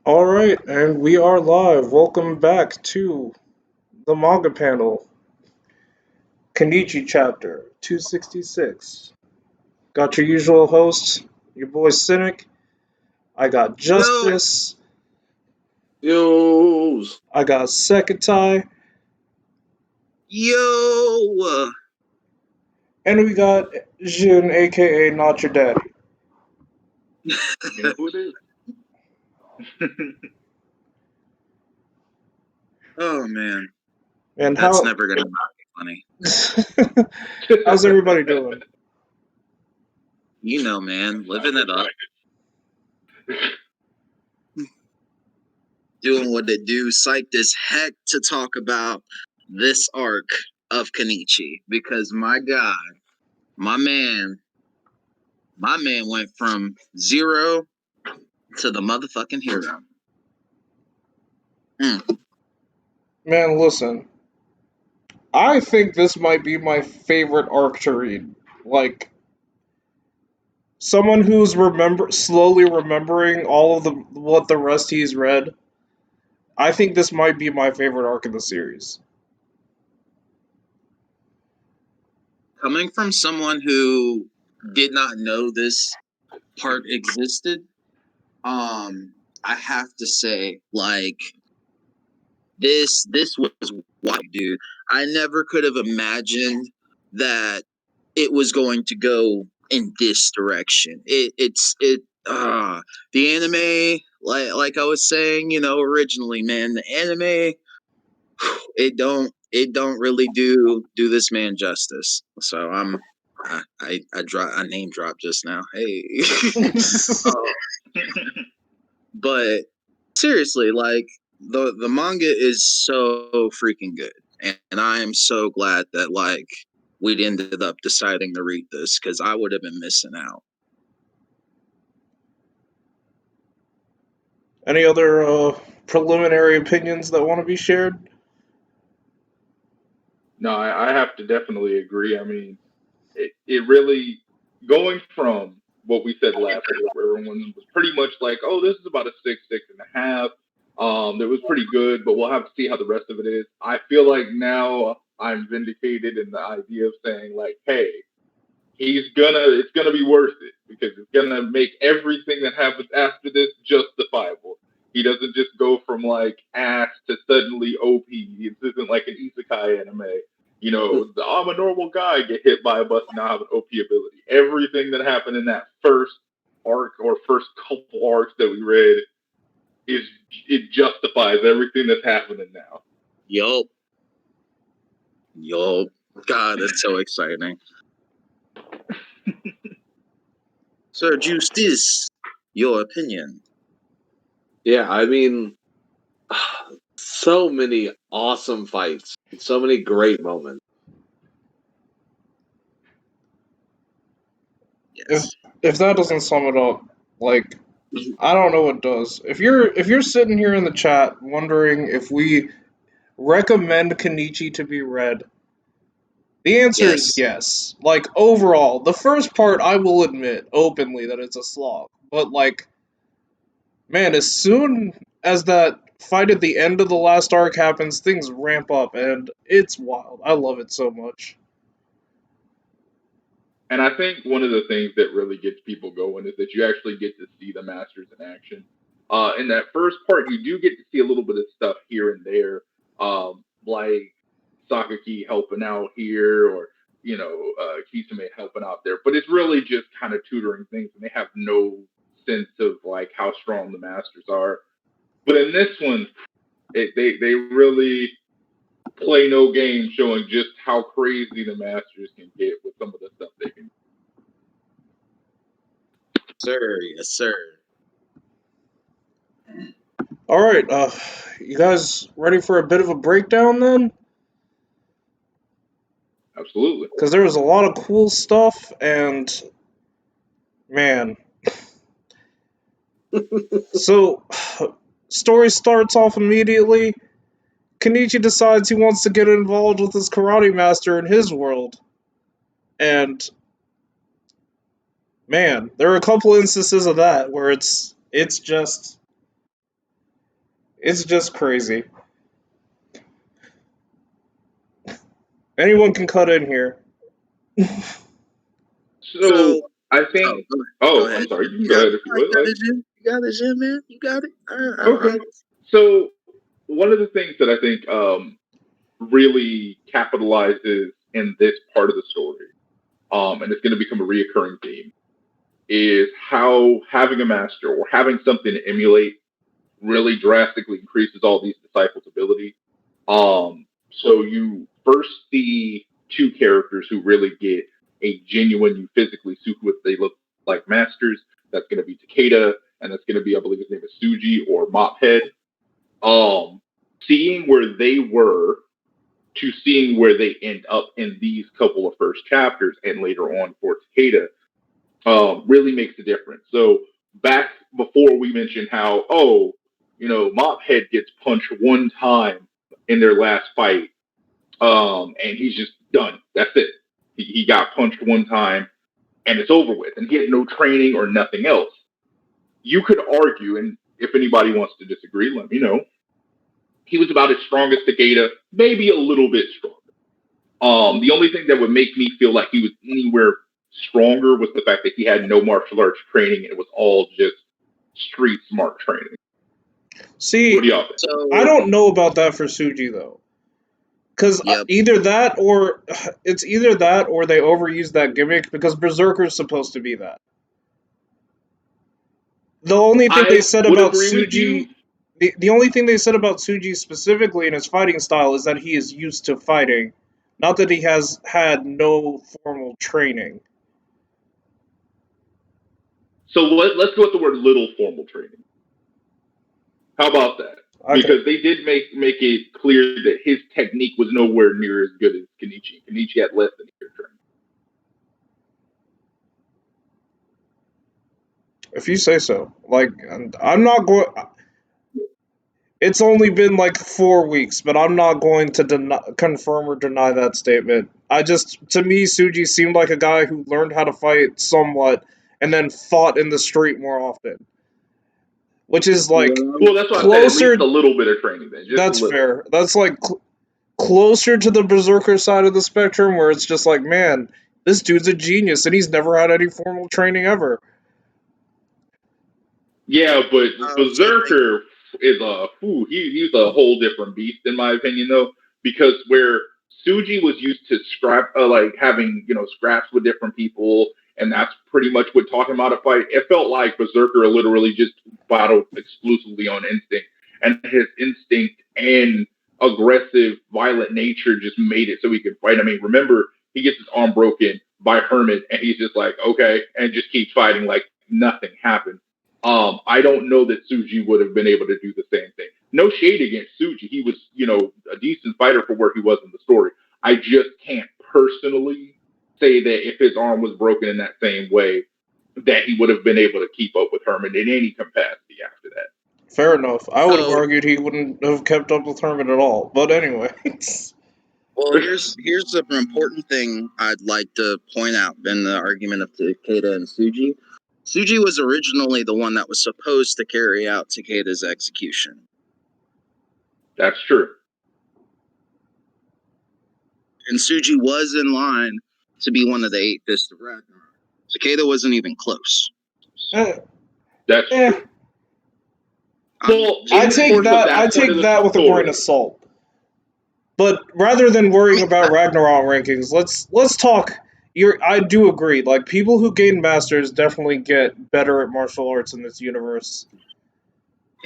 All right, and we are live. Welcome back to the Manga Panel, Kenichi Chapter 266. Got your usual hosts, your boy Cynic. I got Yo, Justice. Yo's. I got Seckatai. yo. And we got Djinn, aka Not Your Daddy. You know who it is? Oh man, And that's how never gonna not be funny. how's everybody doing? You know, man, living it up, doing what they do. Psyched as heck to talk about this arc of Kenichi because my God, my man, my man went from zero to the motherfucking hero. Man, listen. I think this might be my favorite arc to read. Like, someone who's slowly remembering all of the what the rest he's read, I think this might be my favorite arc in the series. Coming from someone who did not know this part existed, I have to say, like, this was wild, dude. I never could have imagined that it was going to go in this direction. The anime, like I was saying, originally, man, the anime, it don't really do this man justice. So I name drop just now. Hey. But seriously, like the manga is so freaking good, and I am so glad that like we'd ended up deciding to read this because I would have been missing out. Any other preliminary opinions that want to be shared? No, I have to definitely agree. I mean, it really, going from what we said last week, where everyone was pretty much like, oh, this is about a six, 6.5. It was pretty good, but we'll have to see how the rest of it is. I feel like now I'm vindicated in the idea of saying, like, hey, it's gonna be worth it because it's gonna make everything that happens after this justifiable. He doesn't just go from like ass to suddenly OP. This isn't like an isekai anime. I'm a normal guy, get hit by a bus, and now have an OP ability. Everything that happened in that first arc or first couple arcs that we read it justifies everything that's happening now. Yup. God, that's so exciting. Sir Justice, your opinion. Yeah, I mean, so many awesome fights, so many great moments. If Yes. if that doesn't sum it up, like, I don't know what does. If you're sitting here in the chat wondering if we recommend Kenichi to be read, the answer is Yes. yes. Like, overall, the first part I will admit openly that it's a slog, but like, man, as soon as that fight at the end of the last arc happens, things ramp up, and it's wild. I love it so much. And I think one of the things that really gets people going is that you actually get to see the masters in action. In that first part, you do get to see a little bit of stuff here and there, like Sakaki helping out here, or Kisame helping out there. But it's really just kind of tutoring things, and they have no sense of like how strong the masters are. But in this one, they really play no game, showing just how crazy the masters can get with some of the stuff they can. Sir, yes, sir. All right, you guys ready for a bit of a breakdown then? Absolutely. Because there was a lot of cool stuff, and man, so story starts off immediately. Kenichi decides he wants to get involved with his karate master in his world, and man, there are a couple instances of that where it's just It's just crazy. Anyone can cut in here. So I oh, think. go Oh, ahead. I'm sorry. You can You go got ahead it. if you would You got like. it, Jim. You got it, Jim, man. You got it. Okay. So one of the things that I think really capitalizes in this part of the story, and it's going to become a reoccurring theme, is how having a master or having something to emulate really drastically increases all these disciples' ability. So you first see two characters who really get a genuine, you physically see what they look like masters. That's going to be Takeda, and that's going to be, I believe his name is Suji or Mophead. Seeing where they were to seeing where they end up in these couple of first chapters and later on for Takeda really makes a difference. So back before we mentioned how, Mophead gets punched one time in their last fight, and he's just done. That's it. He got punched one time, and it's over with. And he had no training or nothing else. You could argue, and if anybody wants to disagree, let me know. He was about as strong as Takeda, maybe a little bit stronger. The only thing that would make me feel like he was anywhere stronger was the fact that he had no martial arts training and it was all just street smart training. See, What do y'all think? So I don't know about that for Suji though, because Yep. either that or it's either that or they overuse that gimmick because Berserker's supposed to be that. The only thing they I said would about agree with you. Suji, the only thing they said about Suji specifically in his fighting style is that he is used to fighting, not that he has had no formal training. So let's go with the word little formal training. How about that? Okay. Because they did make it clear that his technique was nowhere near as good as Kenichi. Kenichi had less than a year training. If you say so. Like, I'm not going. It's only been like 4 weeks, but I'm not going to confirm or deny that statement. To me, Suji seemed like a guy who learned how to fight somewhat and then fought in the street more often. Which is like Well, that's why I said at closer. least a little bit of training then. Just That's a little. fair. That's like closer to the Berserker side of the spectrum where it's just like, man, this dude's a genius and he's never had any formal training ever. Yeah, but so Berserker is he's a whole different beast in my opinion though, because where Suji was used to having scraps with different people, and that's pretty much what taught him how to fight. It felt like Berserker literally just battled exclusively on instinct, and his instinct and aggressive, violent nature just made it so he could fight. I mean, remember he gets his arm broken by Hermit, and he's just like okay, and just keeps fighting like nothing happened. I don't know that Suji would have been able to do the same thing. No shade against Suji. He was, a decent fighter for where he was in the story. I just can't personally say that if his arm was broken in that same way, that he would have been able to keep up with Herman in any capacity after that. Fair enough. I would have So, argued he wouldn't have kept up with Hermit at all. But anyways. well, here's an important thing I'd like to point out in the argument of Takeda and Suji. Suji was originally the one that was supposed to carry out Takeda's execution. That's true. And Suji was in line to be one of the 8 Fists of Ragnarock. Takeda wasn't even close. That's true. Well, I take that with a grain of salt. But rather than worrying about Ragnarok rankings, let's talk. I do agree. Like people who gain masters definitely get better at martial arts in this universe.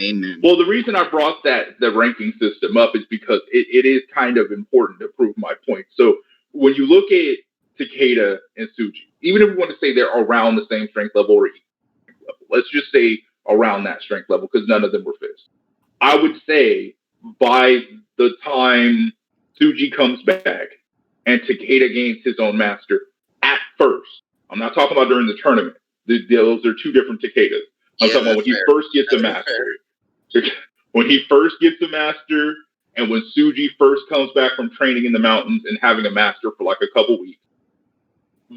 Amen. Well, the reason I brought the ranking system up is because it is kind of important to prove my point. So when you look at Takeda and Suji, even if we want to say they're around the same strength level or equal strength level, let's just say around that strength level because none of them were fists. I would say by the time Suji comes back and Takeda gains his own master, at first, I'm not talking about during the tournament. Those are two different Takedas. I'm talking about when he first gets a master. When he first gets a master, and when Suji first comes back from training in the mountains and having a master for like a couple weeks,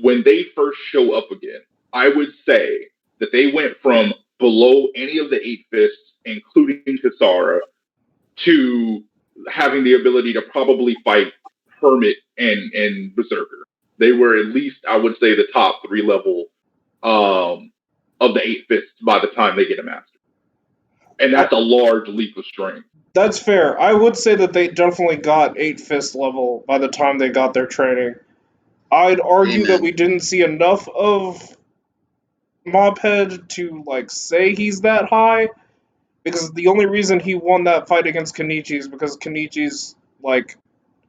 when they first show up again, I would say that they went from below any of the 8 fists, including Kasara, to having the ability to probably fight Hermit and Berserker. They were at least, I would say, the top 3 level of the 8 fists by the time they get a master. And that's a large leap of strength. That's fair. I would say that they definitely got 8 fist level by the time they got their training. I'd argue that we didn't see enough of Mophead to like say he's that high, because the only reason he won that fight against Kenichi is because Kenichi's like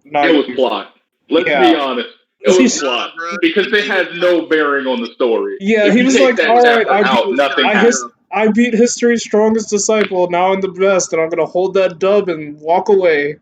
not. It was plot. Let's be honest. It was plot because it has no bearing on the story. Yeah, if he was like, "All right, nothing happens." I beat history's strongest disciple. Now I'm the best, and I'm gonna hold that dub and walk away."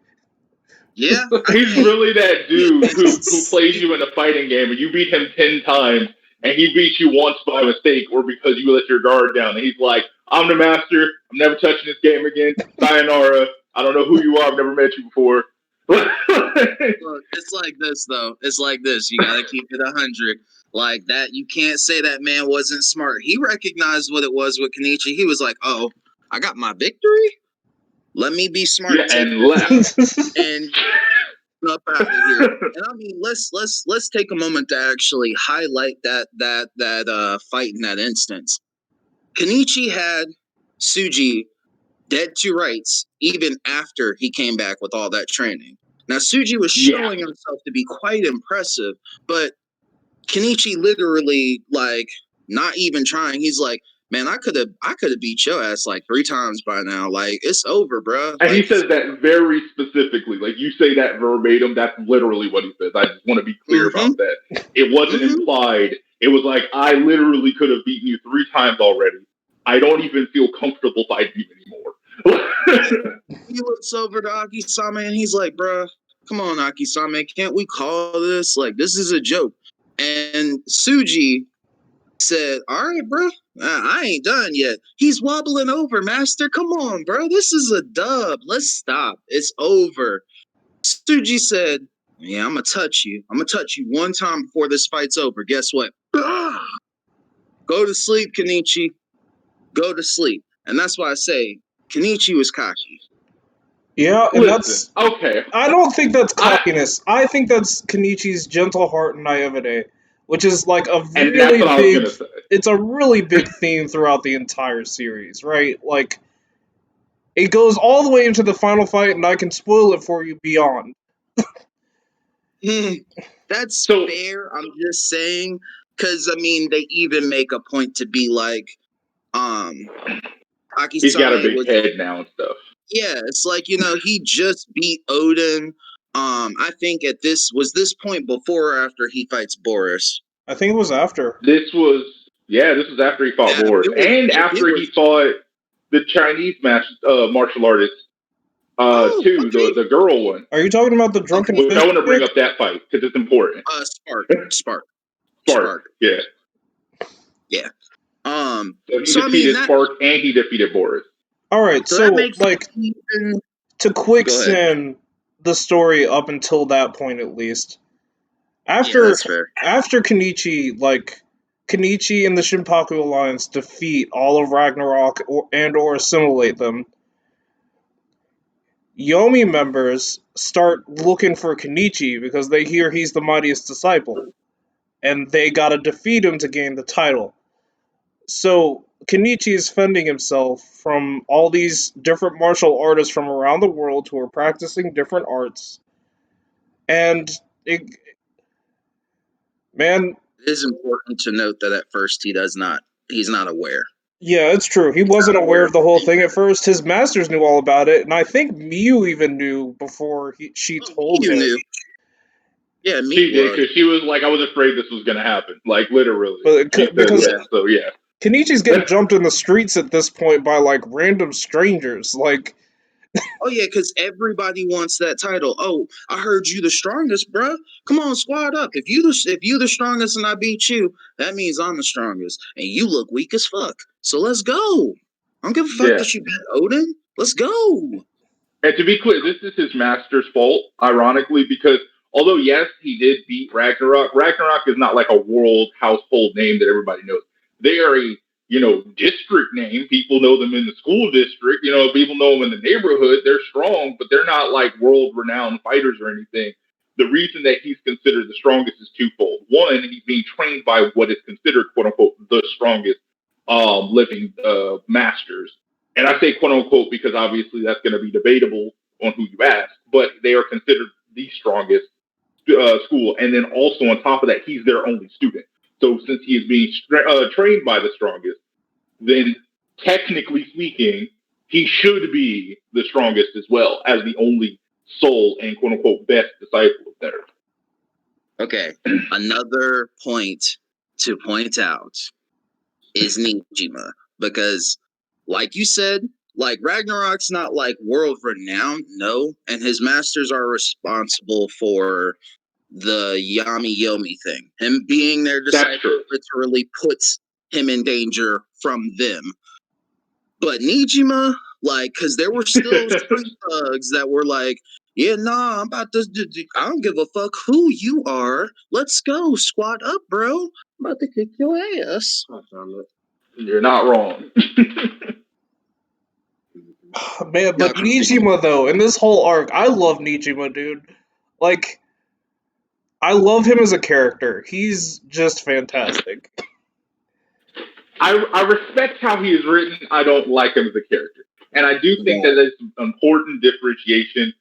Yeah, he's really that dude who plays you in a fighting game, and you beat him 10 times, and he beats you once by mistake or because you let your guard down, and he's like, "I'm the master. I'm never touching this game again. Sayonara. I don't know who you are. I've never met you before." Look, it's like this though. It's like this. You gotta keep it 100. Like that, you can't say that man wasn't smart. He recognized what it was with Kenichi. He was like, "Oh, I got my victory. Let me be smart." Yeah, and left and up out of here. And I mean, let's take a moment to actually highlight that fight in that instance. Kenichi had Tsuji dead to rights even after he came back with all that training. Now Tsuji was showing himself to be quite impressive, but Kenichi literally like not even trying. He's like, "Man, I could have beat your ass like 3 times by now. Like it's over, bro." And like, he says that very specifically. Like you say that verbatim. That's literally what he says. I just want to be clear about that. It wasn't implied. It was like, I literally could have beaten you 3 times already. I don't even feel comfortable fighting you anymore. He looks over to Akisame and he's like, "Bruh, come on, Akisame, can't we call this? Like, this is a joke." And Tsuji said, "All right, bro, I ain't done yet." He's wobbling over, master. Come on, bro. This is a dub. Let's stop. It's over. Tsuji said, "Yeah, I'm going to touch you. I'm going to touch you one time before this fight's over. Guess what? Go to sleep, Kenichi. Go to sleep." And that's why I say Kenichi was cocky. Yeah, and that's okay. I don't think that's cockiness. I think that's Kenichi's gentle heart and naivete, which is like a really big. It's a really big theme throughout the entire series, right? Like, it goes all the way into the final fight, and I can spoil it for you beyond. That's fair. I'm just saying, because I mean, they even make a point to be like, Akisame he's got a big head now and stuff. Yeah, it's like, you know, he just beat Odin. I think this point before or after he fights Boris? I think it was after. This was after he fought Boris. And after he fought the Chinese martial artist, too, the girl one. Are you talking about the drunken fist? I want to bring up that fight, because it's important. Spark. Yeah. Yeah. So he defeated Spark and he defeated Boris. Alright, so like, to quicksand the story up until that point at least. After Kenichi, like, Kenichi and the Shinpaku Alliance defeat all of Ragnarock or assimilate them, Yomi members start looking for Kenichi because they hear he's the mightiest disciple, and they gotta defeat him to gain the title. So Kenichi is fending himself from all these different martial artists from around the world who are practicing different arts. And it is important to note that at first he's not aware. Yeah, it's true. He wasn't aware of the whole thing at first. His masters knew all about it, and I think Miyu even knew before she told him. Knew. Yeah, she did, because she was like, "I was afraid this was going to happen." Like, literally. Because Kenichi's getting jumped in the streets at this point by, like, random strangers. Like, oh, yeah, because everybody wants that title. "Oh, I heard you the strongest, bruh. Come on, squad up. If you the strongest and I beat you, that means I'm the strongest. And you look weak as fuck. So let's go. I don't give a fuck that you beat Odin. Let's go." And to be clear, this is his master's fault, ironically, because although, yes, he did beat Ragnarok, Ragnarok is not like a world household name that everybody knows. They are a district name. People know them in the school district. People know them in the neighborhood. They're strong, but they're not like world-renowned fighters or anything. The reason that he's considered the strongest is twofold. One, he's being trained by what is considered, quote unquote, the strongest living masters. And I say quote unquote because obviously that's going to be debatable on who you ask, but they are considered the strongest school. And then also on top of that, he's their only student. So since he is being trained by the strongest, then technically speaking, he should be the strongest as well as the only sole and quote unquote best disciple of theirs. Okay, another point to point out is Nijima, because like you said, like Ragnarock's not like world renowned, no, and his masters are responsible for the Yami Yomi thing. Him being their disciple literally puts him in danger from them. But Nijima, like, because there were still street thugs that were like, yeah, nah, I'm about to, I don't give a fuck who you are. Let's go, squat up, bro. I'm about to kick your ass. You're not wrong. Man, but Nijima, though, in this whole arc, I love Nijima, dude. Like, I love him as a character. He's just fantastic. I respect how he is written. I don't like him as a character. And I do think that it's an important differentiation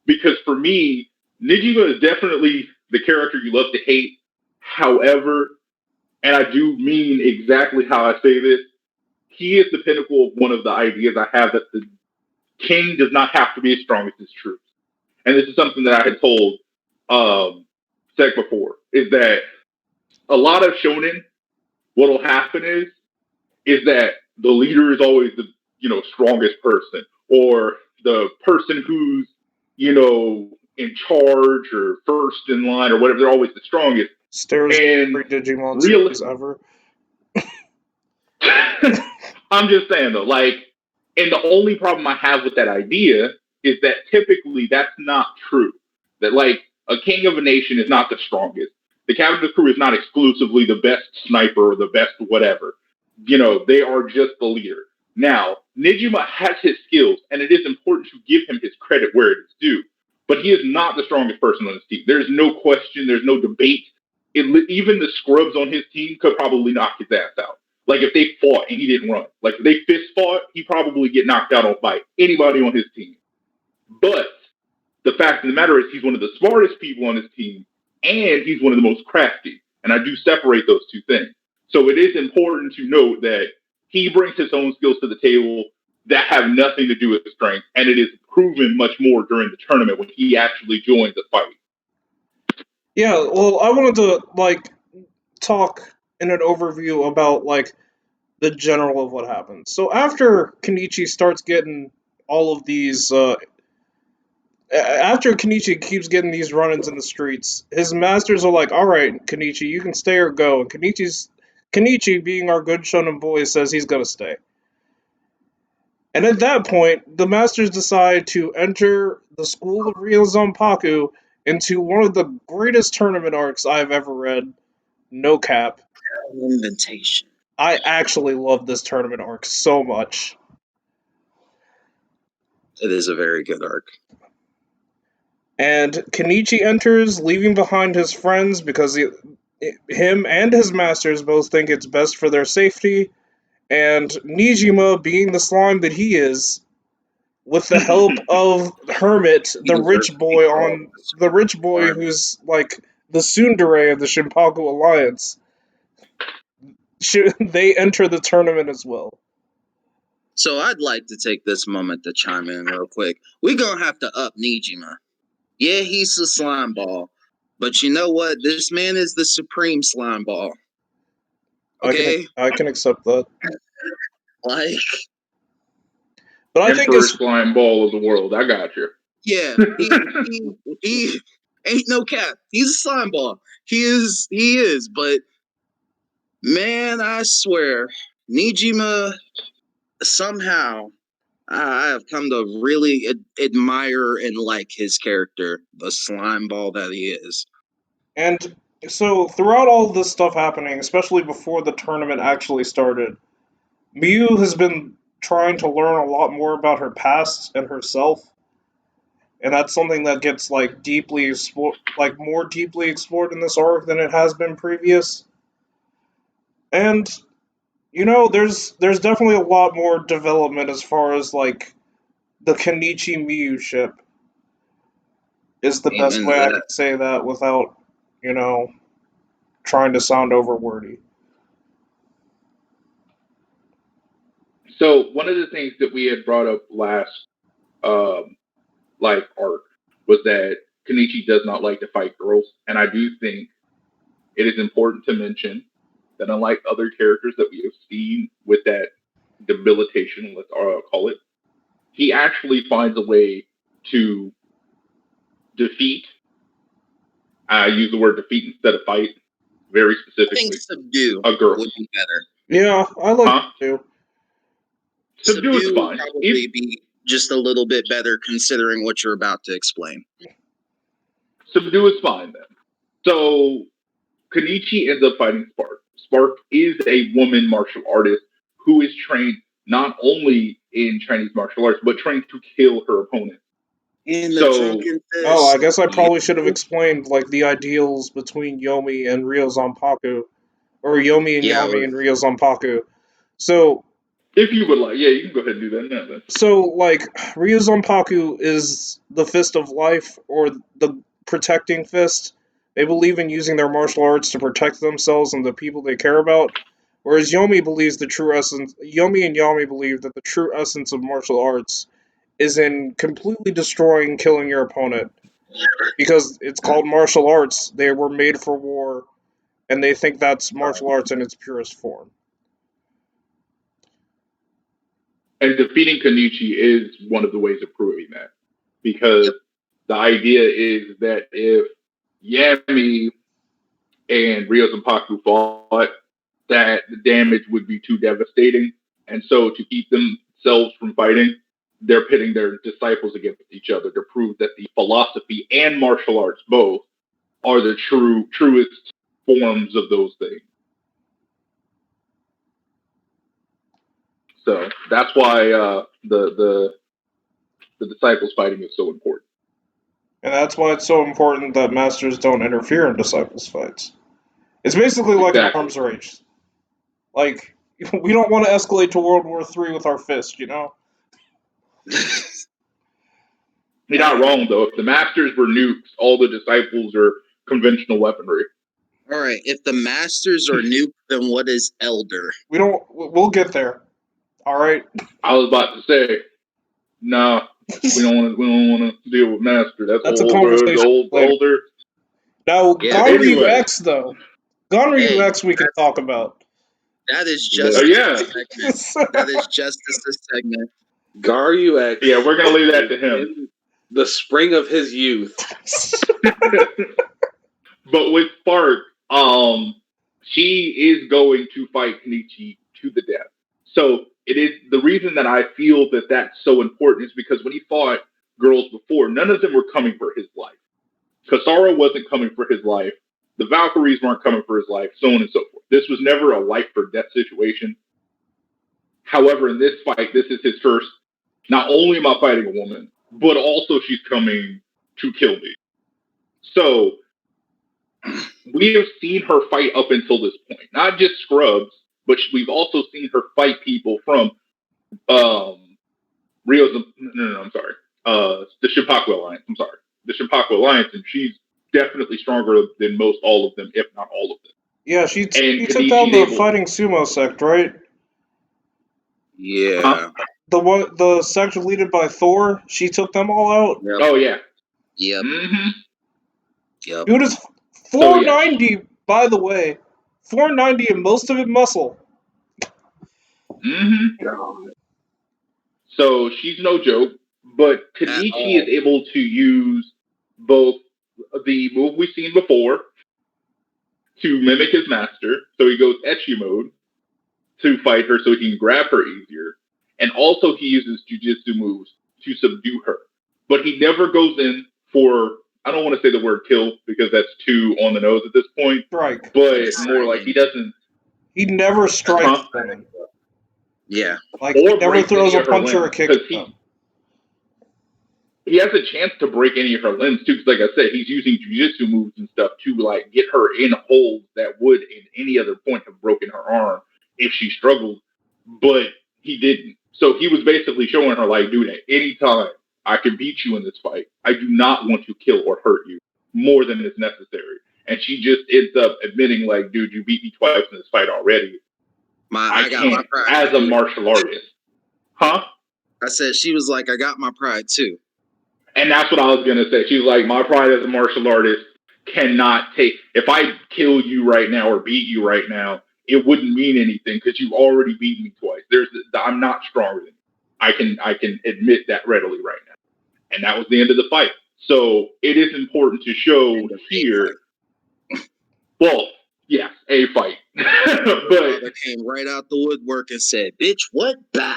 because for me, Nijima is definitely the character you love to hate. However, and I do mean exactly how I say this, he is the pinnacle of one of the ideas I have that the king does not have to be as strong as his troops. And this is something that I had told Sek before, is that a lot of shonen, what will happen is that the leader is always the strongest person, or the person who's in charge or first in line or whatever. They're always the strongest. Stairs every Digimon series ever. I'm just saying though, like, and the only problem I have with that idea is that typically that's not true. That like a king of a nation is not the strongest. The captain of the crew is not exclusively the best sniper or the best whatever. They are just the leader. Now, Nijima has his skills, and it is important to give him his credit where it is due. But he is not the strongest person on his team. There's no question. There's no debate. Even the scrubs on his team could probably knock his ass out. Like if they fought and he didn't run. Like if they fist fought, he'd probably get knocked out by anybody on his team. But the fact of the matter is he's one of the smartest people on his team, and he's one of the most crafty. And I do separate those two things. So it is important to note that he brings his own skills to the table that have nothing to do with the strength, and it is proven much more during the tournament when he actually joins the fight. Yeah, well, I wanted to talk in an overview about the general of what happens. So after Kenichi starts getting all of these, after Kenichi keeps getting these run-ins in the streets, his masters are like, "All right, Kenichi, you can stay or go." And Kenichi, being our good shonen boy, says he's gonna stay. And at that point, the masters decide to enter the School of Real Zanpaku into one of the greatest tournament arcs I've ever read. No cap. Invitation. I actually love this tournament arc so much. It is a very good arc. And Kenichi enters, leaving behind his friends because him and his masters both think it's best for their safety. And Nijima, being the slime that he is, with the help of Hermit, the rich boy who's like the tsundere of the Shinpaku Alliance, they enter the tournament as well. So I'd like to take this moment to chime in real quick. We're going to have to up Nijima. Yeah, he's the slime ball. But you know what? This man is the supreme slime ball. Okay? I can accept that. Like... But I think it's slime ball of the world. I got you. Yeah, he ain't no cap. He's a slime ball. He is. But man, I swear, Nijima, somehow I have come to really admire and like his character, the slime ball that he is. And so throughout all this stuff happening, especially before the tournament actually started, Miyu has been trying to learn a lot more about her past and herself, and that's something that gets more deeply explored in this arc than it has been previous. And there's definitely a lot more development as far as like the Kenichi Miyu ship is the best Amen to way I that. can say that without, you know, trying to sound over wordy. So one of the things that we had brought up last arc was that Kenichi does not like to fight girls, and I do think it is important to mention that unlike other characters that we have seen with that debilitation, let's call it, he actually finds a way to defeat. I use the word defeat instead of fight, very I specifically. think subdue A girl would be better. Yeah, I like Huh? it too. Subdue is Subdue fine. would probably be just a little bit better considering what you're about to explain. Subdue is fine then. So Kenichi ends up fighting Spark. Spark is a woman martial artist who is trained not only in Chinese martial arts, but trained to kill her opponent. In the So- drunken fist. Oh, I guess I probably should have explained like the ideals between Yomi and Ryo Zanpaku, or Yomi and Yeah, Yami and Ryo Zanpaku. So, If you would like, yeah, you can go ahead and do that now then. like Ryo Zanpaku is the fist of life or the protecting fist. They believe in using their martial arts to protect themselves and the people they care about. Whereas Yomi and Yami believe that the true essence of martial arts is in completely destroying, killing your opponent. Because it's called martial arts, they were made for war, and they think that's martial arts in its purest form. And defeating Kenichi is one of the ways of proving that. Because the idea is that if Yami and Ryo Zanpaku fought, that the damage would be too devastating. And so to keep themselves from fighting, they're pitting their disciples against each other to prove that the philosophy and martial arts both are the truest forms of those things. So that's why the disciples fighting is so important. And that's why it's so important that masters don't interfere in disciples' fights. It's basically like an Exactly. arms race. Like, we don't want to escalate to World War III with our fist, you know? You're not wrong though. If the masters were nukes, all the disciples are conventional weaponry. All right. If the masters are nuke, then what is elder? We'll get there. All right. I was about to say, no, we don't want to deal with master. That's a old, conversation later. older. Now, Yeah, Ganryu anyway. X though. Ganryu X we can talk about. That is just yeah. a segment. That is just a segment. Garyu X. Yeah, we're gonna leave that to him. In the spring of his youth. But with Spark, she is going to fight Kenichi to the death. So it is the reason that I feel that that's so important is because when he fought girls before, none of them were coming for his life. Kasara wasn't coming for his life. The Valkyries weren't coming for his life, so on and so forth. This was never a life or death situation. However, in this fight, this is his first. Not only am I fighting a woman, but also she's coming to kill me. So we have seen her fight up until this point. Not just scrubs, but we've also seen her fight people from Rio's. No, I'm sorry. The Shinpaku Alliance. I'm sorry. The Shinpaku Alliance, and she's definitely stronger than most all of them, if not all of them. Yeah, she took Kenichi's down the able- fighting sumo sect, right? Yeah. Huh? The sect led by Thor, she took them all out. Yep. Oh yeah. Yep. Mm-hmm. Yep. Dude is 490, by the way. 490 and most of it muscle. Mm-hmm. God. So she's no joke, but Kenichi is able to use both the move we've seen before to mimic his master. So he goes Ecchi mode to fight her so he can grab her easier. And also he uses jujitsu moves to subdue her. But he never goes in for, I don't want to say the word kill because that's too on the nose at this point. Strike. But more like he doesn't. He never strikes Uh-huh. women. Yeah. Like, he or never breaks throws any a of her punch or a limbs, kick because at them. he has a chance to break any of her limbs too. Because, like I said, he's using jujitsu moves and stuff to like get her in holds that would, at any other point, have broken her arm if she struggled. But he didn't. So he was basically showing her, like, dude, at any time I can beat you in this fight. I do not want to kill or hurt you more than is necessary. And she just ends up admitting, like, dude, you beat me twice in this fight already. I got my can't pride. as a martial artist, huh? I said she was like, I got my pride too. And that's what I was gonna say. She was like, my pride as a martial artist cannot take. If I kill you right now or beat you right now, it wouldn't mean anything because you've already beaten me twice. I'm not stronger than you. I can admit that readily right now. And that was the end of the fight. So it is important to show here. Well, yeah, a fight. But came right out the woodwork and said, "Bitch, what?" Bah.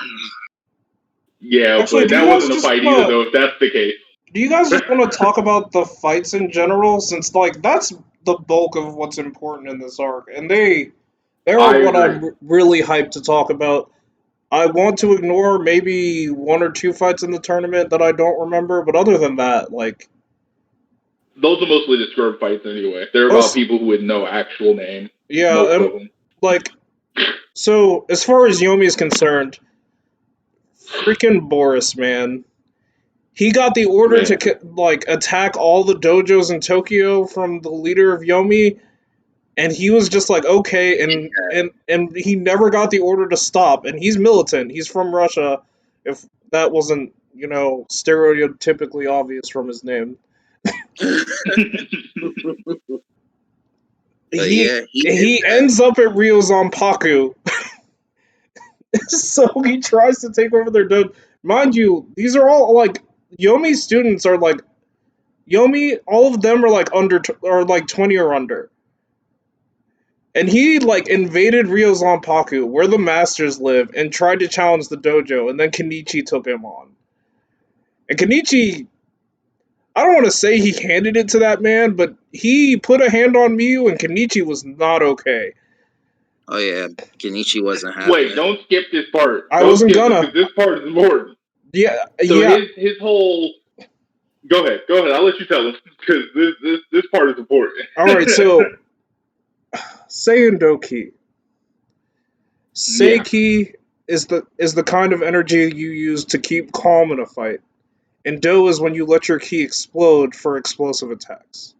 Yeah, Actually, but that wasn't a fight either, though. If that's the case. Do you guys just want to talk about the fights in general, since like that's the bulk of what's important in this arc, and they're what I'm really hyped to talk about. I want to ignore maybe one or two fights in the tournament that I don't remember, but other than that, like, those are mostly the scrub fights anyway. They're about people who would know actual name. Yeah, most of them. Like, so as far as Yomi is concerned, freaking Boris, man. He got the order to like attack all the dojos in Tokyo from the leader of Yomi, and he was just like, okay, and he never got the order to stop. And he's militant. He's from Russia. If that wasn't, stereotypically obvious from his name. He ends up at Ryo Zanpaku. So he tries to take over their dojo. Mind you, these are all like Yomi students are like Yomi. All of them are like are like 20 or under. And he like invaded Ryo Zanpaku, where the masters live, and tried to challenge the dojo. And then Kenichi took him on. And Kenichi, I don't want to say he handed it to that man, but he put a hand on Miyu, and Kenichi was not okay. Oh yeah, Kenichi wasn't happy. Wait, don't skip this part. I wasn't gonna. Because this part is important. Yeah, so yeah. His whole. Go ahead. I'll let you tell him because this part is important. All right, so Seidoki. Seiki is the kind of energy you use to keep calm in a fight, and Do is when you let your ki explode for explosive attacks.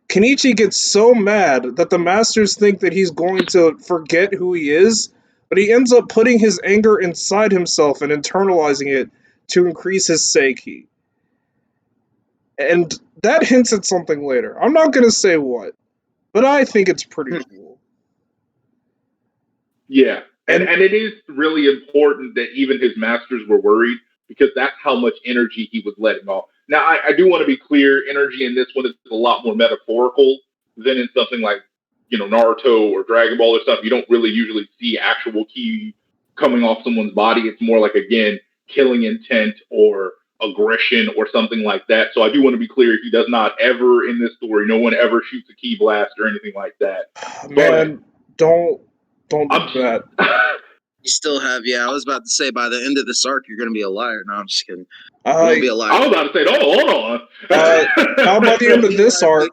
Kenichi gets so mad that the masters think that he's going to forget who he is, but he ends up putting his anger inside himself and internalizing it to increase his Seiki. And that hints at something later. I'm not going to say what, but I think it's pretty cool. Yeah, and it is really important that even his masters were worried because that's how much energy he was letting off. Now, I do want to be clear, energy in this one is a lot more metaphorical than in something like, Naruto or Dragon Ball or stuff. You don't really usually see actual ki coming off someone's body. It's more like, again, killing intent or aggression or something like that. So I do want to be clear, he does not ever in this story, no one ever shoots a ki blast or anything like that. Man, don't do that. You still have, I was about to say, by the end of this arc, you're going to be a liar. No, I'm just kidding. You're going to be a liar. I was about to say, hold on. How about the end of this arc?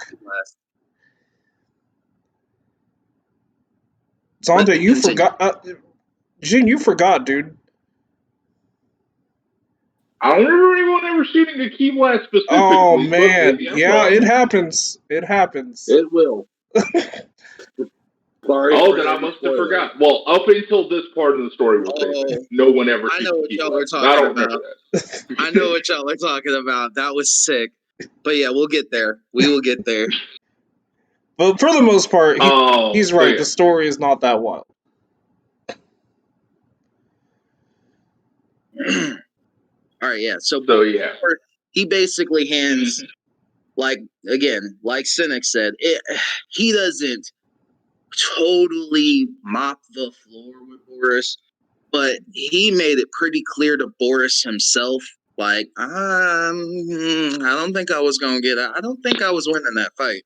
Zonda, you forgot. Djinn, you forgot, dude. I don't remember anyone ever shooting a ki blast specifically. Oh, man. Yeah, it happens. It happens. It will. Sorry. Then I must have forgot. Well, up until this part of the story was no one ever shoots a ki blast. I don't remember that. I know what y'all are talking about. That was sick. But yeah, we'll get there. We will get there. But for the most part, he's right. Yeah. The story is not that wild. All right, yeah. So he basically hands, like Cynic said, he doesn't totally mop the floor with Boris, but he made it pretty clear to Boris himself, like, I don't think I was going to get out. I don't think I was winning that fight.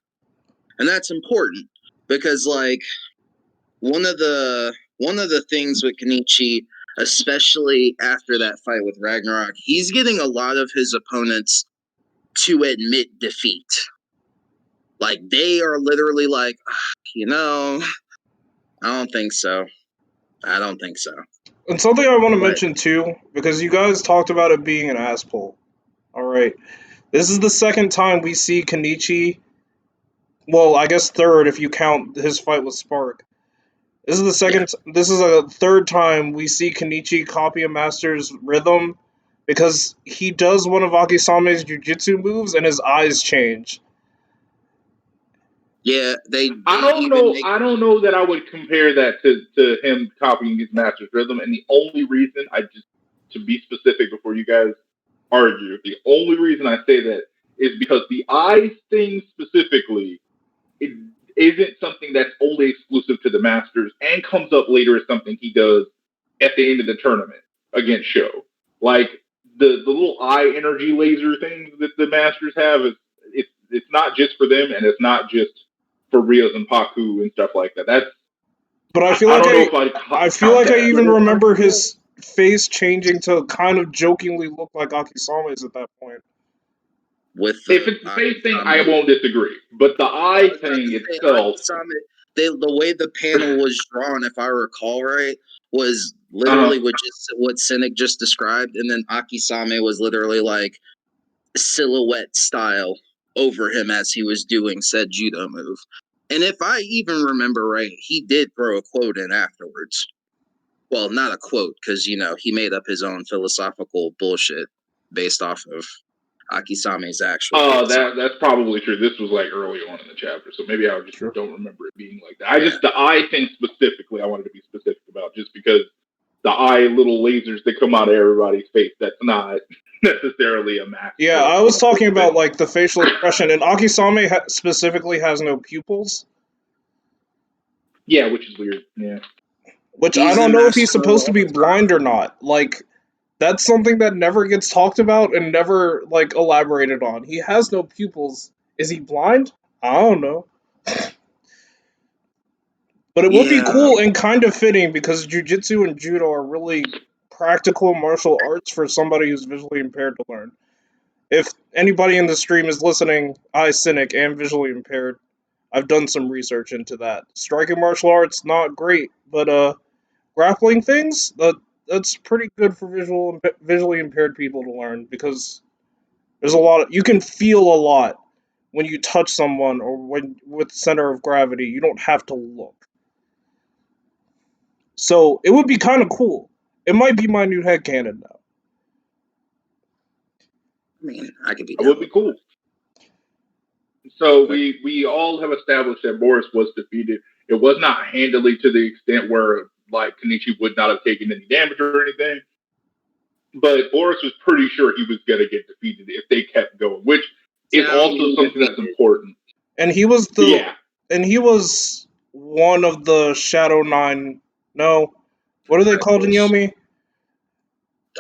And that's important because, like, one of the things with Kenichi, especially after that fight with Ragnarock, he's getting a lot of his opponents to admit defeat. Like, they are literally like, I don't think so. I don't think so. And something I want to But mention too, because you guys talked about it being an ass pull. All right, this is the second time we see Kenichi. Well, I guess third if you count his fight with Spark. This is the second. This is a third time we see Kenichi copy a master's rhythm, because he does one of Akisame's jujitsu moves and his eyes change. yeah, they I don't even know. make I don't know that I would compare that to him copying his master's rhythm. And the only reason, to be specific before you guys argue, the only reason I say that is because the eye thing specifically, it isn't something that's only exclusive to the Masters and comes up later as something he does at the end of the tournament against Sho. Like the little eye energy laser things that the Masters have, it's not just for them, and it's not just for Rios and Paku and stuff like that. But I feel I like don't know if I I'd feel count like I that. even remember his face changing to kind of jokingly look like Akisame's at that point. with If it's the face thing, I won't disagree. But the eye thing itself, the way the panel was drawn, if I recall right, was literally what Cynic just described, and then Akisame was literally like silhouette style over him as he was doing said judo move. And if I even remember right, he did throw a quote in afterwards. Well, not a quote, because he made up his own philosophical bullshit based off of Akisame's actual. that's probably true. This was like early on in the chapter, so maybe I just don't remember it being like that. The eye thing specifically, I wanted to be specific about, just because the eye little lasers that come out of everybody's face, that's not necessarily a mask. Yeah, I was talking about like the facial expression, and Akisame specifically has no pupils. Yeah, which is weird. Yeah. Which I don't know if he's supposed to be blind or not. Like, that's something that never gets talked about and never like elaborated on. He has no pupils. Is he blind? I don't know. But it would be cool and kind of fitting, because jujitsu and judo are really practical martial arts for somebody who's visually impaired to learn. If anybody in the stream is listening, I, Cynic, am visually impaired. I've done some research into that. Striking martial arts, not great, but grappling things, that's pretty good for visually impaired people to learn, because there's a lot of, you can feel a lot when you touch someone or when with center of gravity. You don't have to look. So it would be kind of cool. It might be my new headcanon now. I mean, I could be. It would be cool. So we all have established that Boris was defeated. It was not handily to the extent where like Kenichi would not have taken any damage or anything. But Boris was pretty sure he was going to get defeated if they kept going, which is also something that's important. And he was and he was one of the Shadow Nine. No, what are they called in Yomi?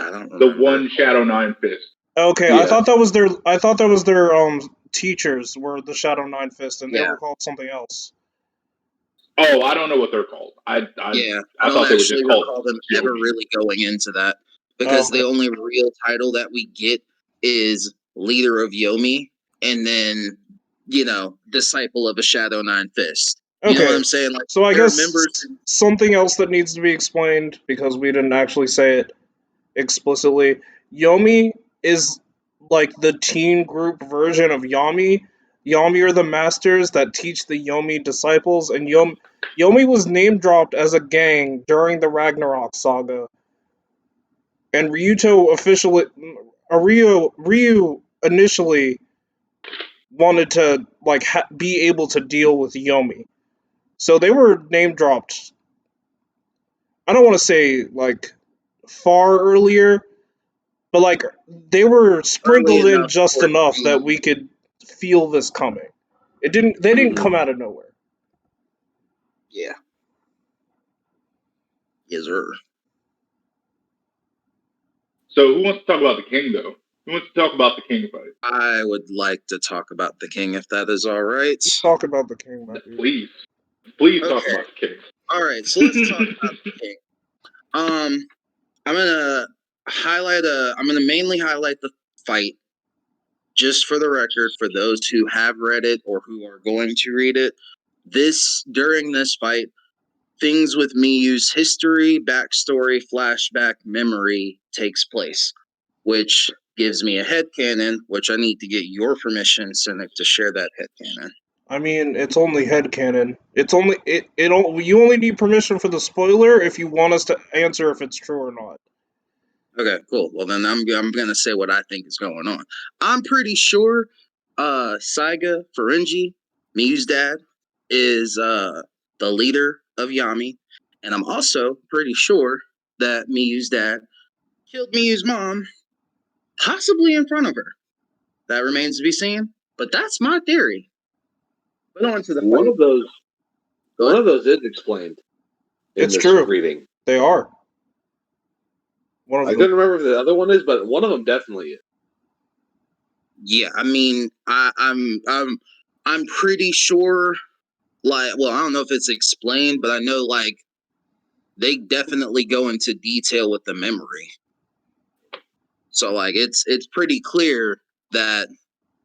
I don't remember. The one Shadow Nine Fist. Okay, yeah. I thought that was their teachers were the Shadow Nine Fist, and they were called something else. Oh, I don't know what they're called. I thought they were just called them ever really going into that, because the only real title that we get is Leader of Yomi, and then Disciple of a Shadow Nine Fist. You know what I'm saying? Like, so I guess something else that needs to be explained, because we didn't actually say it explicitly. Yomi is like the teen group version of Yami. Yami are the masters that teach the Yomi disciples, and Yomi was name dropped as a gang during the Ragnarock saga. And Ryu initially wanted to like be able to deal with Yomi. So they were name dropped. I don't want to say like far earlier, but like they were sprinkled in just enough that we could feel this coming. They didn't come out of nowhere. Yeah. Yes, sir. So who wants to talk about the king, though? Who wants to talk about the king fight? I would like to talk about the king, if that is all right. Talk about the king, my dude. Please talk about the king. All right, so let's talk about the king. I'm gonna mainly highlight the fight, just for the record, for those who have read it or who are going to read it. During this fight, things with Miyu's history, backstory, flashback, memory takes place, which gives me a headcanon, which I need to get your permission, Cynic, to share that headcanon. I mean, it's only headcanon. You only need permission for the spoiler if you want us to answer if it's true or not. Okay, cool. Well, then I'm gonna say what I think is going on. I'm pretty sure Saiga Ferengi, Miyu's dad, is the leader of Yami, and I'm also pretty sure that Miyu's dad killed Miyu's mom, possibly in front of her. That remains to be seen, but that's my theory. But on to the One fight. of those is explained in It's this true. reading. They are. One of I them. couldn't remember if the other one is, but one of them definitely is. Yeah, I mean, I'm pretty sure. Like, well, I don't know if it's explained, but I know like they definitely go into detail with the memory. So like it's pretty clear that,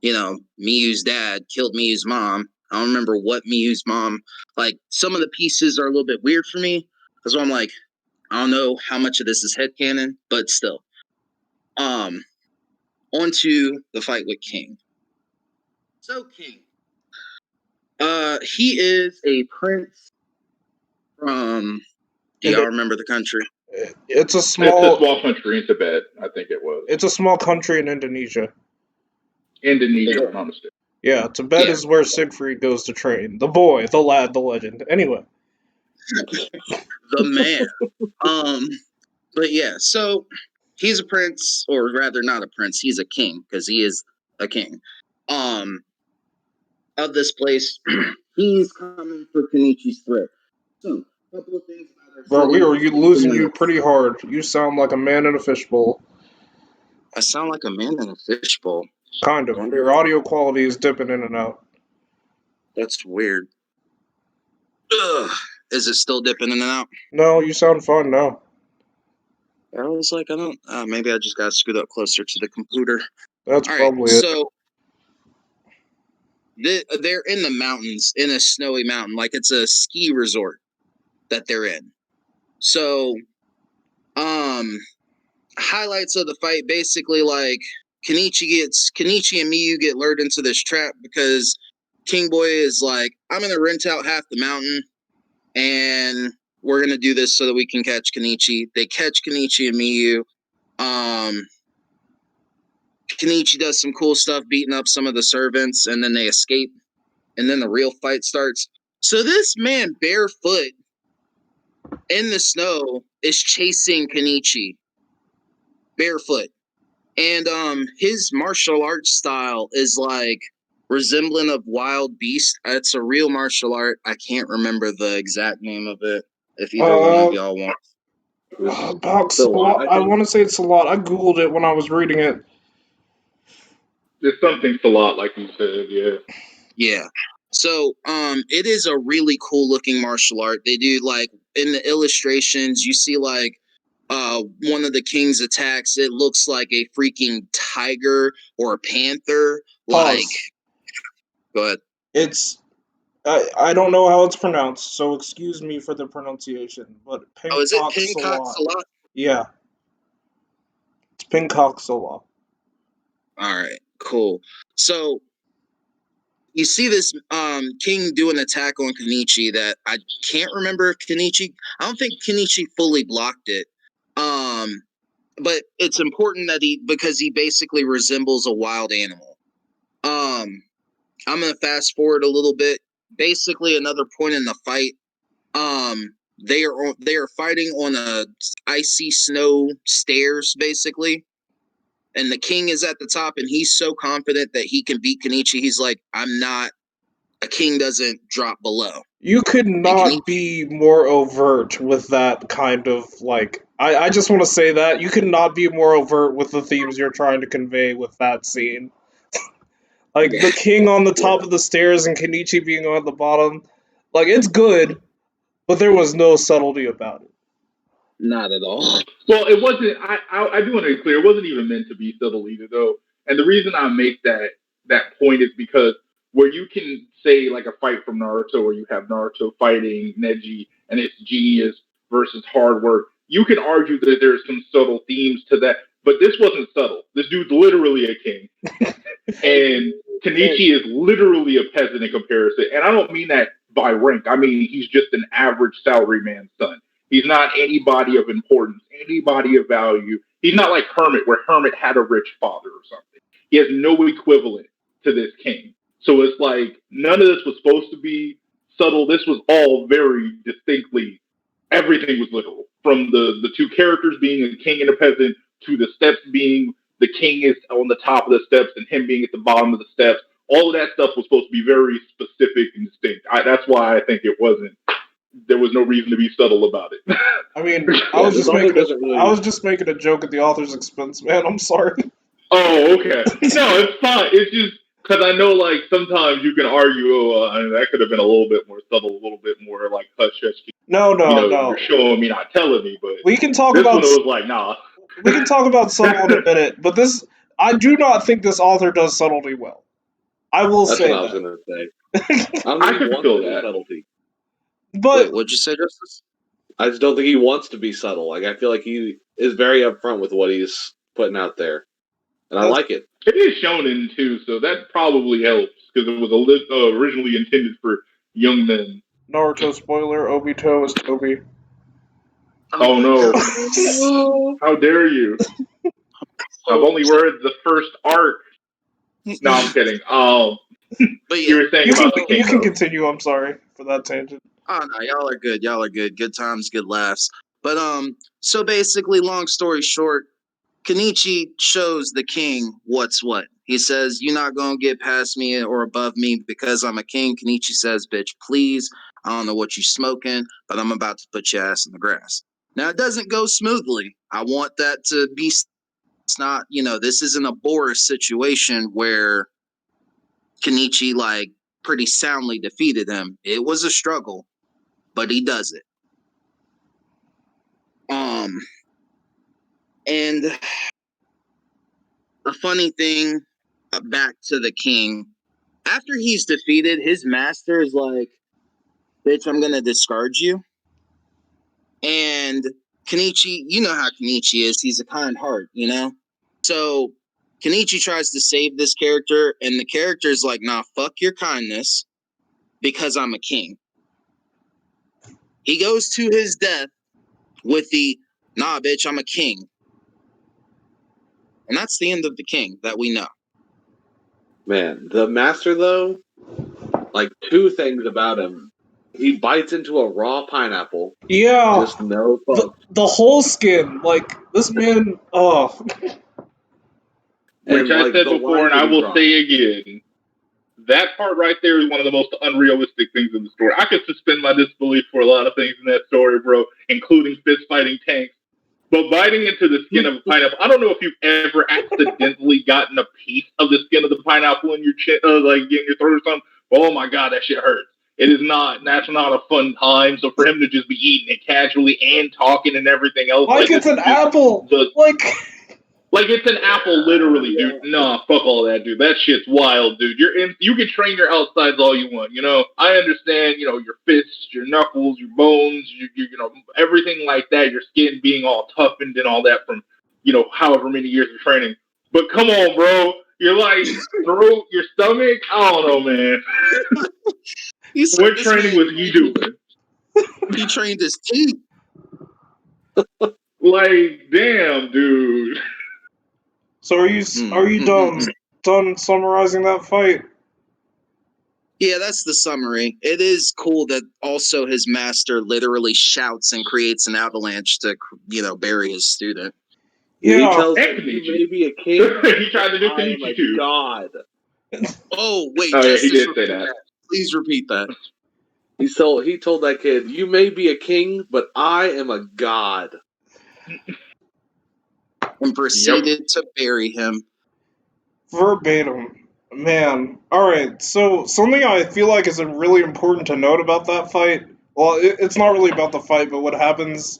you know, Miyu's dad killed Miyu's mom. I don't remember what Miyu's mom, like some of the pieces are a little bit weird for me. Because I'm like, I don't know how much of this is headcanon, but still. Onto the fight with King. So King. He is a prince from, do y'all remember the country? It's a It's a small. small country in Tibet, I think it was. It's a small country in Indonesia. Indonesia, if I'm not mistaken. Yeah, Tibet is where Siegfried goes to train. The boy, the lad, the legend. Anyway. The man. But yeah, so he's a prince, or rather not a prince, he's a king, because he is a king. Of this place. He's coming for Kenichi's threat. So, a couple of things about our Bro, we setting. are losing you pretty hard. You sound like a man in a fishbowl. I sound like a man in a fishbowl. Kind of. Your audio quality is dipping in and out. That's weird. Ugh. Is it still dipping in and out? No, you sound fine now. I was like, I don't. Maybe I just got to scoot up closer to the computer. That's All probably right, it. so they're in the mountains, in a snowy mountain, like it's a ski resort that they're in. So, highlights of the fight, basically like Kenichi and Miyu get lured into this trap because King Boy is like, I'm gonna rent out half the mountain and we're gonna do this so that we can catch Kenichi. They catch Kenichi and Miyu. Kenichi does some cool stuff, beating up some of the servants, and then they escape. And then the real fight starts. So this man barefoot in the snow is chasing Kenichi barefoot. And his martial arts style is like resemblant of Wild Beast. It's a real martial art. I can't remember the exact name of it. If either one of y'all want. I want to say it's a lot. I googled it when I was reading it. It's something a lot, like you said, yeah. Yeah. So it is a really cool looking martial art. They do like in the illustrations, you see like one of the king's attacks, it looks like a freaking tiger or a panther. Pause. Like, go ahead. It's I don't know how it's pronounced, so excuse me for the pronunciation. But Is it Pincoxalot? Yeah, it's Pincoxalot. All right, cool. So you see this king do an attack on Kenichi that I can't remember if Kenichi. I don't think Kenichi fully blocked it. But it's important that because he basically resembles a wild animal. I'm gonna fast forward a little bit. Basically, another point in the fight. They are fighting on a icy snow stairs, basically. And the king is at the top, and he's so confident that he can beat Kenichi. He's like, I'm not. A king doesn't drop below. You could not be more overt with that kind of, like... I just want to say that. You could not be more overt with the themes you're trying to convey with that scene. Like, the king on the top of the stairs and Kenichi being on the bottom. Like, it's good, but there was no subtlety about it. Not at all. Well, it wasn't. I do want to be clear. It wasn't even meant to be subtle either, though. And the reason I make that point is because where you can say like a fight from Naruto, where you have Naruto fighting Neji, and it's genius versus hard work. You can argue that there's some subtle themes to that, but this wasn't subtle. This dude's literally a king, and Kenichi is literally a peasant in comparison. And I don't mean that by rank. I mean he's just an average salaryman's son. He's not anybody of importance, anybody of value. He's not like Hermit, where Hermit had a rich father or something. He has no equivalent to this king. So it's like none of this was supposed to be subtle. This was all very distinctly, everything was literal. From the two characters being a king and a peasant to the steps being the king is on the top of the steps and him being at the bottom of the steps. All of that stuff was supposed to be very specific and distinct. That's why I think it wasn't. There was no reason to be subtle about it. I mean, I was just making a joke at the author's expense, man. I'm sorry. Oh, okay. No, it's fine. It's just because I know, like, sometimes you can argue, that could have been a little bit more subtle, a little bit more like hush hush. No. You're showing me, not telling me. But we can talk this about. One was like, nah. We can talk about subtle in a minute, but this, I do not think this author does subtlety well. I will say that. That's what I was going to say. I can feel that. Subtlety. But wait, what'd you say, Justice? I just don't think he wants to be subtle. Like, I feel like he is very upfront with what he's putting out there, and I like it. It is shonen too, so that probably helps because it was originally intended for young men. Naruto spoiler: Obito is Toby. Oh no! How dare you? I've only read the first arc. No, I'm kidding. But yeah, you were saying about the king. You can continue. I'm sorry for that tangent. Oh no, y'all are good. Y'all are good. Good times, good laughs. But so basically, long story short, Kenichi shows the king what's what. He says, "You're not gonna get past me or above me because I'm a king." Kenichi says, "Bitch, please. I don't know what you smoking, but I'm about to put your ass in the grass." Now it doesn't go smoothly. I want that to be. It's not. This isn't a Boris situation where Kenichi like pretty soundly defeated him. It was a struggle, but he does it. And a funny thing, back to the king. After he's defeated, his master is like, "Bitch, I'm gonna discard you." And Kenichi, you know how Kenichi is. He's a kind heart, So Kenichi tries to save this character, and the character's like, "Nah, fuck your kindness, because I'm a king." He goes to his death with the, "Nah, bitch, I'm a king." And that's the end of the king that we know. Man, the master, though, like, two things about him. He bites into a raw pineapple. Yeah. Just no fuck. The whole skin. Like, this man, Which I said before, and I will say again, that part right there is one of the most unrealistic things in the story. I could suspend my disbelief for a lot of things in that story, bro, including fist fighting tanks. But biting into the skin of a pineapple, I don't know if you've ever accidentally gotten a piece of the skin of the pineapple in your chin, like in your throat or something. Oh my god, that shit hurts. It is not. That's not a fun time. So for him to just be eating it casually and talking and everything else, like it's an apple. Like it's an apple, literally, dude. Nah, fuck all that, dude. That shit's wild, dude. You can train your outsides all you want, I understand, your fists, your knuckles, your bones, your everything like that, your skin being all toughened and all that from, however many years of training. But come on, bro. You're like throat, your stomach. I don't know, man. What training was he doing? He trained his teeth. Like, damn, dude. So are you done summarizing that fight? Yeah, that's the summary. It is cool that also his master literally shouts and creates an avalanche to, bury his student. Yeah, he tells him he may be a king. He tried to do Kenichi too. God. Oh wait, yeah, he did say that. Please repeat that. He told that kid, "You may be a king, but I am a god." And proceeded to bury him. Verbatim. Man. Alright, so something I feel like is really important to note about that fight, well, it's not really about the fight, but what happens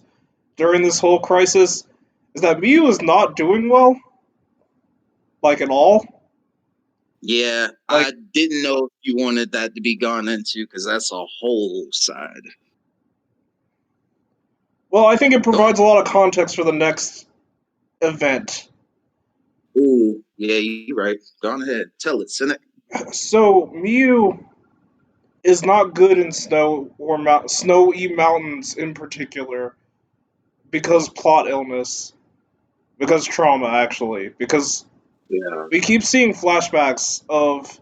during this whole crisis is that Miyu is not doing well, like at all. Yeah, Like- I didn't know if you wanted that to be gone into because that's a whole side. Well, I think it provides a lot of context for the next event. Ooh, yeah, you're right. Go on ahead. Tell it, Cynic. So Miyu is not good in snow or snowy mountains in particular because plot illness, because trauma actually, because Yeah. we keep seeing flashbacks of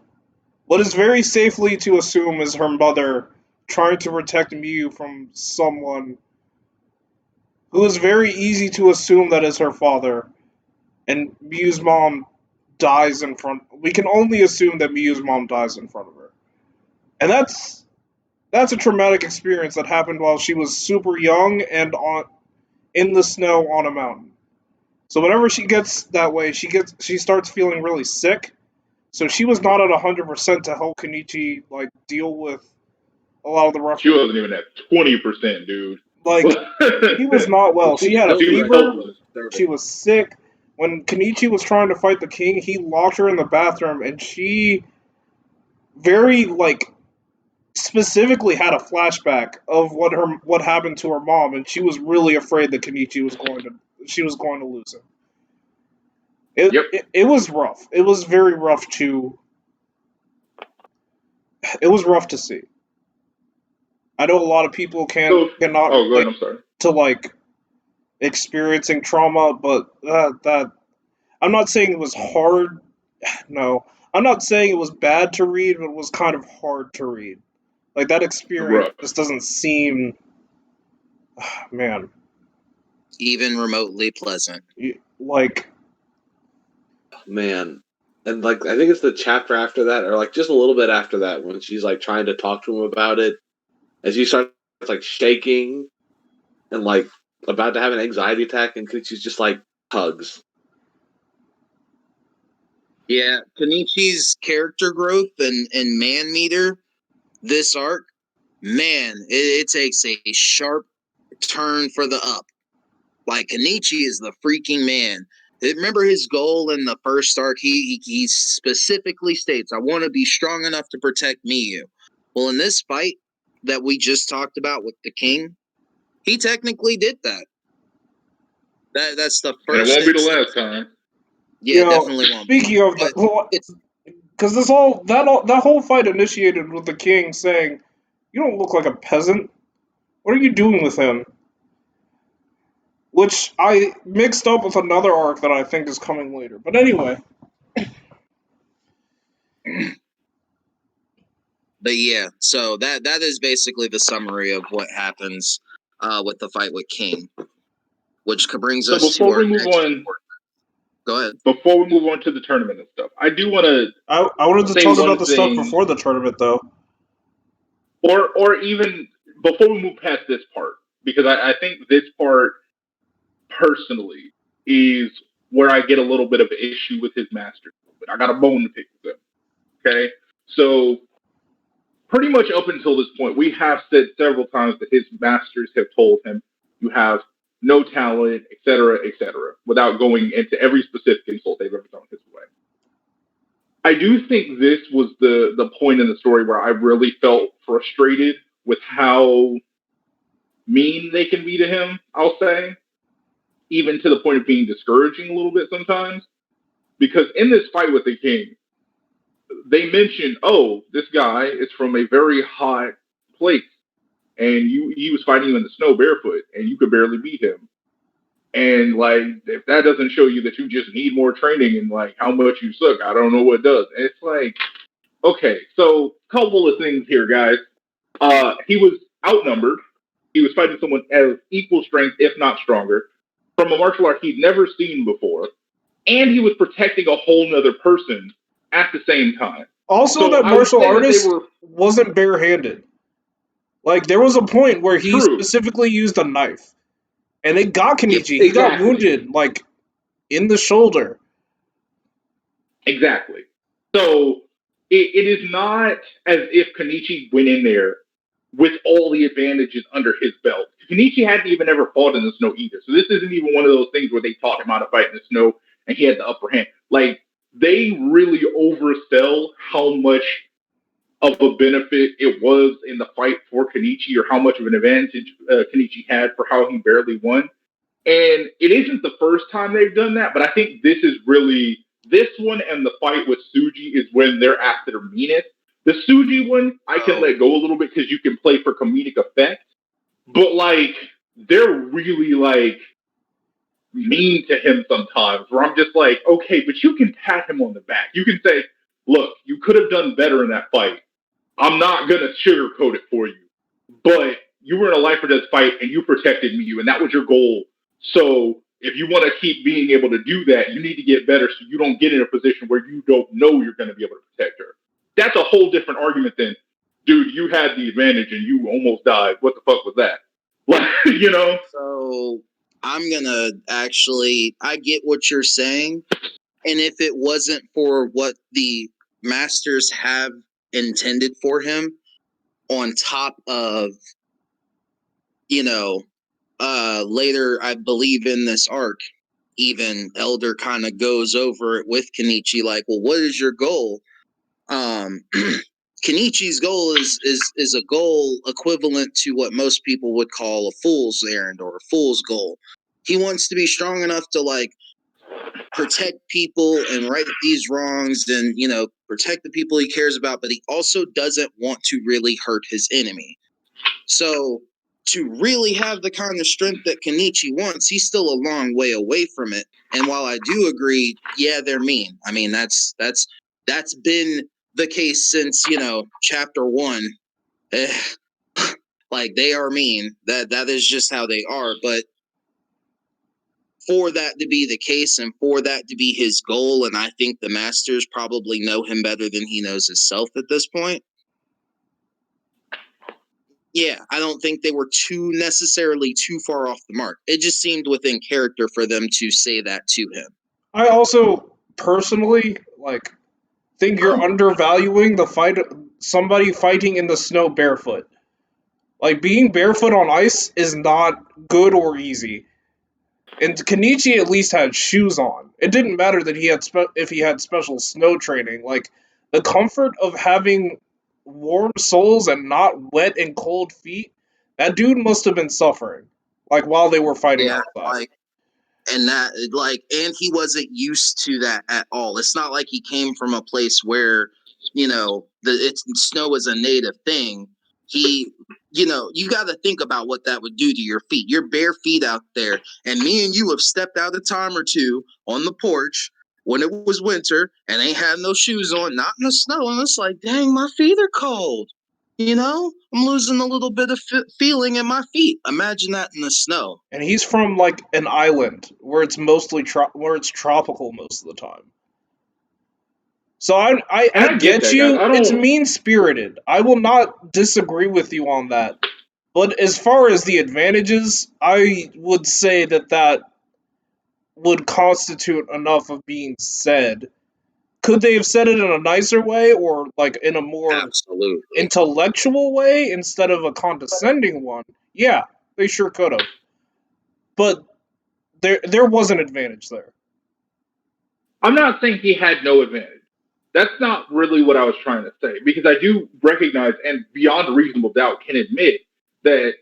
what is very safely to assume is her mother trying to protect Miyu from someone who is very easy to assume that is her father, and Miyu's mom dies in front. We can only assume that Miyu's mom dies in front of her, and that's a traumatic experience that happened while she was super young and on in the snow on a mountain. So whenever she gets that way, she starts feeling really sick. So she was not at 100% to help Kenichi like deal with a lot of the rough. She wasn't even at 20%, dude. Like he was not well. She had a Still She was fever. hopeless. She was sick. When Kenichi was trying to fight the king, he locked her in the bathroom, and she very like specifically had a flashback of what happened to her mom, and she was really afraid that Kenichi was going to lose him. Yep. It was rough. It was very rough it was rough to see. I know a lot of people cannot Oh, go relate ahead. I'm sorry. to like experiencing trauma, but that I'm not saying it was hard. No, I'm not saying it was bad to read, but it was kind of hard to read. Like that experience Rough. just doesn't seem, man, Even remotely pleasant. like Man. And like I think it's the chapter after that, or like just a little bit after that, when she's like trying to talk to him about it, as you start like shaking and like about to have an anxiety attack, and she's just like hugs. Yeah, Kenichi's character growth and man meter this arc, man, it takes a sharp turn for the up. Like Kenichi is the freaking man. Remember his goal in the first arc? He specifically states, "I want to be strong enough to protect Miyu." Well, in this fight that we just talked about with the king, he technically did that. That's the And first. it won't be the instance. last time. Yeah, definitely won't. Speaking of But that, because that whole fight initiated with the king saying, "You don't look like a peasant. What are you doing with him?" Which I mixed up with another arc that I think is coming later. But anyway, But yeah, so that is basically the summary of what happens with the fight with King, which brings So us to before our we move next. on, Go ahead. before we move on to the tournament and stuff, I do want to I wanted to say talk about one the stuff thing, before the tournament, though. or even before we move past this part, because I think this part personally is where I get a little bit of an issue with his master. But I got a bone to pick with him. Okay, so pretty much up until this point, we have said several times that his masters have told him, "You have no talent, etc., without going into every specific insult they've ever thrown his way. I do think this was the point in the story where I really felt frustrated with how mean they can be to him, I'll say, even to the point of being discouraging a little bit sometimes. Because in this fight with the king, they mentioned, oh, this guy is from a very hot place, and he was fighting you in the snow barefoot, and you could barely beat him. And like, if that doesn't show you that you just need more training and like how much you suck, I don't know what does. And it's like, okay, so couple of things here, guys. He was outnumbered. He was fighting someone of equal strength, if not stronger, from a martial art he'd never seen before, and he was protecting a whole nother person at the same time. Also, So that I would martial say that artist they were wasn't barehanded. Like, there was a point where he true. specifically used a knife. And it got Yep. Kenichi. He got Exactly. wounded, like, in the shoulder. Exactly. So it is not as if Kenichi went in there with all the advantages under his belt. Kenichi hadn't even ever fought in the snow either. So this isn't even one of those things where they taught him how to fight in the snow and he had the upper hand. Like, they really oversell how much of a benefit it was in the fight for Kenichi, or how much of an advantage Kenichi had for how he barely won. And it isn't the first time they've done that, but I think this is really, this one and the fight with Tsuji is when they're at their meanest. The Tsuji one, I can let go a little bit because you can play for comedic effect, but like, they're really like mean to him sometimes, where I'm just like, okay, but you can pat him on the back. You can say, look, you could have done better in that fight. I'm not going to sugarcoat it for you, but you were in a life or death fight and you protected me, and that was your goal. So if you want to keep being able to do that, you need to get better so you don't get in a position where you don't know you're going to be able to protect her. That's a whole different argument than, dude, you had the advantage and you almost died. What the fuck was that? Like, you know? So I'm going to actually, I get what you're saying. And if it wasn't for what the masters have intended for him, on top of, you know, later, I believe in this arc, even Elder kind of goes over it with Kenichi, like, well, what is your goal? Kenichi's goal is a goal equivalent to what most people would call a fool's errand or a fool's goal. He wants to be strong enough to like protect people and right these wrongs and, you know, protect the people he cares about, but he also doesn't want to really hurt his enemy. So to really have the kind of strength that Kenichi wants, he's still a long way away from it. And while I do agree, yeah, they're mean. I mean, that's been the case since, you know, chapter 1. Like, they are mean. That is just how they are. But for that to be the case and for that to be his goal, and I think the masters probably know him better than he knows himself at this point. Yeah, I don't think they were necessarily too far off the mark. It just seemed within character for them to say that to him. I also personally think you're undervaluing the fight. Somebody fighting in the snow barefoot. Like, being barefoot on ice is not good or easy. And Kenichi at least had shoes on. It didn't matter that he had if he had special snow training. Like, the comfort of having warm soles and not wet and cold feet. That dude must have been suffering. Like, while they were fighting outside. And he wasn't used to that at all. It's not like he came from a place where, you know, snow is a native thing. He, you know, you got to think about what that would do to your feet. Your bare feet out there, and me and you have stepped out a time or two on the porch when it was winter and ain't had no shoes on, not in the snow, and it's like, dang, my feet are cold. You know, I'm losing a little bit of feeling in my feet. Imagine that in the snow. And he's from like an island where it's mostly where it's tropical most of the time. So I get that, you. guys. It's mean spirited. I will not disagree with you on that. But as far as the advantages, I would say that would constitute enough of being said. Could they have said it in a nicer way or like in a more Absolutely intellectual way instead of a condescending one? Yeah, they sure could have. But there was an advantage there. I'm not saying he had no advantage. That's not really what I was trying to say, because I do recognize and beyond reasonable doubt can admit that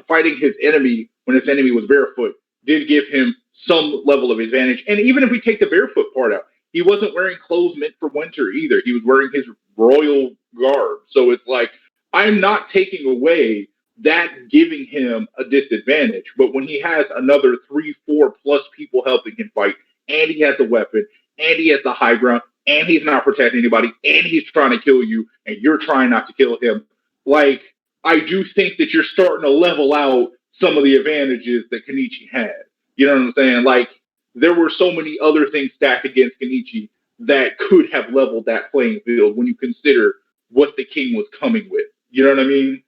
fighting his enemy when his enemy was barefoot did give him some level of advantage. And even if we take the barefoot part out, he wasn't wearing clothes meant for winter either. He was wearing his royal garb. So it's like, I'm not taking away that giving him a disadvantage. But when he has another 3-4 plus people helping him fight, and he has a weapon, and he has the high ground, and he's not protecting anybody, and he's trying to kill you, and you're trying not to kill him. Like, I do think that you're starting to level out some of the advantages that Kenichi had. You know what I'm saying? Like, there were so many other things stacked against Kenichi that could have leveled that playing field when you consider what the king was coming with. You know what I mean?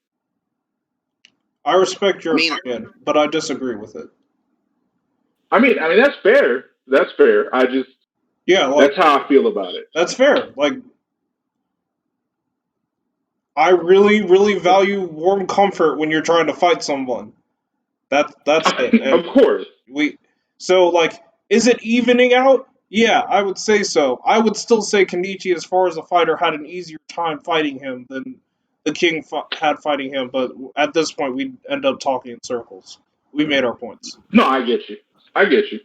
I respect your opinion, but I disagree with it. I mean, that's fair. That's fair. That's how I feel about it. That's fair. Like, I really, really value warm comfort when you're trying to fight someone. That's it. Of And course. like, is it evening out? Yeah, I would say so. I would still say Kenichi, as far as a fighter, had an easier time fighting him than the king had fighting him. But at this point, we end up talking in circles. We made our points. No, I get you. I get you.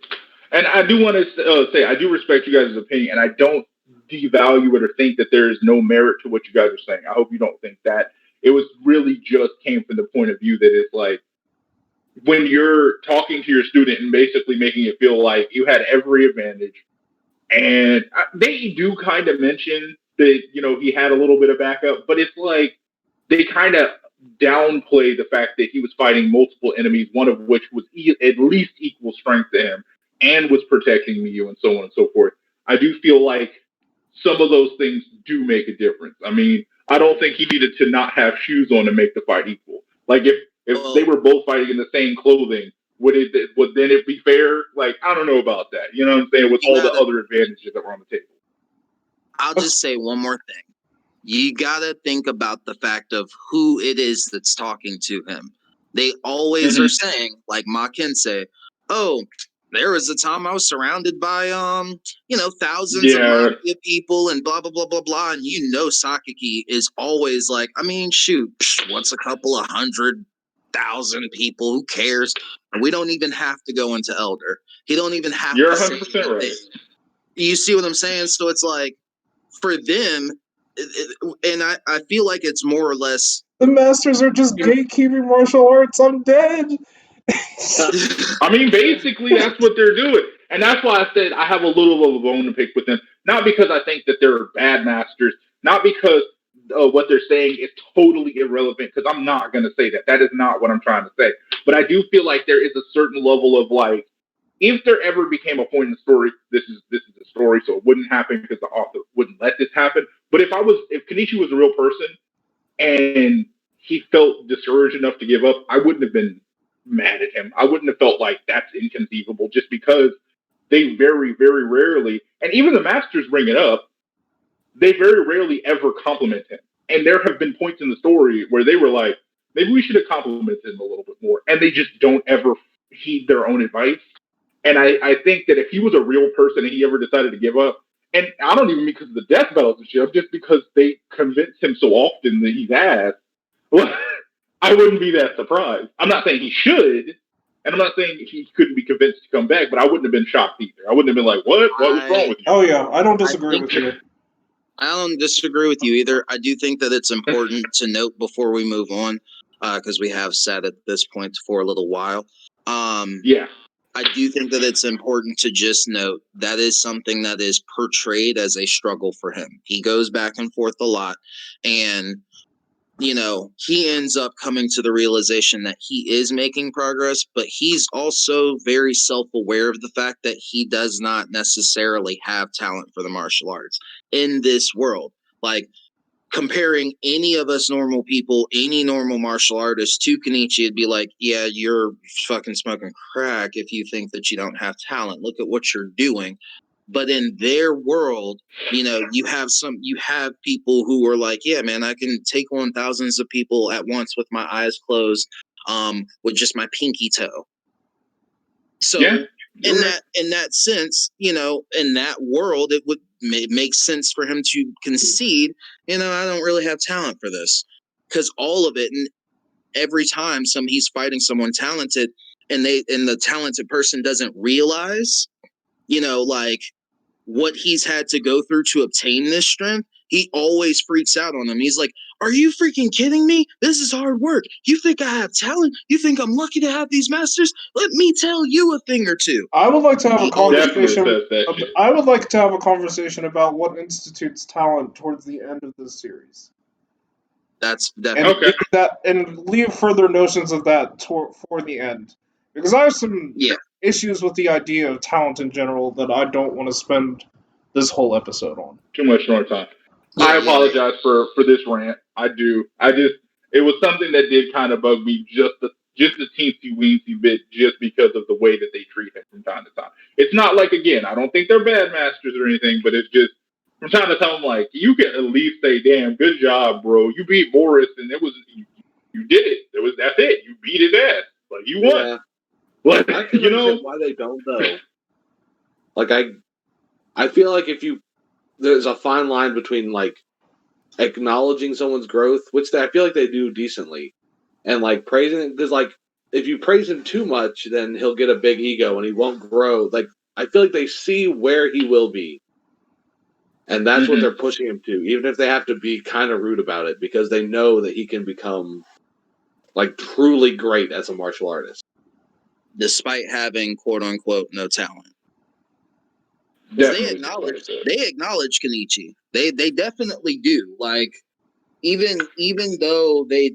And I do want to say, I do respect you guys' opinion, and I don't devalue it or think that there is no merit to what you guys are saying. I hope you don't think that. It was really just came from the point of view that it's like, when you're talking to your student and basically making it feel like you had every advantage, and they do kind of mention that, he had a little bit of backup, but it's like they kind of downplay the fact that he was fighting multiple enemies, one of which was at least equal strength to him and was protecting Miyu and so on and so forth. I do feel like some of those things do make a difference. I mean, I don't think he needed to not have shoes on to make the fight equal. Like if they were both fighting in the same clothing, would then it be fair? Like, I don't know about that. You know what I'm saying? With all the other advantages that were on the table. I'll just say one more thing. You gotta think about the fact of who it is that's talking to him. They always are saying, like Ma can say, "Oh, there was a time I was surrounded by thousands of mafia people and blah blah blah blah blah." And Sakaki is always like, I mean, shoot, what's a couple of 100,000 people? Who cares? And we don't even have to go into Elder. He don't even have You're to 100% right. You see what I'm saying? So it's like, for them, and I feel like it's more or less, the masters are just gatekeeping martial arts. I'm dead. I mean, basically, that's what they're doing. And that's why I said I have a little of a bone to pick with them. Not because I think that they're bad masters, not because what they're saying is totally irrelevant, because I'm not going to say that. That is not what I'm trying to say. But I do feel like there is a certain level of, like, if there ever became a point in the story, this is a story, so it wouldn't happen because the author wouldn't let this happen. But if Kenichi was a real person and he felt discouraged enough to give up, I wouldn't have been mad at him. I wouldn't have felt like that's inconceivable, just because they very, very rarely, and even the masters bring it up, they very rarely ever compliment him. And there have been points in the story where they were like, maybe we should have complimented him a little bit more. And they just don't ever heed their own advice. And I think that if he was a real person and he ever decided to give up, and I don't even mean because of the death battles and shit, just because they convince him so often that he's ass, well, I wouldn't be that surprised. I'm not saying he should, and I'm not saying he couldn't be convinced to come back, but I wouldn't have been shocked either. I wouldn't have been like, what? What was wrong with you? Oh, yeah, I don't disagree with you. I don't disagree with you either. I do think that it's important to note before we move on, because we have sat at this point for a little while. Yeah. I do think that it's important to just note that is something that is portrayed as a struggle for him. He goes back and forth a lot, and he ends up coming to the realization that he is making progress, but he's also very self-aware of the fact that he does not necessarily have talent for the martial arts in this world. Like, comparing any of us normal people, any normal martial artist to Kenichi, it'd be like, yeah, you're fucking smoking crack if you think that you don't have talent. Look at what you're doing. But in their world, you have people who are like, yeah, man, I can take on thousands of people at once with my eyes closed, with just my pinky toe. So in that sense, in that world, it would make sense for him to concede, I don't really have talent for this, because all of it, and every time he's fighting someone talented, and the talented person doesn't realize, like, what he's had to go through to obtain this strength, he always freaks out on them. He's like, are you freaking kidding me? This is hard work. You think I have talent? You think I'm lucky to have these masters? Let me tell you a thing or two. I would like to have a conversation. I would like to have a conversation about what institutes talent towards the end of this series. That's definitely and leave further notions of that for the end, because I have some issues with the idea of talent in general that I don't want to spend this whole episode on. Too much more time. I apologize for this rant. I do. It was something that did kind of bug me just the teensy weensy bit, just because of the way that they treat him from time to time. It's not like, again, I don't think they're bad masters or anything, but it's just I'm trying to tell him, like, you can at least say, damn, good job, bro. You beat Boris, and it was, you did it. That's it. You beat his ass. Like, you won. Yeah. Like, I can you know? understand why they don't, though. Like, I feel like there's a fine line between, like, acknowledging someone's growth, which I feel like they do decently, and, like, praising it, because, like, if you praise him too much, then he'll get a big ego and he won't grow. Like, I feel like they see where he will be, and that's what they're pushing him to, even if they have to be kind of rude about it, because they know that he can become, like, truly great as a martial artist. Despite having quote unquote no talent. Definitely They acknowledge Kenichi. They definitely do. Like even though they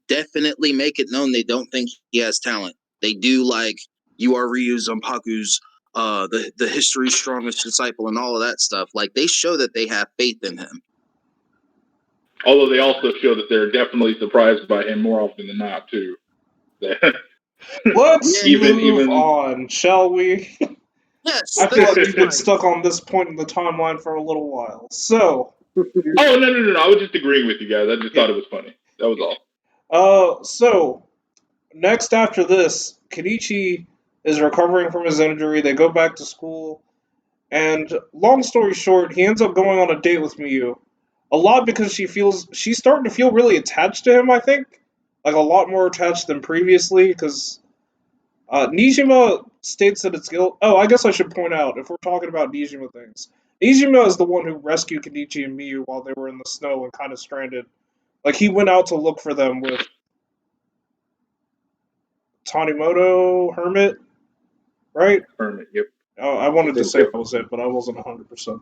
definitely make it known they don't think he has talent. They do, like, you are Ryu Zanpaku's the history's strongest disciple and all of that stuff. Like, they show that they have faith in him. Although they also show that they're definitely surprised by him more often than not, too. Let's move on, shall we? Yes. I feel like we've been stuck on this point in the timeline for a little while. So. Oh, no. I was just agreeing with you guys. I just thought it was funny. That was all. So, next after this, Kenichi is recovering from his injury. They go back to school. And long story short, he ends up going on a date with Miyu. A lot because she's starting to feel really attached to him, I think. Like, a lot more attached than previously, because Nijima states that it's guilt. Oh, I guess I should point out, if we're talking about Nijima things, Nijima is the one who rescued Kenichi and Miyu while they were in the snow and kind of stranded. Like, he went out to look for them with Tanimoto Hermit, right? Hermit, yep. Oh, I wanted to say that was it, but I wasn't 100%.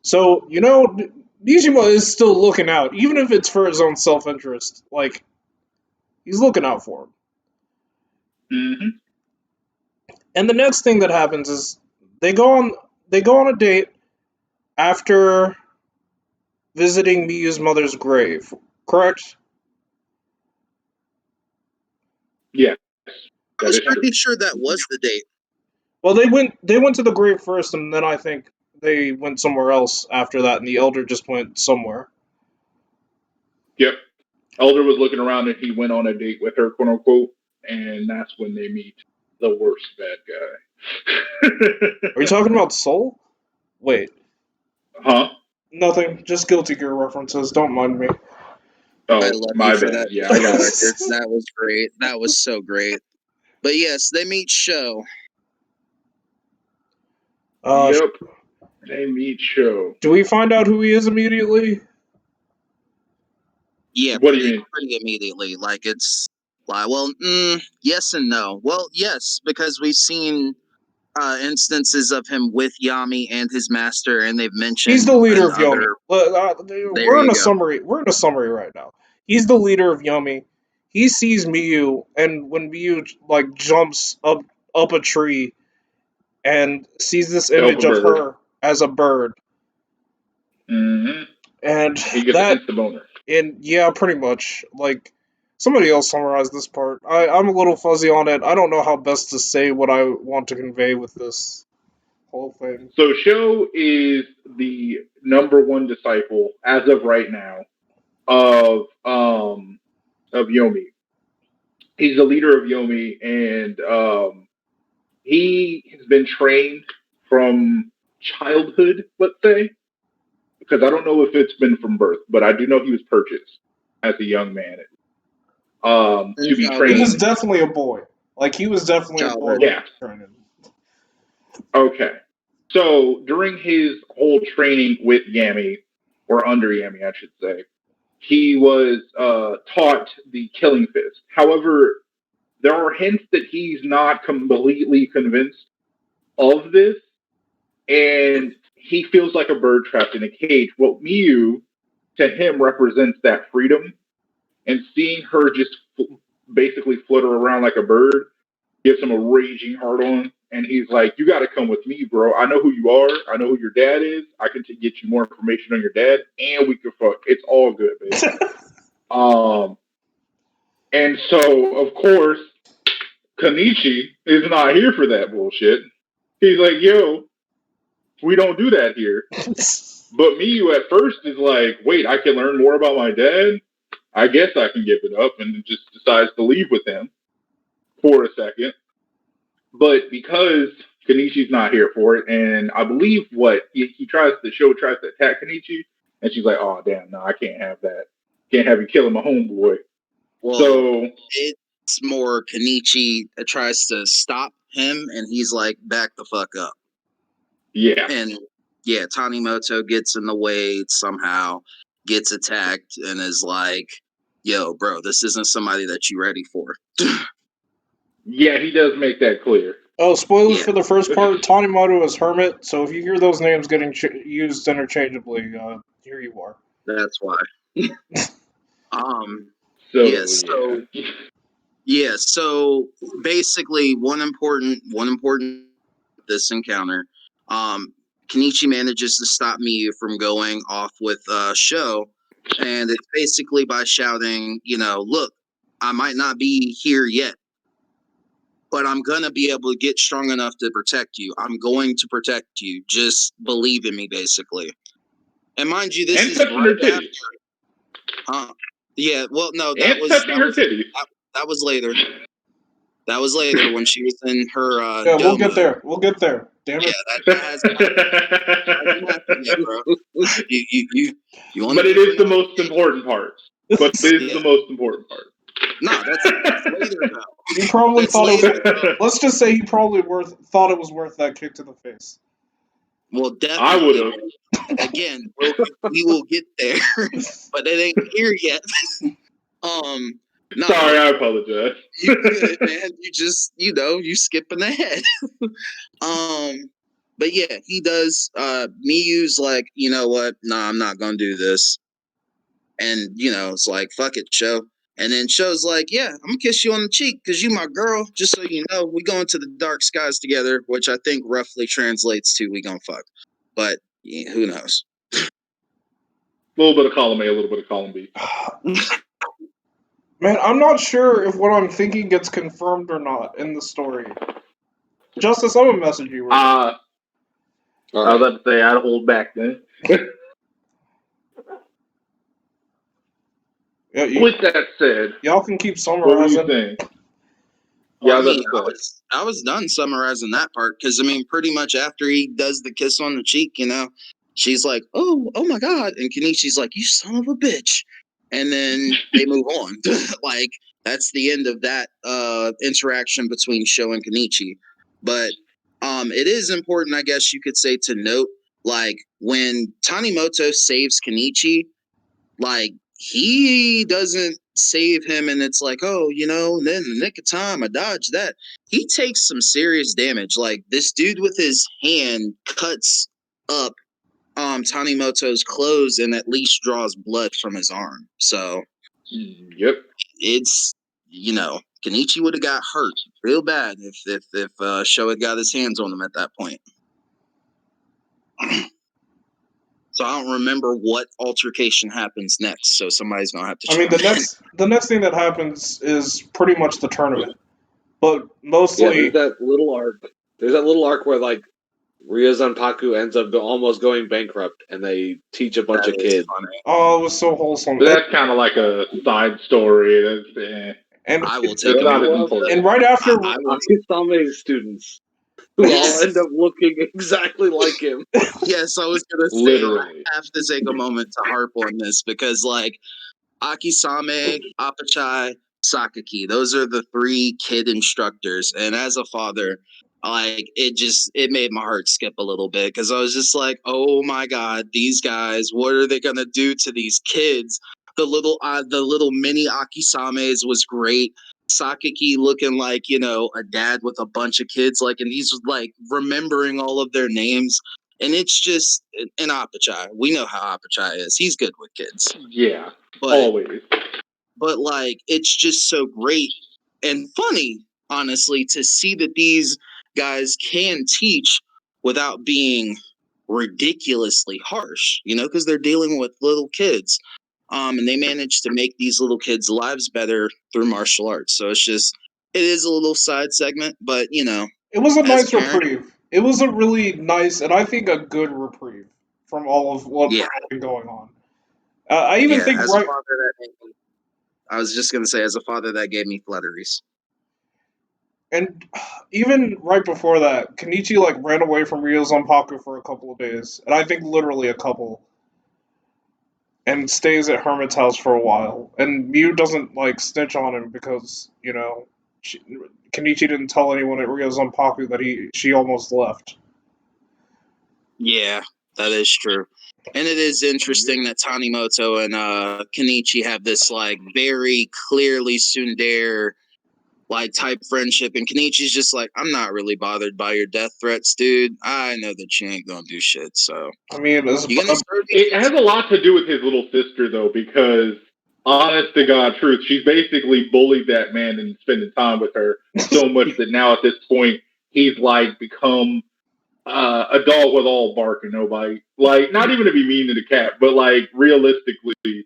So, Nijima is still looking out, even if it's for his own self-interest. Like, he's looking out for him. Mm-hmm. And the next thing that happens is they go on a date after visiting Miyu's mother's grave, correct? Yeah. I was pretty sure that was the date. Well, they went to the grave first, and then I think they went somewhere else after that, and the elder just went somewhere. Yep. Elder was looking around, and he went on a date with her, quote unquote, and that's when they meet the worst bad guy. Are you talking about Soul? Wait. Huh? Nothing. Just Guilty Gear references. Don't mind me. Oh, I love my you for bad. that. Yeah, I got it. That was great. That was so great. But yes, they meet Sho. Yep. They meet Sho. Do we find out who he is immediately? Yeah, what do you mean? Pretty immediately. Like, it's like, well, yes and no. Well, yes, because we've seen instances of him with Yami and his master, and they've mentioned he's the leader of Yomi. We're in a go. summary. We're in a summary right now. He's the leader of Yomi. He sees Miyu, and when Miyu like jumps up a tree and sees this image of her as a bird, and he gets an instant boner. And yeah, pretty much. Like, somebody else summarized this part. I'm a little fuzzy on it. I don't know how best to say what I want to convey with this whole thing. So Sho is the number one disciple as of right now of Yomi. He's the leader of Yomi, and he has been trained from childhood, let's say, because I don't know if it's been from birth, but I do know he was purchased as a young man to be trained. He was definitely a boy. Like, he was definitely a boy. Yeah. Okay. So during his whole training with Yami, or under Yami, I should say, he was taught the killing fist. However, there are hints that he's not completely convinced of this, and he feels like a bird trapped in a cage. Well, Miyu, to him, represents that freedom, and seeing her just basically flutter around like a bird gives him a raging hard on, and he's like, "You got to come with me, bro. I know who you are. I know who your dad is. I can get you more information on your dad, and we can fuck. It's all good, baby." And so, of course, Kenichi is not here for that bullshit. He's like, "Yo, We don't do that here. But Miyu at first is like, wait, I can learn more about my dad? I guess I can give it up, and just decides to leave with him for a second. But because Kenichi's not here for it, and I believe he tries to attack Kenichi, and she's like, oh damn, no, I can't have that. Can't have you killing my homeboy. Well, So it's more Kenichi tries to stop him, and he's like, back the fuck up. yeah. And yeah, Tanimoto gets in the way somehow, gets attacked, and is like, yo, bro, this isn't somebody that you ready for. Yeah, he does make that clear. Oh, spoilers Yeah. for the first part. Tanimoto is Hermit, so if you hear those names getting used interchangeably, here you are. That's why. So basically one important this encounter, Kenichi manages to stop Miyu from going off with Sho, and it's basically by shouting, look, I might not be here yet, but I'm gonna be able to get strong enough to protect you. I'm going to protect you. Just believe in me, basically. And mind you, this and is touching right her titties. after. Yeah, well, no, That was later. That was later when she was in her Yeah, dome. We'll get there. Damn it. Yeah, that hasn't happened yet, bro. You But it is the most important part. But it is the most important part. No, that's later though. He probably thought it was. Let's just say he probably thought it was worth that kick to the face. Well, definitely. I would have. Again, we will get there, but it ain't here yet. No, sorry, I apologize. You good, man. You just, you skipping ahead. But yeah, he does. Miyu's like, you know what? Nah, I'm not gonna do this. And it's like, fuck it, Sho. And then Sho's like, yeah, I'm gonna kiss you on the cheek because you my girl. Just so you know, we go into the dark skies together, which I think roughly translates to we gonna fuck. But yeah, who knows? A little bit of column A, a little bit of column B. Man, I'm not sure if what I'm thinking gets confirmed or not in the story. Justice, I'm gonna message you. I was about to say, I'd hold back then. With that said, y'all can keep summarizing. What do you think? Well, I was done summarizing that part because pretty much after he does the kiss on the cheek, she's like, oh my god, and Kenichi's like, you son of a bitch, and then they move on. Like that's the end of that interaction between Sho and Kenichi. But it is important, I guess you could say, to note, like when Tanimoto saves Kenichi, like he doesn't save him and it's like, oh, then in the nick of time I dodged that. He takes some serious damage. Like this dude with his hand cuts up Tanimoto's clothes and at least draws blood from his arm. So yep, it's Kenichi would have got hurt real bad if Sho had got his hands on him at that point. So I don't remember what altercation happens next. So somebody's gonna have to. The next thing that happens is pretty much the tournament, but mostly there's that little arc. There's that little arc where like Ryuzanpaku ends up almost going bankrupt, and they teach a bunch of kids. Funny. Oh, it was so wholesome. But that's kind of like a side story. And I will take it. And right after Akisame's students, who all end up looking exactly like him. Yes, I was gonna say, literally. I have to take a moment to harp on this because, like, Akisame, Apachai, Sakaki, those are the 3 kid instructors, and as a father, like, it made my heart skip a little bit because I was just like, oh my god, these guys, what are they gonna do to these kids? The little mini Akisames was great. Sakaki looking like, a dad with a bunch of kids, like, and he's like remembering all of their names. And it's just an Apachai. We know how Apachai is. He's good with kids. Yeah, always. But like, it's just so great and funny, honestly, to see that these guys can teach without being ridiculously harsh, because they're dealing with little kids. And they managed to make these little kids' lives better through martial arts. So it is a little side segment, but it was a nice reprieve. it was a really nice and I think a good reprieve from all of what Yeah. had been going on. I even think as right. a father, I was just gonna say, as a father, that gave me flutteries. And even right before that, Kenichi like ran away from Ryo Zanpaku for a couple of days, and I think literally a couple, and stays at Hermit's house for a while. And Mew doesn't like snitch on him because Kenichi didn't tell anyone at Ryo Zanpaku that she almost left. Yeah, that is true. And it is interesting that Tanimoto and Kenichi have this like very clearly tsundere like type friendship, and Kenichi's just like, I'm not really bothered by your death threats, dude. I know that you ain't gonna do shit. So I mean, it has a lot to do with his little sister though, because honest to God truth, she's basically bullied that man and spending time with her so much that now at this point he's like become a dog with all bark and no bite. Like, not even to be mean to the cat, but like realistically,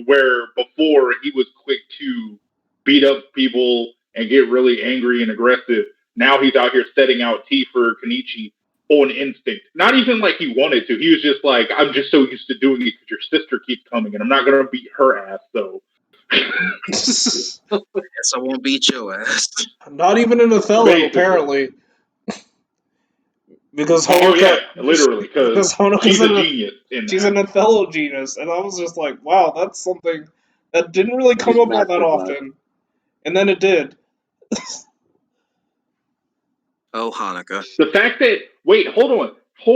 where before he was quick to beat up people and get really angry and aggressive, now he's out here setting out tea for Kenichi on instinct. Not even like he wanted to. He was just like, I'm just so used to doing it because your sister keeps coming and I'm not going to beat her ass, though. Yes, I won't beat your ass. Not even in Othello, Basically. apparently. Because Honoka, literally, because she's a genius. She's an Othello genius, and I was just like, wow, that's something that didn't really come up all that often, and then it did. Oh, Hanukkah. The fact that hold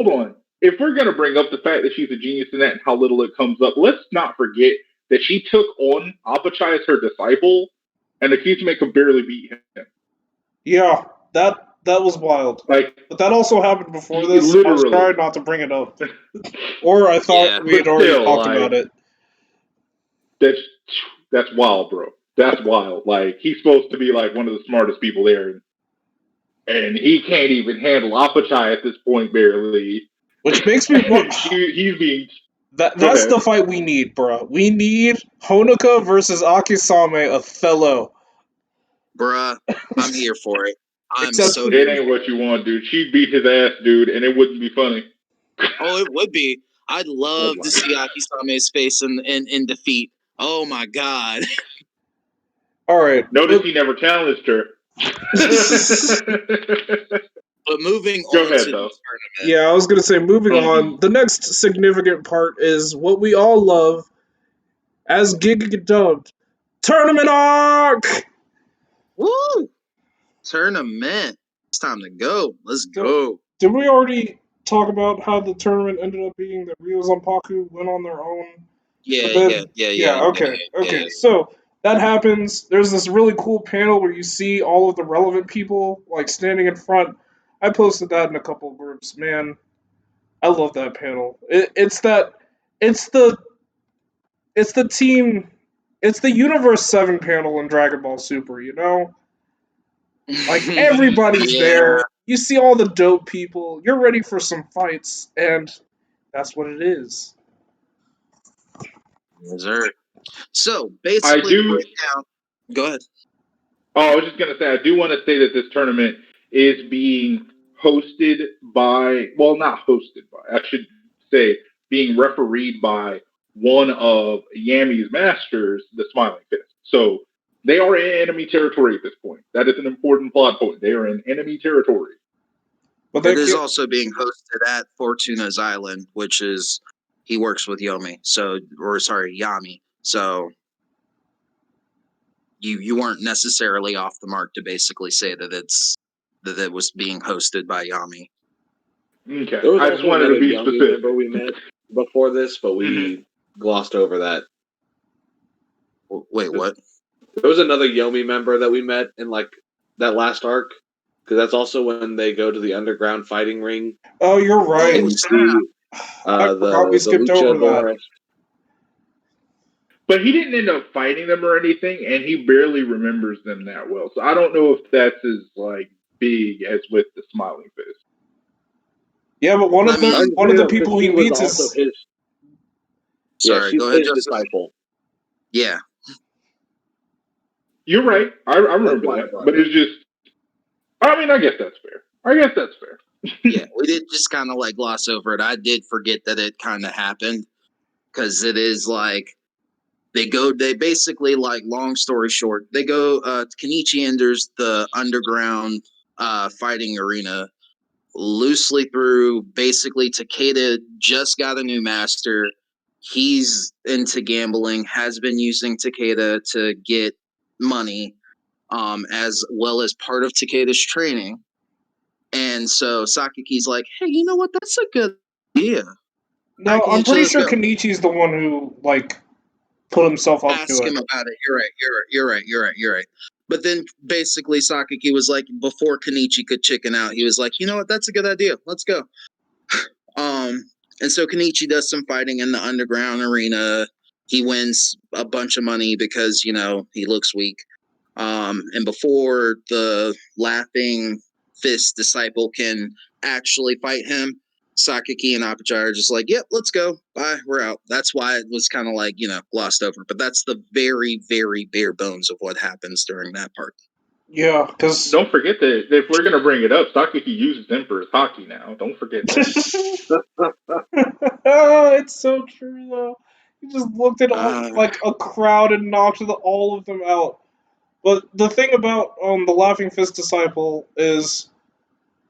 on. If we're gonna bring up the fact that she's a genius in that and how little it comes up, let's not forget that she took on Apachai as her disciple, and Akisume could barely beat him. Yeah, that was wild. Like, but that also happened before this. Literally. I was trying not to bring it up, or I thought we had already talked about it. That's wild, bro. That's wild. Like, he's supposed to be like one of the smartest people there, and he can't even handle Apachai at this point, barely. Which makes me want. He's being. That's the fight we need, bro. We need Honoka versus Akisame Othello. Bruh, I'm here for it. It ain't what you want, dude. She'd beat his ass, dude, and it wouldn't be funny. Oh, it would be. I'd love to see Akisame's face in defeat. Oh my god. All right. Notice he never challenged her. But moving Go on ahead, to the though. tournament. Yeah, I was gonna say moving on. The next significant part is what we all love, as Giga dubbed, tournament arc. Woo! Tournament. It's time to go. Let's go. Did we already talk about how the tournament ended up being that Ryo Zanpaku went on their own? Yeah. Okay. So that happens. There's this really cool panel where you see all of the relevant people like standing in front. I posted that in a couple of groups. Man, I love that panel. It's the team. It's the Universe 7 panel in Dragon Ball Super. You know, like everybody's there. You see all the dope people. You're ready for some fights, and that's what it is. Yes, sir. So basically, go ahead. Oh, I was just gonna say, I do want to say that this tournament is being hosted by, well, not hosted by, I should say, being refereed by one of Yami's masters, the Smiling Fist. So they are in enemy territory at this point. That is an important plot point. They are in enemy territory. But it is also being hosted at Fortuna's Island, which is he works with Yami. Yami. So you weren't necessarily off the mark to basically say that it was being hosted by Yami. Okay. There was I just wanted to be specific. Member we met before this, but we glossed over that. Wait, what? There was another Yomi member that we met in like that last arc, because that's also when they go to the underground fighting ring. Oh, you're right. And see we skipped over that. But he didn't end up fighting them or anything, and he barely remembers them that well. So I don't know if that's as like big as with the Smiling Fist. Yeah, but one of the people he meets is his. Sorry, she's go ahead, his Justice. disciple. Yeah, you're right. I remember that, but it's just. I mean, I guess that's fair. I guess that's fair. Yeah, we did just kind of like gloss over it. I did forget that it kind of happened because it is like they basically, like, long story short, they go, Kenichi enters the underground fighting arena loosely through basically Takeda just got a new master. He's into gambling, has been using Takeda to get money, as well as part of Takeda's training. And so Sakiki's like, hey, you know what? That's a good idea. No, I'm Kenichi, pretty let's sure go. Kenichi's the one who put himself up Ask to him it. about it. You're right. But then basically Sakiki was like, before Kenichi could chicken out, he was like, you know what? That's a good idea. Let's go. And so Kenichi does some fighting in the underground arena. He wins a bunch of money because, he looks weak. And before the laughing fist disciple can actually fight him, Sakiki and Apachai are just like, yep, let's go. Bye, we're out. That's why it was kind of like, glossed over. But that's the very, very bare bones of what happens during that part. Yeah, because Don't forget that if we're going to bring it up, Sakiki uses them for his hockey now. Don't forget that. it's so true though. He just looked at a crowd and knocked all of them out. But the thing about the Laughing Fist disciple is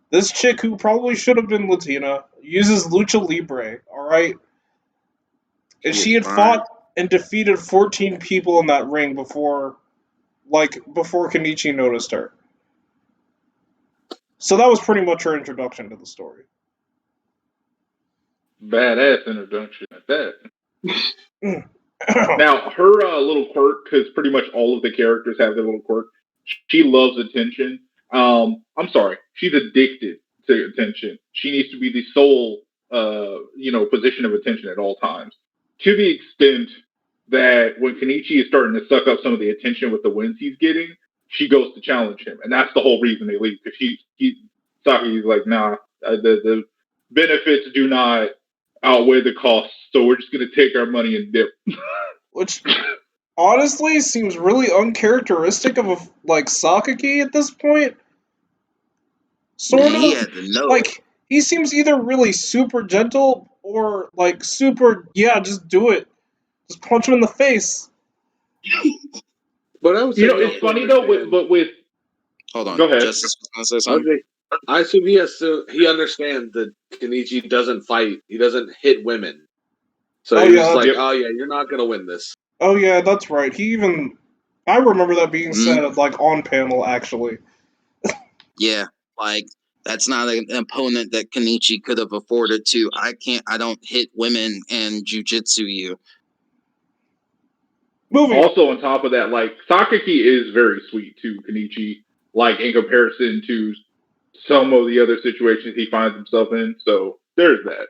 this chick who probably should have been Latina uses lucha libre. All right, and she had fought and defeated 14 people in that ring before Kenichi noticed her. So that was pretty much her introduction to the story. Badass introduction at that. Now, her little quirk, because pretty much all of the characters have their little quirk, she loves attention. I'm sorry, she's addicted to attention. She needs to be the sole, position of attention at all times. To the extent that when Kenichi is starting to suck up some of the attention with the wins he's getting, she goes to challenge him, and that's the whole reason they leave. Because Saki's like, nah, the benefits do not outweigh the costs, so we're just gonna take our money and dip. Which honestly seems really uncharacteristic of Sakaki at this point. Sort of. He had to know. He seems either really super gentle or super, yeah, just do it. Just punch him in the face. But I would say, it's funny though, with hold on, go ahead. Justice was gonna say something. I assume he understands that Kenichi doesn't fight. He doesn't hit women. So he's like, oh yeah, you're not gonna win this. Oh yeah, that's right. I remember that being said on panel actually. Yeah, that's not an opponent that Kenichi could have afforded to. I don't hit women and jujitsu you. Also, on top of that, Sakaki is very sweet to Kenichi, in comparison to some of the other situations he finds himself in. So there's that.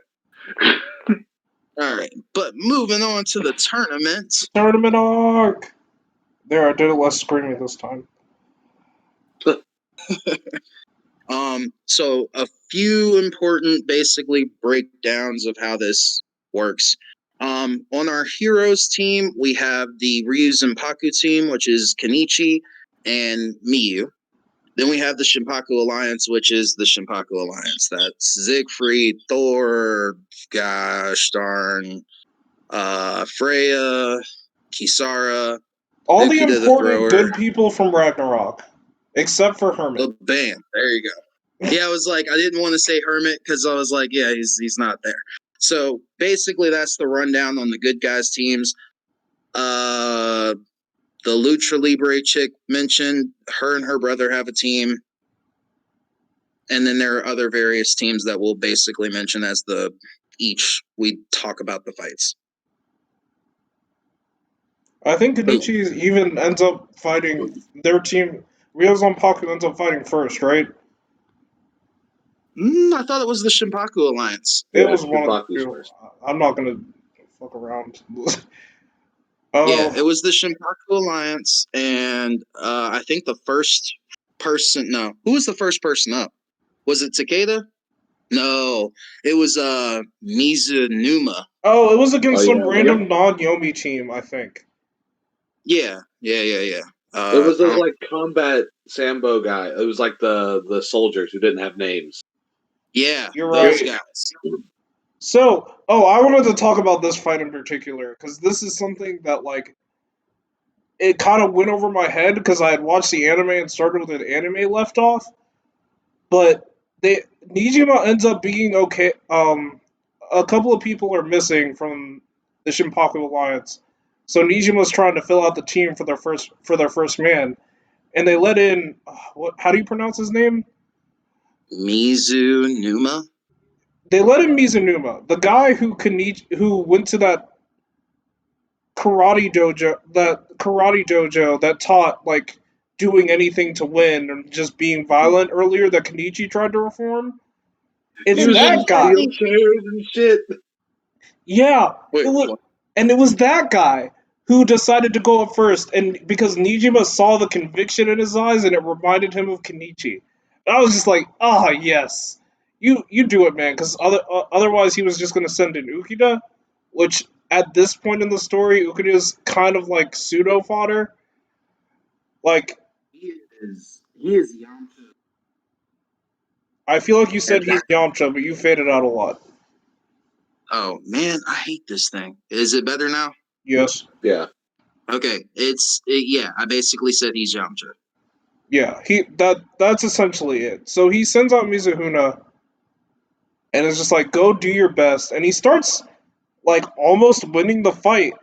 All right, but moving on to the tournament. Tournament arc. There, I did it less screaming this time. So a few important, basically, breakdowns of how this works. On our heroes team, we have the Ryu Zanpaku team, which is Kenichi and Miyu. Then we have the Shinpaku Alliance, which is the Shinpaku Alliance. That's Siegfried, Thor, gosh darn, Freya, Kisara. All the important good people from Ragnarock. Except for Hermit. Oh, bam. There you go. Yeah, I was like, I didn't want to say Hermit because I was like, yeah, he's not there. So basically, that's the rundown on the good guys teams. The Lucha Libre chick mentioned, her and her brother have a team. And then there are other various teams that we'll basically mention as we talk about the fights. I think Kenichi even ends up fighting their team. Ryo Zanpaku ends up fighting first, right? I thought it was the Shinpaku Alliance. It was one of the two. I'm not going to fuck around. Yeah, it was the Shinpaku Alliance, and I think the first person... No, who was the first person up? Was it Takeda? No, it was Mizunuma. Oh, it was against some random non-Yomi team, I think. Yeah. It was those combat Sambo guy. It was like the soldiers who didn't have names. Yeah, You're those right. guys. So, I wanted to talk about this fight in particular because this is something that like it kind of went over my head because I had watched the anime and started with an anime left off, but Nijima ends up being okay. A couple of people are missing from the Shinpaku Alliance, so Nijima's trying to fill out the team for their first man, and they let in what? How do you pronounce his name? Mizunuma? They let in Mizunuma, the guy who went to that karate dojo that taught like doing anything to win and just being violent earlier that Kenichi tried to reform. It's Using that guy. wheelchairs and shit. Yeah, Wait, look, and it was that guy who decided to go up first, and because Nijima saw the conviction in his eyes, and it reminded him of Kenichi. And I was just like, ah, yes, you do it, man, because otherwise he was just going to send in Ukida, which at this point in the story, Ukida is kind of like pseudo fodder. Like, he is Yamcha. I feel like you said And he's that, Yamcha, but you faded out a lot. oh man, I hate this thing. Is it better now? Yes, Yeah. Okay, yeah. I basically said he's Yamcha. yeah, that's essentially it. So he sends out Mizuhuna and it's just like go do your best, and he starts like almost winning the fight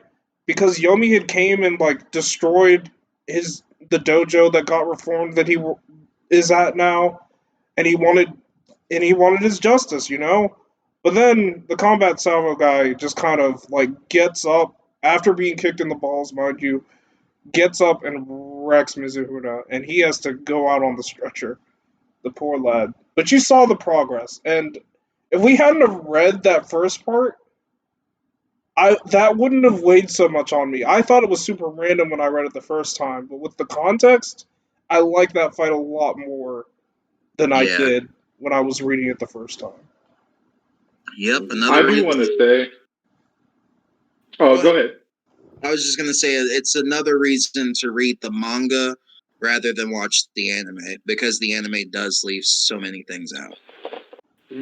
because Yomi had came and like destroyed the dojo that got reformed that is at now, and he wanted his justice, but then the combat salvo guy just kind of like gets up after being kicked in the balls, mind you, gets up and wrecks Mizuhuna, and he has to go out on the stretcher, the poor lad. But you saw the progress, and if we hadn't have read that first part, that wouldn't have weighed so much on me. I thought it was super random when I read it the first time, but with the context, I like that fight a lot more than I Yeah. did when I was reading it the first time. Yep. I Another. I do want to say. Oh, go ahead. I was just gonna say it's another reason to read the manga rather than watch the anime because the anime does leave so many things out.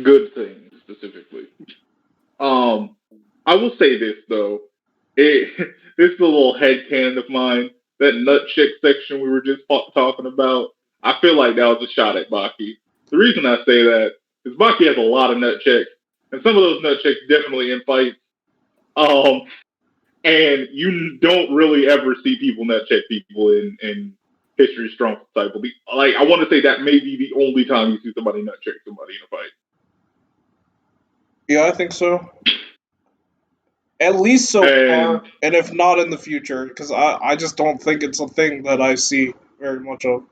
Good things specifically. I will say this though. This is a little headcanon of mine. That nut chick section we were just talking about. I feel like that was a shot at Baki. The reason I say that is Baki has a lot of nut chicks, and some of those nut chicks definitely in fights. And you don't really ever see people nut check people in History Strong Disciple. Like I want to say that may be the only time you see somebody nut check somebody in a fight. Yeah, I think so. At least so far, and if not in the future, because I just don't think it's a thing that I see very much of.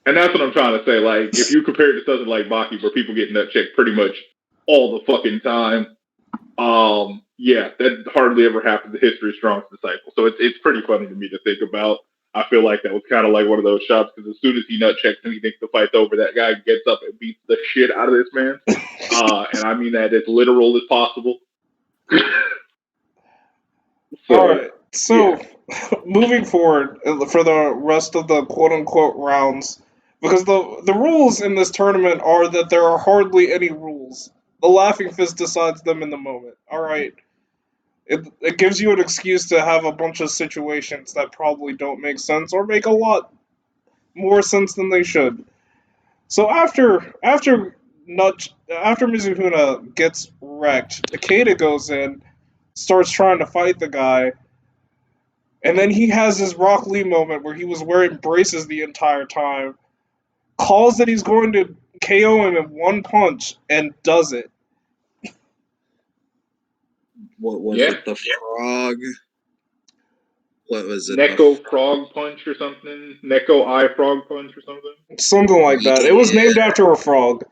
And that's what I'm trying to say. Like, if you compare it to something like Baki, where people get nut checked pretty much all the fucking time, yeah, that hardly ever happens to History's Strongest Disciple. So it's pretty funny to me to think about. I feel like that was kind of like one of those shots because as soon as he nut checks and he thinks the fight's over, that guy gets up and beats the shit out of this man. And I mean that as literal as possible. All right. So, moving forward for the rest of the quote unquote rounds, because the rules in this tournament are that there are hardly any rules. The Laughing Fist decides them in the moment. All right. It gives you an excuse to have a bunch of situations that probably don't make sense or make a lot more sense than they should. So after Mizuhuna gets wrecked, Takeda goes in, starts trying to fight the guy, and then he has his Rock Lee moment where he was wearing braces the entire time, calls that he's going to KO him in one punch, and does it. What was it? The frog? What was it? Neko Frog Punch or something? Neko Eye Frog Punch or something? Something like that. It was named after a frog.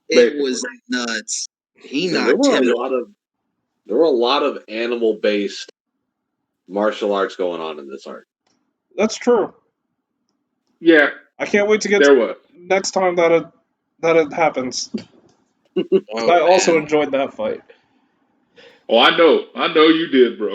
It was nuts. He knocked there were him. there were a lot of animal based martial arts going on in this arc. That's true. Yeah. I can't wait to get next time that it happens. I also enjoyed that fight. Oh, I know you did, bro.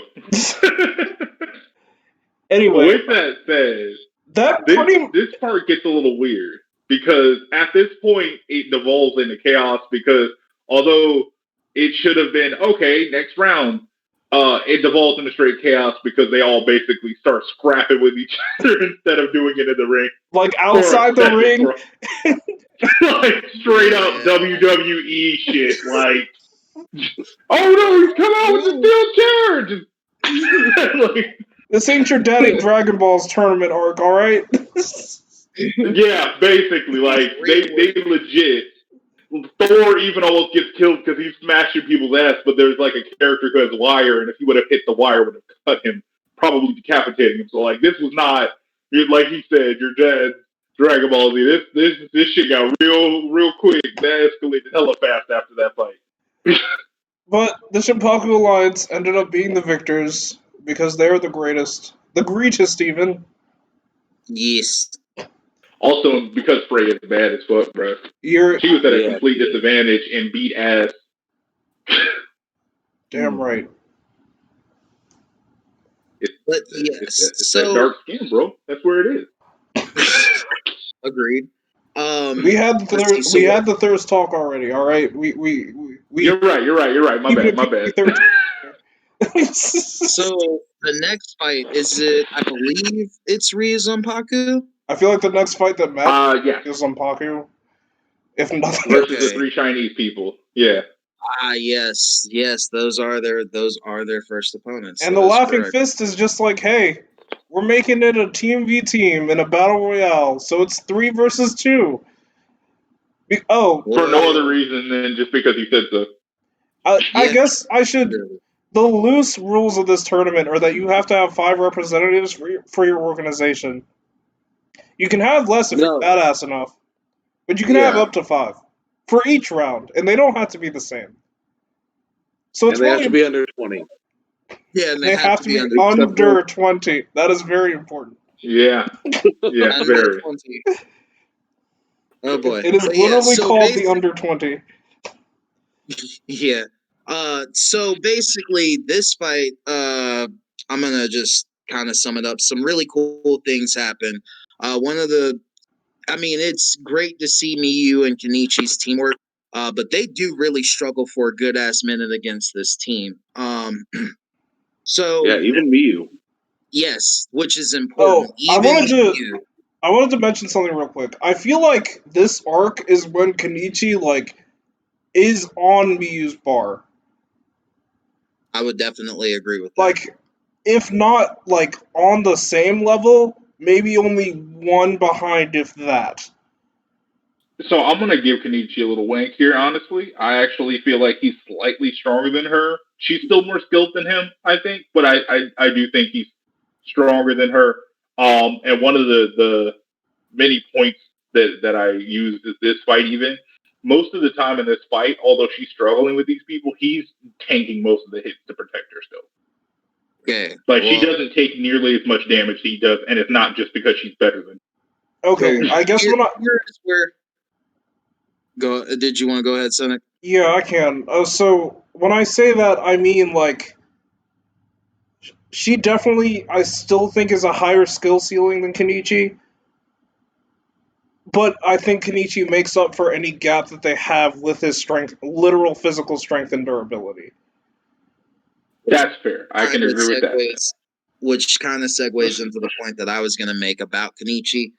Anyway, with that said, That pretty. This part gets a little weird because at this point it devolves into chaos because although it should have been okay next round, it devolves into straight chaos because they all basically start scrapping with each other instead of doing it in the ring. Like outside the ring, like straight up WWE shit. Like, oh no, he's come out with the steel chair. Like, this ain't your daddy Dragon Ball's tournament arc, all right? Yeah, basically, like they legit. Thor even almost gets killed because he's smashing people's ass, but there's like a character who has wire, and if he would have hit the wire, would have cut him, probably decapitating him. So like this was not, like he said, your dad Dragon Ball Z. This shit got real quick. That escalated hella fast after that fight. But the Shinpaku Alliance ended up being the victors because they're the greatest, the greatest even. Yes. Also, because Frey is bad as fuck, bro. She was at a complete disadvantage and beat ass. Damn right. It's that dark skin, bro. That's where it is. Agreed. We had the thirst talk already. All right, we. You're right. My bad. So the next fight is it? I believe it's Ryu Zanpaku. I feel like the next fight that matters is Zanpaku. If nothing versus the 3 Chinese people. Yeah. Yes. Those are their first opponents. And the Laughing Fist is just like, hey, we're making it a team v team in a battle royale, so it's 3 versus 2. For no other reason than just because he said so. I guess I should. The loose rules of this tournament are that you have to have 5 representatives for your organization. You can have less if you're badass enough, but you can have up to 5 for each round, and they don't have to be the same. So it's they have to be under 20. Yeah, and they have to be under 20. That is very important. Yeah, very. 20. Oh boy, it is literally called the under 20. Yeah. So basically, this fight, I'm gonna just kind of sum it up. Some really cool things happen. It's great to see Miyu and Kenichi's teamwork, but they do really struggle for a good ass minute against this team. So yeah, even Miyu. Yes, which is important. I wanted to mention something real quick. I feel like this arc is when Kenichi is on Miyu's bar. I would definitely agree with that. Like, if not on the same level, maybe only one behind, if that. So I'm gonna give Kenichi a little wank here. Honestly, I actually feel like he's slightly stronger than her. She's still more skilled than him, I think, but I do think he's stronger than her. And one of the many points that I use is this fight. Even most of the time in this fight, although she's struggling with these people, he's tanking most of the hits to protect her still. Okay. She doesn't take nearly as much damage as he does, and it's not just because she's better than him. Okay, I guess did you want to go ahead, Sonic? Yeah, I can. So when I say that, I mean she definitely, I still think, is a higher skill ceiling than Kenichi. But I think Kenichi makes up for any gap that they have with his strength, literal physical strength and durability. That's fair. I can agree with that. Which kind of segues into the point that I was going to make about Kenichi.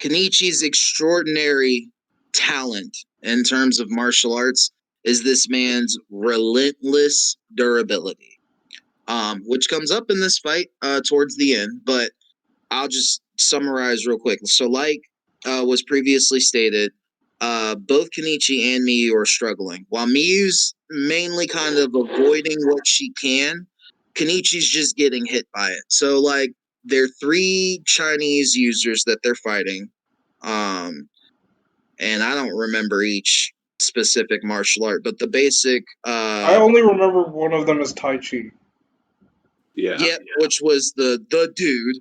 Kenichi's extraordinary talent in terms of martial arts is this man's relentless durability, which comes up in this fight towards the end, but I'll just summarize real quick. So was previously stated, both Kenichi and Miyu are struggling. While Miyu's mainly kind of avoiding what she can, Kenichi's just getting hit by it. So they're 3 Chinese users that they're fighting. And I don't remember each specific martial art, but the basic I only remember one of them as Tai Chi. Yeah, which was the dude.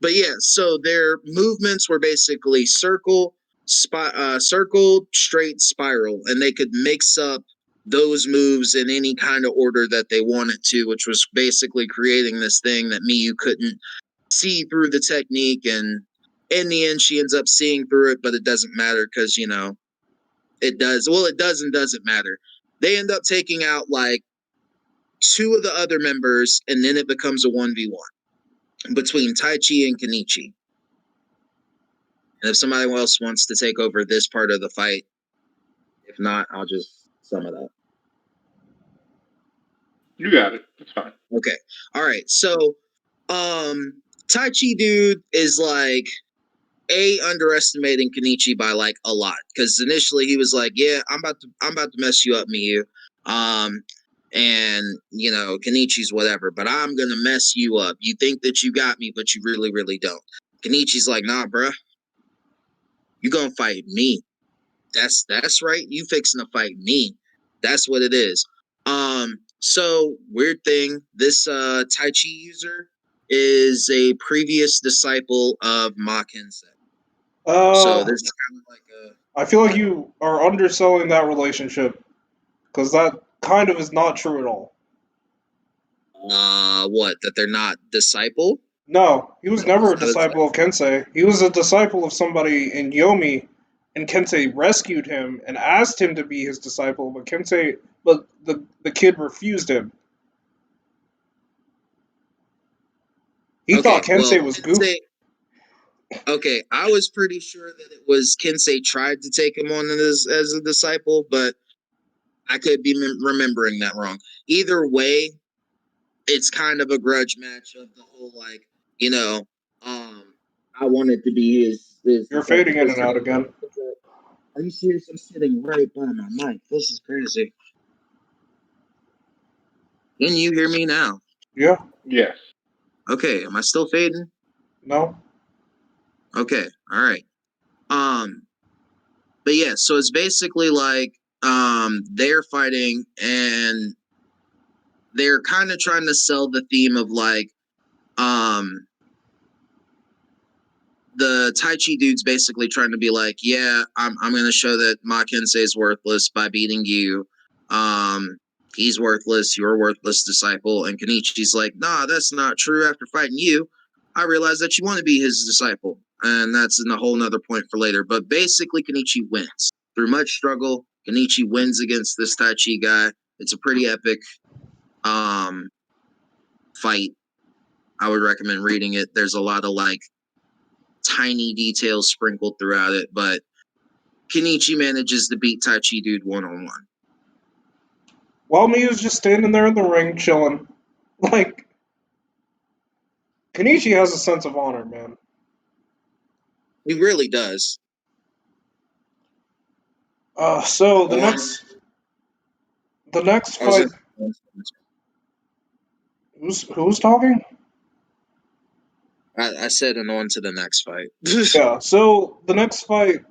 But yeah, so their movements were basically circle, straight, spiral, and they could mix up those moves in any kind of order that they wanted to, which was basically creating this thing that Miyu couldn't see through the technique, and in the end, she ends up seeing through it, but it doesn't matter because, you know, it does. Well, it does and doesn't matter. They end up taking out like 2 of the other members, and then it becomes a 1v1 between Taichi and Kenichi. And if somebody else wants to take over this part of the fight, if not, I'll just sum it up. You got it. It's fine. Okay. All right. So, Taichi dude is like underestimating Kenichi by like a lot, because initially he was like, "Yeah, I'm about to mess you up, Miyu," and you know, Kenichi's whatever, but I'm gonna mess you up. You think that you got me, but you really, really don't. Kenichi's like, "Nah, bruh, you gonna fight me? That's right. You fixing to fight me. That's what it is." So weird thing. This Taichi user is a previous disciple of Ma Kensei. So this is kind of like a. I feel like you are underselling that relationship, because that kind of is not true at all. What? That they're not disciple? No, he was never a So it's like, disciple of Kensei. He was a disciple of somebody in Yomi, and Kensei rescued him and asked him to be his disciple, but the kid refused him. He thought Kensei was goofy. Okay, I was pretty sure that it was Kensei tried to take him on as a disciple, but I could be remembering that wrong. Either way, it's kind of a grudge match of the whole, like, you know, I wanted to be his You're fading in and out again. Are you serious? I'm sitting right by my mic. This is crazy. Can you hear me now? Yeah. Yes. Okay, am I still fading? No. Okay, all right. But yeah, so it's basically like they're fighting, and they're kind of trying to sell the theme of like the Taichi dude's basically trying to be like, yeah, I'm gonna show that Ma Kensei is worthless by beating you. He's worthless, you're a worthless disciple. And Kenichi's like, nah, that's not true. After fighting you, I realized that you want to be his disciple. And that's in a whole nother point for later. But basically Kenichi wins. Through much struggle, Kenichi wins against this Taichi guy. It's a pretty epic fight. I would recommend reading it. There's a lot of like tiny details sprinkled throughout it, but Kenichi manages to beat Taichi dude 1-on-1. While Miyu's just standing there in the ring chilling. Like, Kenichi has a sense of honor, man. He really does. So the next fight. Who's talking? I said, and on to the next fight. Yeah. So the next fight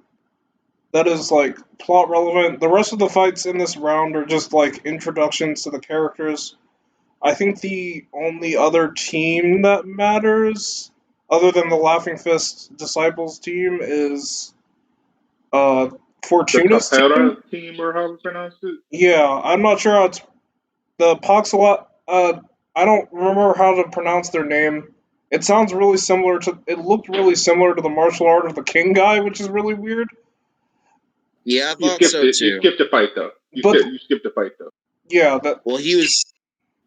that is like plot relevant. The rest of the fights in this round are just like introductions to the characters. I think the only other team that matters, other than the Laughing Fist Disciples team, is The Fortuna's team. Capera team, or how we pronounce it? Yeah, I'm not sure how it's the Poxalot. I don't remember how to pronounce their name. It sounds really similar to. It looked really similar to the martial art of the King guy, which is really weird. Yeah, I You thought skipped so it. too. You skipped the fight though. You skipped the fight though. Yeah, that. Well, he was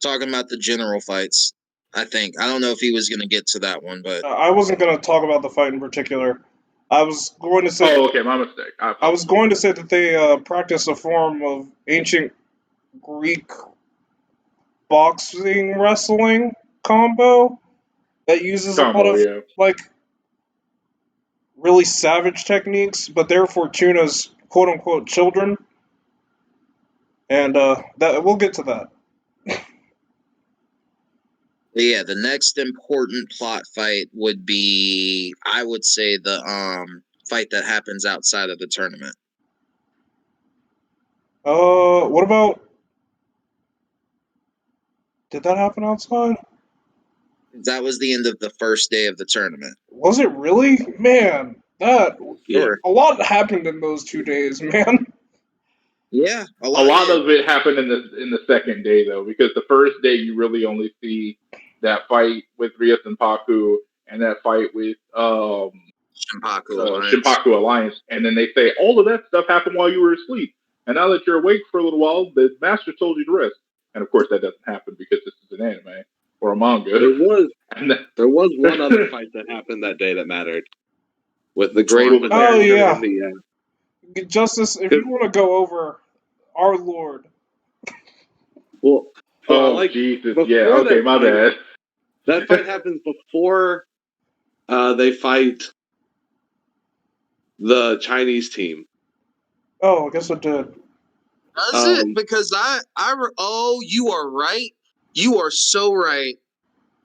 talking about the general fights. I think I don't know if he was going to get to that one, but I wasn't going to talk about the fight in particular. I was going to say. Oh, okay, my mistake. I was going to say that they practice a form of ancient Greek boxing wrestling combo that uses a lot of like really savage techniques, but they're Fortuna's quote unquote children. And that we'll get to that. yeah, the next important plot fight would be, I would say, the fight that happens outside of the tournament. What about? Did that happen outside? That was the end of the first day of the tournament. Was it really? Man, that Sure. a lot happened in those 2 days, man. Yeah, a lot of it happened in the second day though, because the first day you really only see that fight with Ryo Senpaku and that fight with Shinpaku Shinpaku Alliance, and then they say all of that stuff happened while you were asleep, and now that you're awake for a little while, the master told you to rest. And of course, that doesn't happen because this is an anime or a manga. There was one other fight that happened that day that mattered with the great Oh, yeah. in the end. Justice, if you want to go over our Lord. Well, Jesus, before yeah, okay, my bad. That fight happens before they fight the Chinese team. Oh, I guess it did. Does it? Because you are right. You are so right.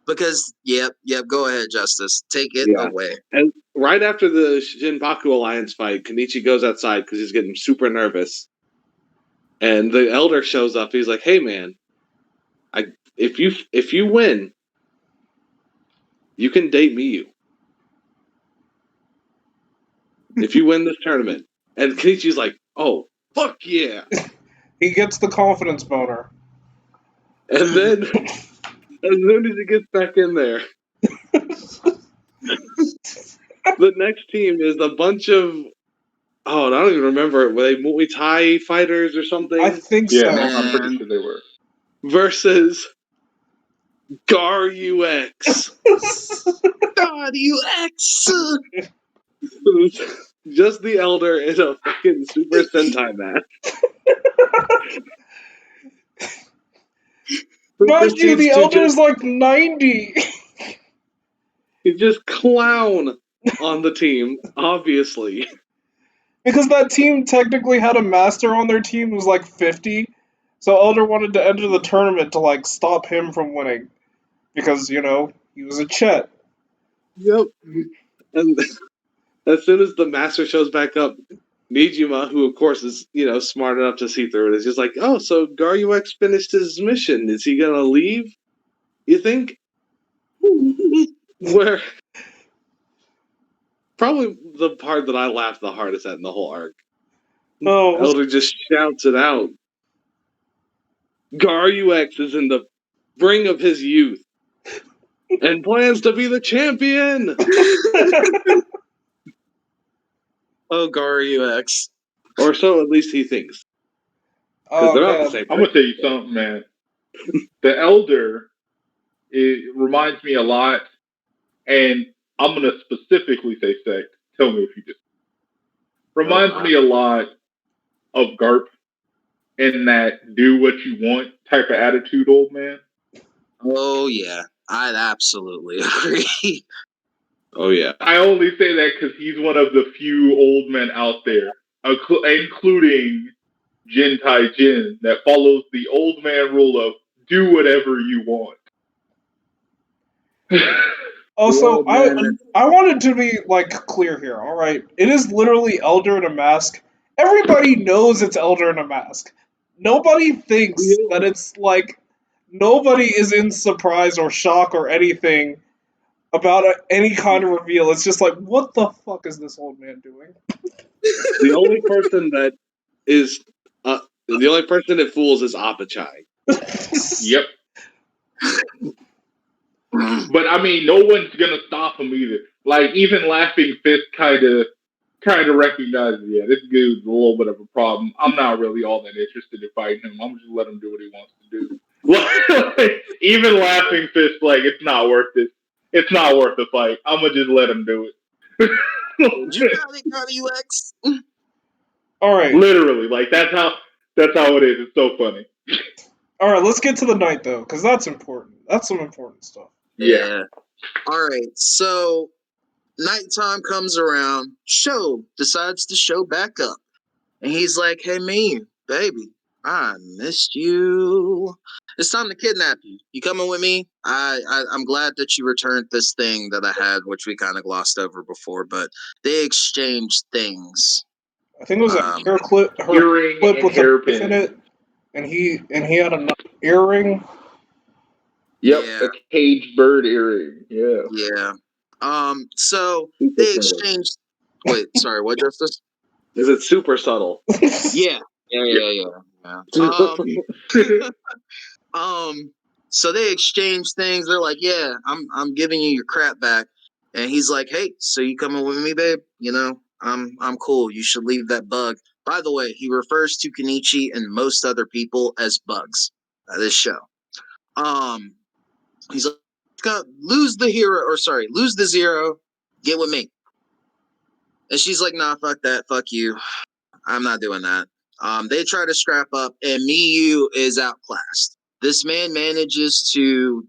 Because, yep, go ahead, Justice. Take it away. And right after the Shinpaku Alliance fight, Kenichi goes outside because he's getting super nervous. And the elder shows up. He's like, "Hey, man, if you win, you can date Miyu. If you win this tournament." And Kenichi's like, "Oh, fuck yeah." He gets the confidence boner. And then, as soon as he gets back in there, the next team is a bunch of, I don't even remember, were they Muay Thai fighters or something? I think so. so. I'm pretty sure they were. Versus Gar UX. Gar UX! Just the elder in a fucking Super Sentai match. Mind you, the elder's like 90. You just clown on the team, obviously. Because that team technically had a master on their team who was like 50. So Elder wanted to enter the tournament to like stop him from winning. Because, he was a Chet. Yep. And as soon as the master shows back up, Nijima, who of course is, smart enough to see through it, is just like, "Oh, so Gar UX finished his mission. Is he gonna leave? You think?" Where probably the part that I laughed the hardest at in the whole arc. Oh, Elder just shouts it out. Gar UX is in the bring of his youth and plans to be the champion. Oh, Gar UX. Or so at least he thinks. Oh, they're man. not the same I'm going to tell you something, man. The Elder, it reminds me a lot, and I'm going to specifically say sect. Tell me if you just. Reminds me a lot of Garp in that do what you want type of attitude, old man. Oh, yeah. I'd absolutely agree. Oh, yeah. I only say that because he's one of the few old men out there, including Djinn, that follows the old man rule of do whatever you want. Also, I wanted to be like clear here. All right, it is literally Elder in a mask. Everybody knows it's Elder in a mask. Nobody thinks that it's like nobody is in surprise or shock or anything about any kind of reveal. It's just like, what the fuck is this old man doing? The only person that is the only person that fools is Apachai. Yep. But I mean, no one's gonna stop him either. Like even Laughing Fist kind of recognizes, yeah, this dude's a little bit of a problem. I'm not really all that interested in fighting him. I'm just let him do what he wants to do. Like, even Laughing Fist, like it's not worth it. It's not worth the fight. I'm gonna just let him do it. You got it, Gar UX. All right. Literally, like that's how it is. It's so funny. All right, let's get to the night though, because that's important. That's some important stuff. Yeah. All right. So nighttime comes around. Sho decides to show back up, and he's like, "Hey, me, baby, I missed you. It's time to kidnap you. You coming with me? I'm glad that you returned this thing that I had, which we kind of glossed over before, but they exchanged things. I think it was a hair clip, earring clip with a hairpin in it, and he had an earring. Yep, a caged bird earring. Yeah. Yeah. So they exchanged. Wait, sorry. What, Justice? Is it super subtle? Yeah. So they exchange things. They're like, "Yeah, I'm giving you your crap back." And he's like, "Hey, so you coming with me, babe? You know, I'm cool. You should leave that bug." By the way, he refers to Kenichi and most other people as bugs. This show. He's like, lose the zero, get with me. And she's like, "Nah, fuck that, fuck you. I'm not doing that." They try to scrap up, and Miyu is outclassed. This man manages to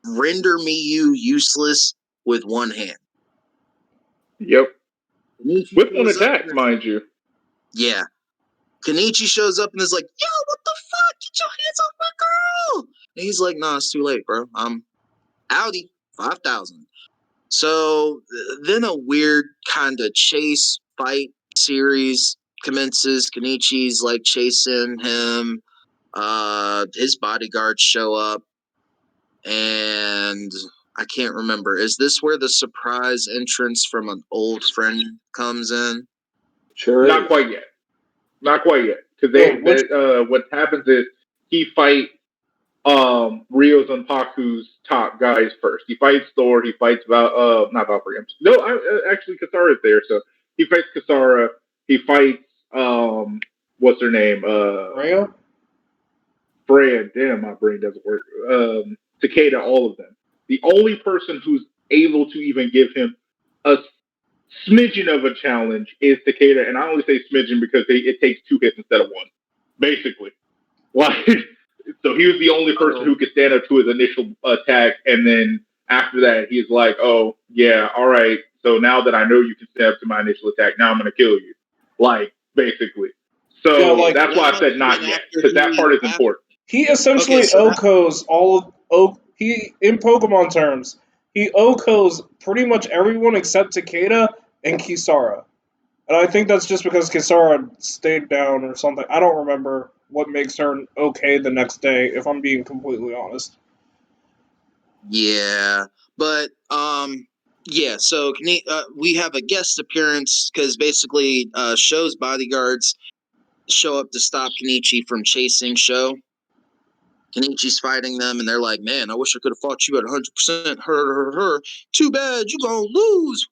render Miyu useless with one hand. Yep. Kenichi With one shows up attack, mind you. Yeah. Kenichi shows up and is like, "Yo, what the fuck? Get your hands off my girl!" And he's like, "Nah, it's too late, bro. I'm outie, 5,000. So then a weird kind of chase fight series commences. Kenichi's like chasing him. His bodyguards show up, and I can't remember. Is this where the surprise entrance from an old friend comes in? Sure. Not quite yet. Because what happens is he fights Ryo's and Paku's top guys first. He fights Thor. He fights not Valkyrie. No, actually Kasara's there. So he fights Kasara. He fights what's her name? Freya. Damn, my brain doesn't work. Seckatai. All of them. The only person who's able to even give him a smidgen of a challenge is Seckatai, and I only say smidgen because it takes 2 hits instead of 1, basically. Like, so he was the only person who could stand up to his initial attack, and then after that, he's like, "Oh yeah, all right. So now that I know you can stand up to my initial attack, now I'm gonna kill you." Like, basically. So yeah, like, that's why I said not yet, because that part is important. He essentially OHKOs all of he in Pokemon terms. He OHKOs pretty much everyone except Takeda and Kisara. And I think that's just because Kisara stayed down or something. I don't remember what makes her okay the next day, if I'm being completely honest. Yeah, but yeah. So we have a guest appearance because basically Sho's bodyguards show up to stop Kenichi from chasing Sho. Kenichi's fighting them, and they're like, "Man, I wish I could have fought you at 100%. Her. Too bad, you gonna lose."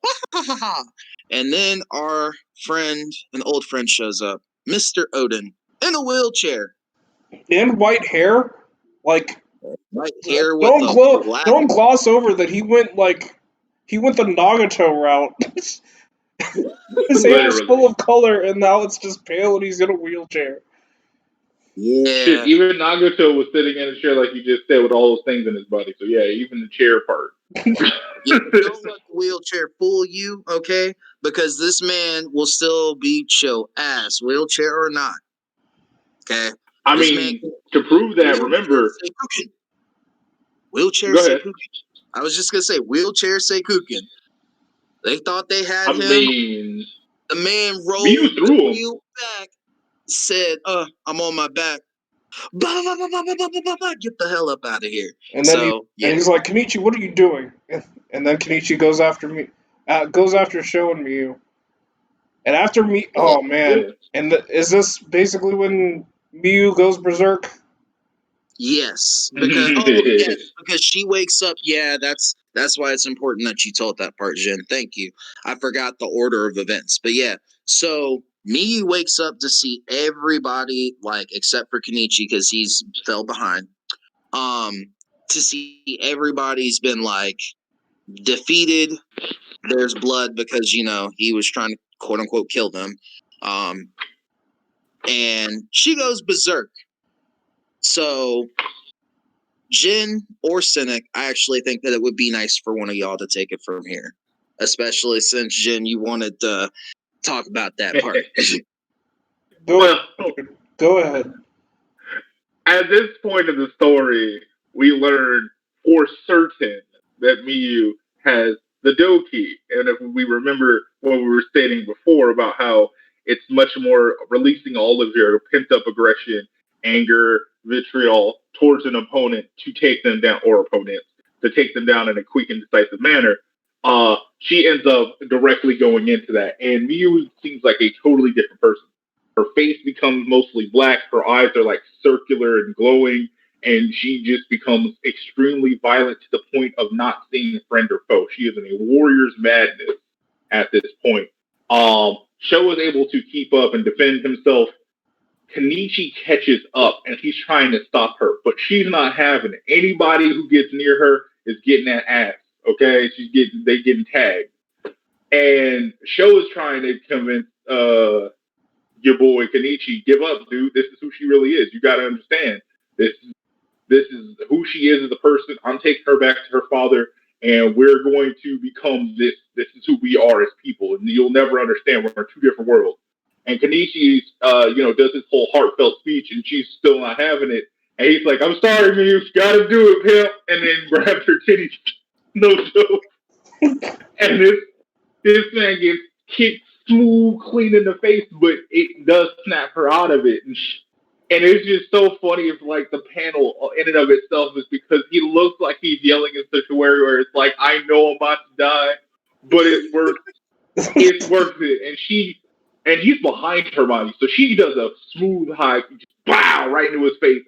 And then our friend, an old friend, shows up, Mr. Odin, in a wheelchair. In white hair? Like, white hair with don't gloss over that he went the Nagato route. His hair is full of color, and now it's just pale, and he's in a wheelchair. Yeah. Shit, even Nagato was sitting in a chair like you just said with all those things in his body. So yeah, even the chair part. Don't let the wheelchair fool you, okay? Because this man will still beat your ass, wheelchair or not. Okay? I mean, to prove that, remember... Wheelchair Seikuken. I was just going to say, wheelchair Seikuken. They thought they had him. Mean, the man rolled the wheel back, said, I'm on my back. Get the hell up out of here. And then and he's like, "Kenichi, what are you doing?" And then Kenichi goes after me, goes after Sho and Miyu. And after me, oh man! And is this basically when Miyu goes berserk? Yes, because because she wakes up. Yeah, that's why it's important that you told that part, Djinn. Thank you. I forgot the order of events, but yeah. So Miyu wakes up to see everybody, like except for Kenichi because he's fell behind. To see everybody's been like defeated. There's blood because he was trying to quote unquote kill them. And she goes berserk. So Djinn or Cynic, I actually think that it would be nice for one of y'all to take it from here. Especially since, Djinn, you wanted to talk about that part. Go ahead. At this point of the story, we learn for certain that Miyu has the Doki. And if we remember what we were stating before about how it's much more releasing all of your pent-up aggression, anger, vitriol towards an opponent to take them down, or opponents, to take them down in a quick and decisive manner, she ends up directly going into that. And Miyu seems like a totally different person. Her face becomes mostly black. Her eyes are like circular and glowing. and she just becomes extremely violent to the point of not seeing friend or foe. She is in a warrior's madness at this point. Sho is able to keep up and defend himself. Kenichi catches up and he's trying to stop her, but she's not having it. Anybody who gets near her is getting that ass. Okay, they getting tagged, and Sho is trying to convince your boy Kenichi, give up, dude. This is who she really is. You got to understand this. This is who she is as a person. I'm taking her back to her father, and we're going to become this. This is who we are as people, and you'll never understand. We're in two different worlds. And Kenichi, does his whole heartfelt speech, and she's still not having it. And he's like, "I'm sorry, man. You got to do it, pimp." And then grabs her titties, no joke. And this man gets kicked smooth, clean in the face, but it does snap her out of it. And it's just so funny if, like, the panel in and of itself is because he looks like he's yelling in such a way where it's like, I know I'm about to die, but it's worth it. And he's behind her body, so she does a smooth high, just bow right into his face.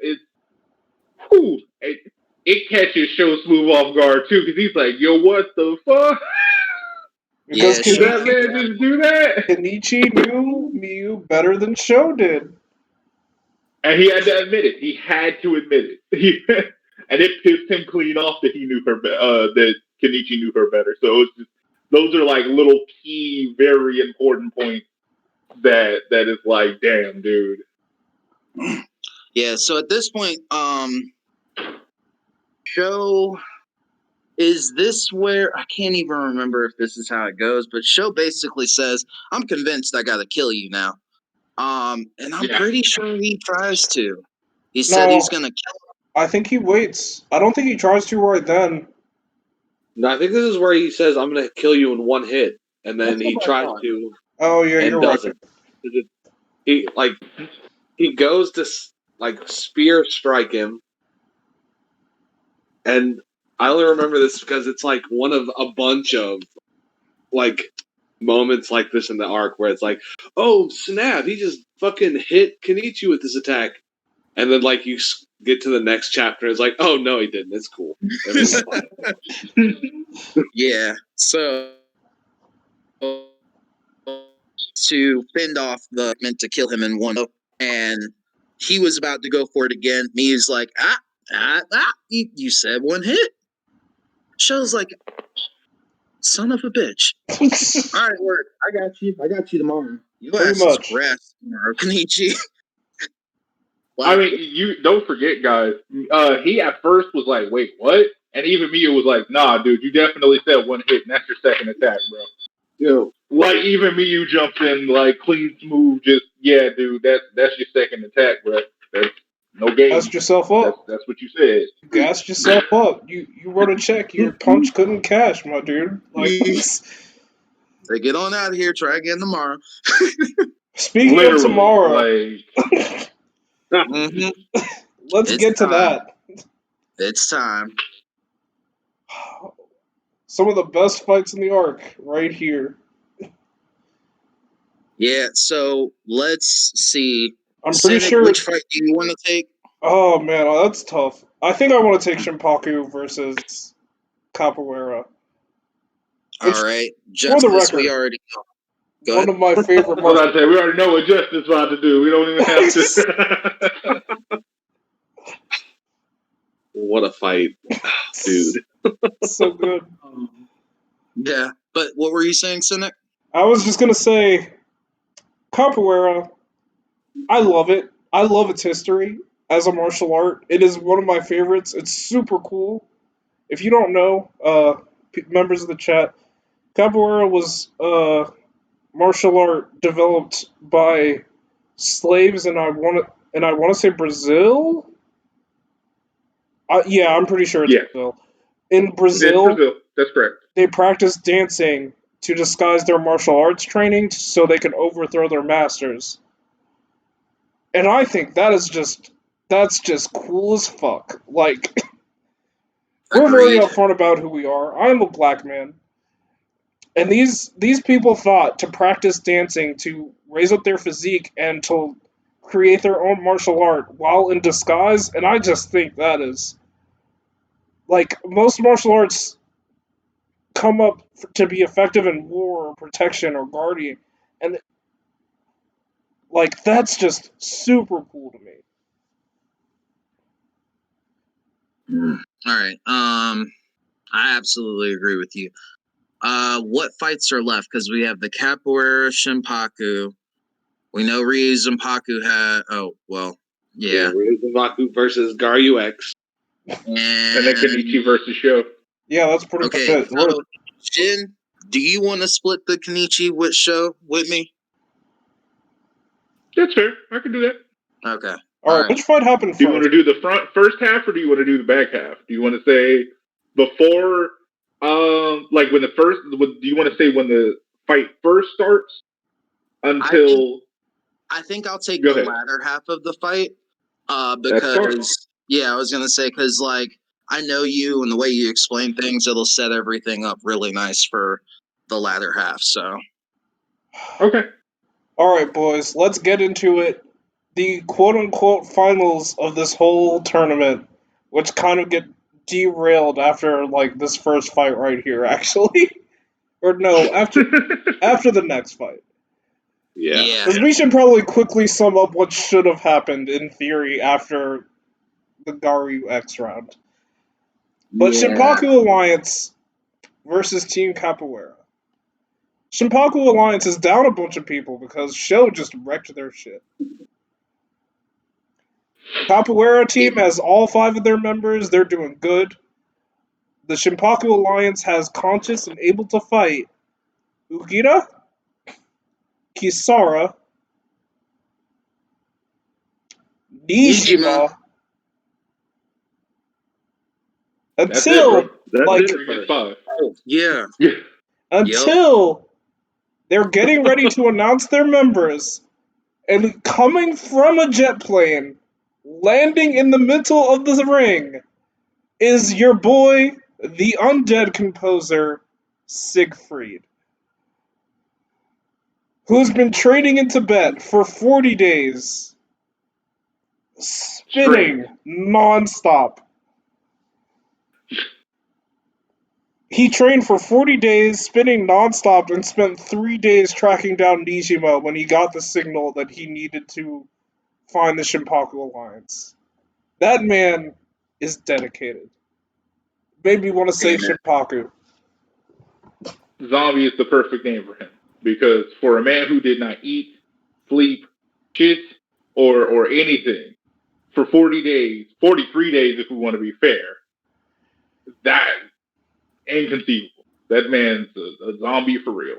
It catches Sho smooth off guard too, because he's like, yo, what the fuck? Because Yeah, sure. That man just do that? Kenichi knew Miyu better than Sho did. And he had to admit it. He had to admit it. And it pissed him clean off that he knew her, that Kenichi knew her better. So it's just, those are like little key, very important points that is like, damn, dude. Yeah, so at this point, Sho, is this where, I can't even remember if this is how it goes, but Sho basically says, I'm convinced I gotta kill you now. And I'm pretty sure he tries to. He said he's gonna kill him. I think he waits. I don't think he tries to right then. No, I think this is where he says, I'm going to kill you in one hit. And then he tries to. Oh, yeah, and you're doesn't. right. He goes to, like, spear strike him. And I only remember this because it's, like, one of a bunch of, like, moments like this in the arc where it's like, oh, snap, he just fucking hit Kenichi with this attack. And then, like, you get to the next chapter, and it's like, oh, no, he didn't. It's cool. Yeah, so to fend off meant to kill him in one, and he was about to go for it again. Miyu's like, you said one hit. Sho's like, son of a bitch. All right, word. I got you tomorrow. You asked us grass tomorrow, Kenichi. I mean, you don't forget, guys. He at first was like, "Wait, what?" And even Miyu was like, "Nah, dude, you definitely said one hit, and that's your second attack, bro." Yo, like even Miyu jumped in like clean, smooth. Just dude, that's your second attack, bro. That's no game. Gassed yourself up. That's what you said. You gassed yourself up. You wrote a check. Your punch couldn't cash, my dude. Like, so get on out of here. Try again tomorrow. Speaking of tomorrow, let's get to that. It's time. Some of the best fights in the arc, right here. Yeah, so let's see. I'm pretty sure. Which fight do you want to take? Oh man, that's tough. I think I want to take Shinpaku versus Capoeira. All right, Justice, for the record, we already know. Go one ahead. of my favorite. We already know what Justice is about to do. We don't even have to. What a fight, dude. So good. Yeah, but what were you saying, Cynic? I was just going to say, Capoeira, I love it. I love its history as a martial art. It is one of my favorites. It's super cool. If you don't know, members of the chat, Capoeira was martial art developed by slaves, and I want to say Brazil. Yeah, I'm pretty sure it's Brazil. In Brazil, that's correct. They practice dancing to disguise their martial arts training so they can overthrow their masters. And I think that's just cool as fuck. Like, we're very upfront about who we are. I'm a black man. And these people thought to practice dancing to raise up their physique and to create their own martial art while in disguise, and I just think that is like most martial arts come up to be effective in war or protection or guarding, and like that's just super cool to me. All right. I absolutely agree with you. What fights are left? Because we have the Capoeira Shinpaku. We know Ryu Zanpaku had. Oh well, yeah. Ryu Zanpaku versus Garyu X. And then Kenichi versus Sho. Yeah, that's pretty much Okay, it. so Djinn, do you want to split the Kenichi with Sho with me? That's fair. I can do that. Okay. All right, which fight happened Do you first? want to do the first half, or do you want to do the back half? Do you want to say before, like when the first? Do you want to say when the fight first starts until? I think I'll take the latter half of the fight. Because I was gonna say because like I know you and the way you explain things, it'll set everything up really nice for the latter half. So. Okay. All right, boys, let's get into it. The quote-unquote finals of this whole tournament, which kind of get derailed after like this first fight right here, actually, or no, after the next fight. Yeah. Because we should probably quickly sum up what should have happened in theory after the Garyu X round. But Shinpaku Alliance versus Team Capoeira. Shinpaku Alliance is down a bunch of people because Sho just wrecked their shit. Capoeira team has all 5 of their members. They're doing good. The Shinpaku Alliance has conscious and able to fight Ukita, Kisara, Nijima, until until they're getting ready to announce their members, and coming from a jet plane, landing in the middle of the ring, is your boy, the undead composer, Siegfried, who's been training in Tibet for 40 days, spinning non-stop. He trained for 40 days, spinning non-stop, and spent 3 days tracking down Nijima when he got the signal that he needed to find the Shinpaku Alliance. That man is dedicated. Made me want to say Shinpaku. Zombie is the perfect name for him. Because for a man who did not eat, sleep, shit, or anything for 40 days, 43 days if we want to be fair, that inconceivable. That man's a zombie for real.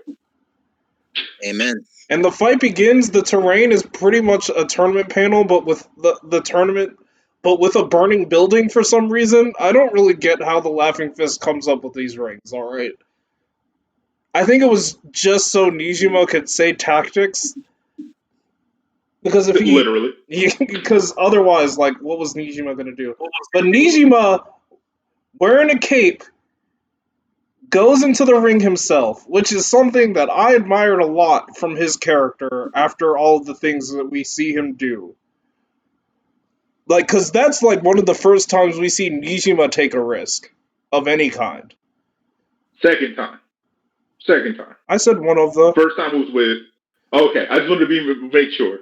Amen. And the fight begins. The terrain is pretty much a tournament panel, but with the tournament, but with a burning building for some reason. I don't really get how the Laughing Fist comes up with these rings, alright? I think it was just so Nijima could say tactics. Because if he... Literally. Because otherwise, like, what was Nijima going to do? But Nijima, wearing a cape, goes into the ring himself, which is something that I admired a lot from his character after all of the things that we see him do. Like, because that's like one of the first times we see Nijima take a risk of any kind. Second time. I said one of the... First time was with... Okay, I just wanted to make sure.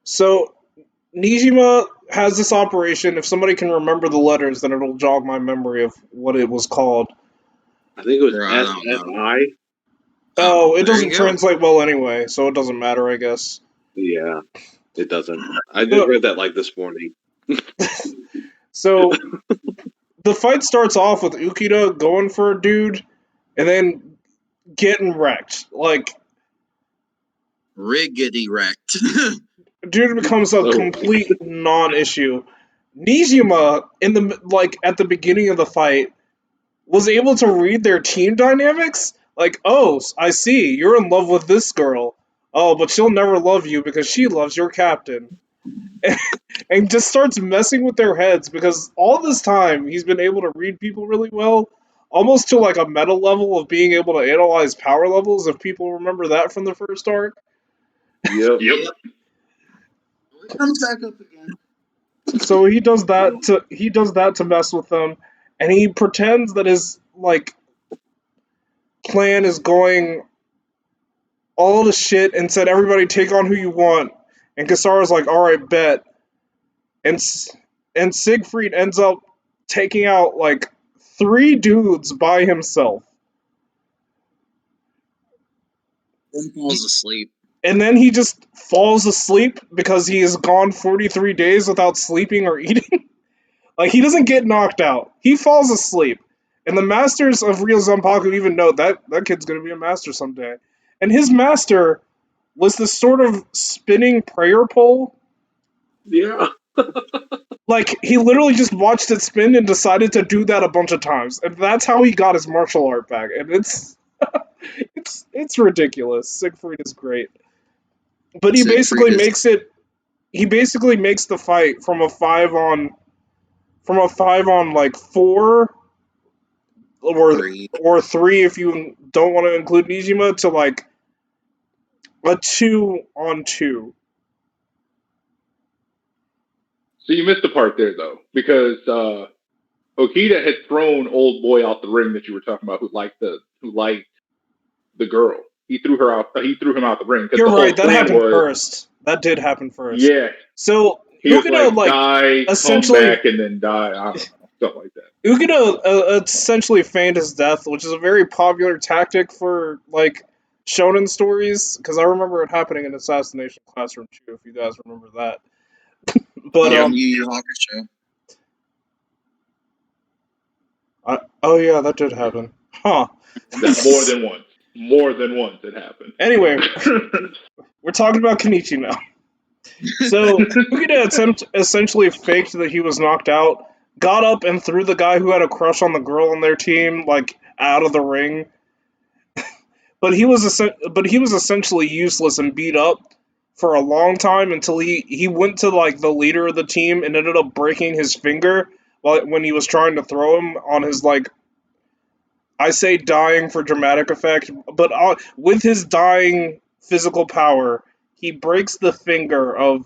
So, Nijima has this operation. If somebody can remember the letters, then it'll jog my memory of what it was called. I think it was SSI. Oh, it doesn't translate well anyway, so it doesn't matter, I guess. Yeah, it doesn't. I just read that like this morning. So, the fight starts off with Ukita going for a dude, and then getting wrecked. Like, riggedy wrecked. Dude becomes a complete non-issue. Nijima, at the beginning of the fight, was able to read their team dynamics. Like, oh, I see, you're in love with this girl. Oh, but she'll never love you because she loves your captain. And just starts messing with their heads because all this time he's been able to read people really well, almost to like a meta level of being able to analyze power levels, if people remember that from the first arc. Yep. Yep. It comes back up again. So he does that to mess with them, and he pretends that his like plan is going all to shit and said everybody take on who you want. And Kisara's like, all right, bet. And and Siegfried ends up taking out like 3 dudes by himself. Then falls asleep. And then he just falls asleep because he has gone 43 days without sleeping or eating. Like, he doesn't get knocked out. He falls asleep. And the masters of Real Zanpaku even know that kid's going to be a master someday. And his master was this sort of spinning prayer pole. Yeah. Like, he literally just watched it spin and decided to do that a bunch of times. And that's how he got his martial art back. And it's it's ridiculous. Siegfried is great. But he basically makes the fight from a 5 on like 4 Three. or 3 if you don't want to include Nijima to like a 2-on-2. So you missed the part there though, because Okita had thrown old boy out the ring that you were talking about, who liked the girl. He threw her out. He threw him out the ring because You're the whole right, that plan happened was, first. That did happen first. yeah, So he was Ukida like die, come essentially back, and then die. I don't know, stuff like that. Ukida essentially feigned his death, which is a very popular tactic for like shonen stories, because I remember it happening in Assassination Classroom too, if you guys remember that. But Yu Yu Hakusho. oh yeah, that did happen. Huh. More than once it happened. Anyway, we're talking about Kenichi now. So Ukida essentially faked that he was knocked out, got up and threw the guy who had a crush on the girl on their team like out of the ring. But he was essentially useless and beat up for a long time until he went to like the leader of the team and ended up breaking his finger when he was trying to throw him on his like, I say dying for dramatic effect, but with his dying physical power, he breaks the finger of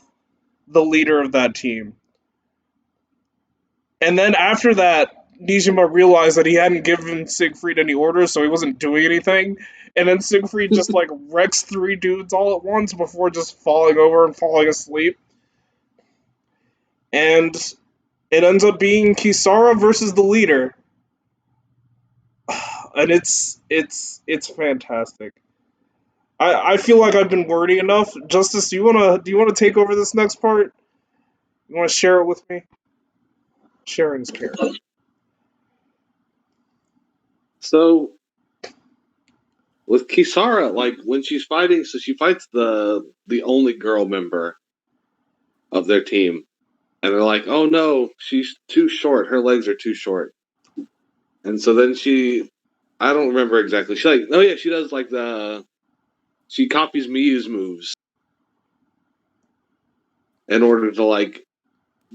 the leader of that team. And then after that, Nijima realized that he hadn't given Siegfried any orders, so he wasn't doing anything. And then Siegfried just like wrecks 3 dudes all at once before just falling over and falling asleep. And it ends up being Kisara versus the leader. And it's fantastic. I feel like I've been wordy enough. Justice, do you wanna take over this next part? You wanna share it with me? Sharing is caring. So with Kisara, like when she's fighting, so she fights the only girl member of their team, and they're like, "Oh no, she's too short. Her legs are too short." And so then I don't remember exactly. She like, oh yeah, she does like she copies Miyu's moves in order to like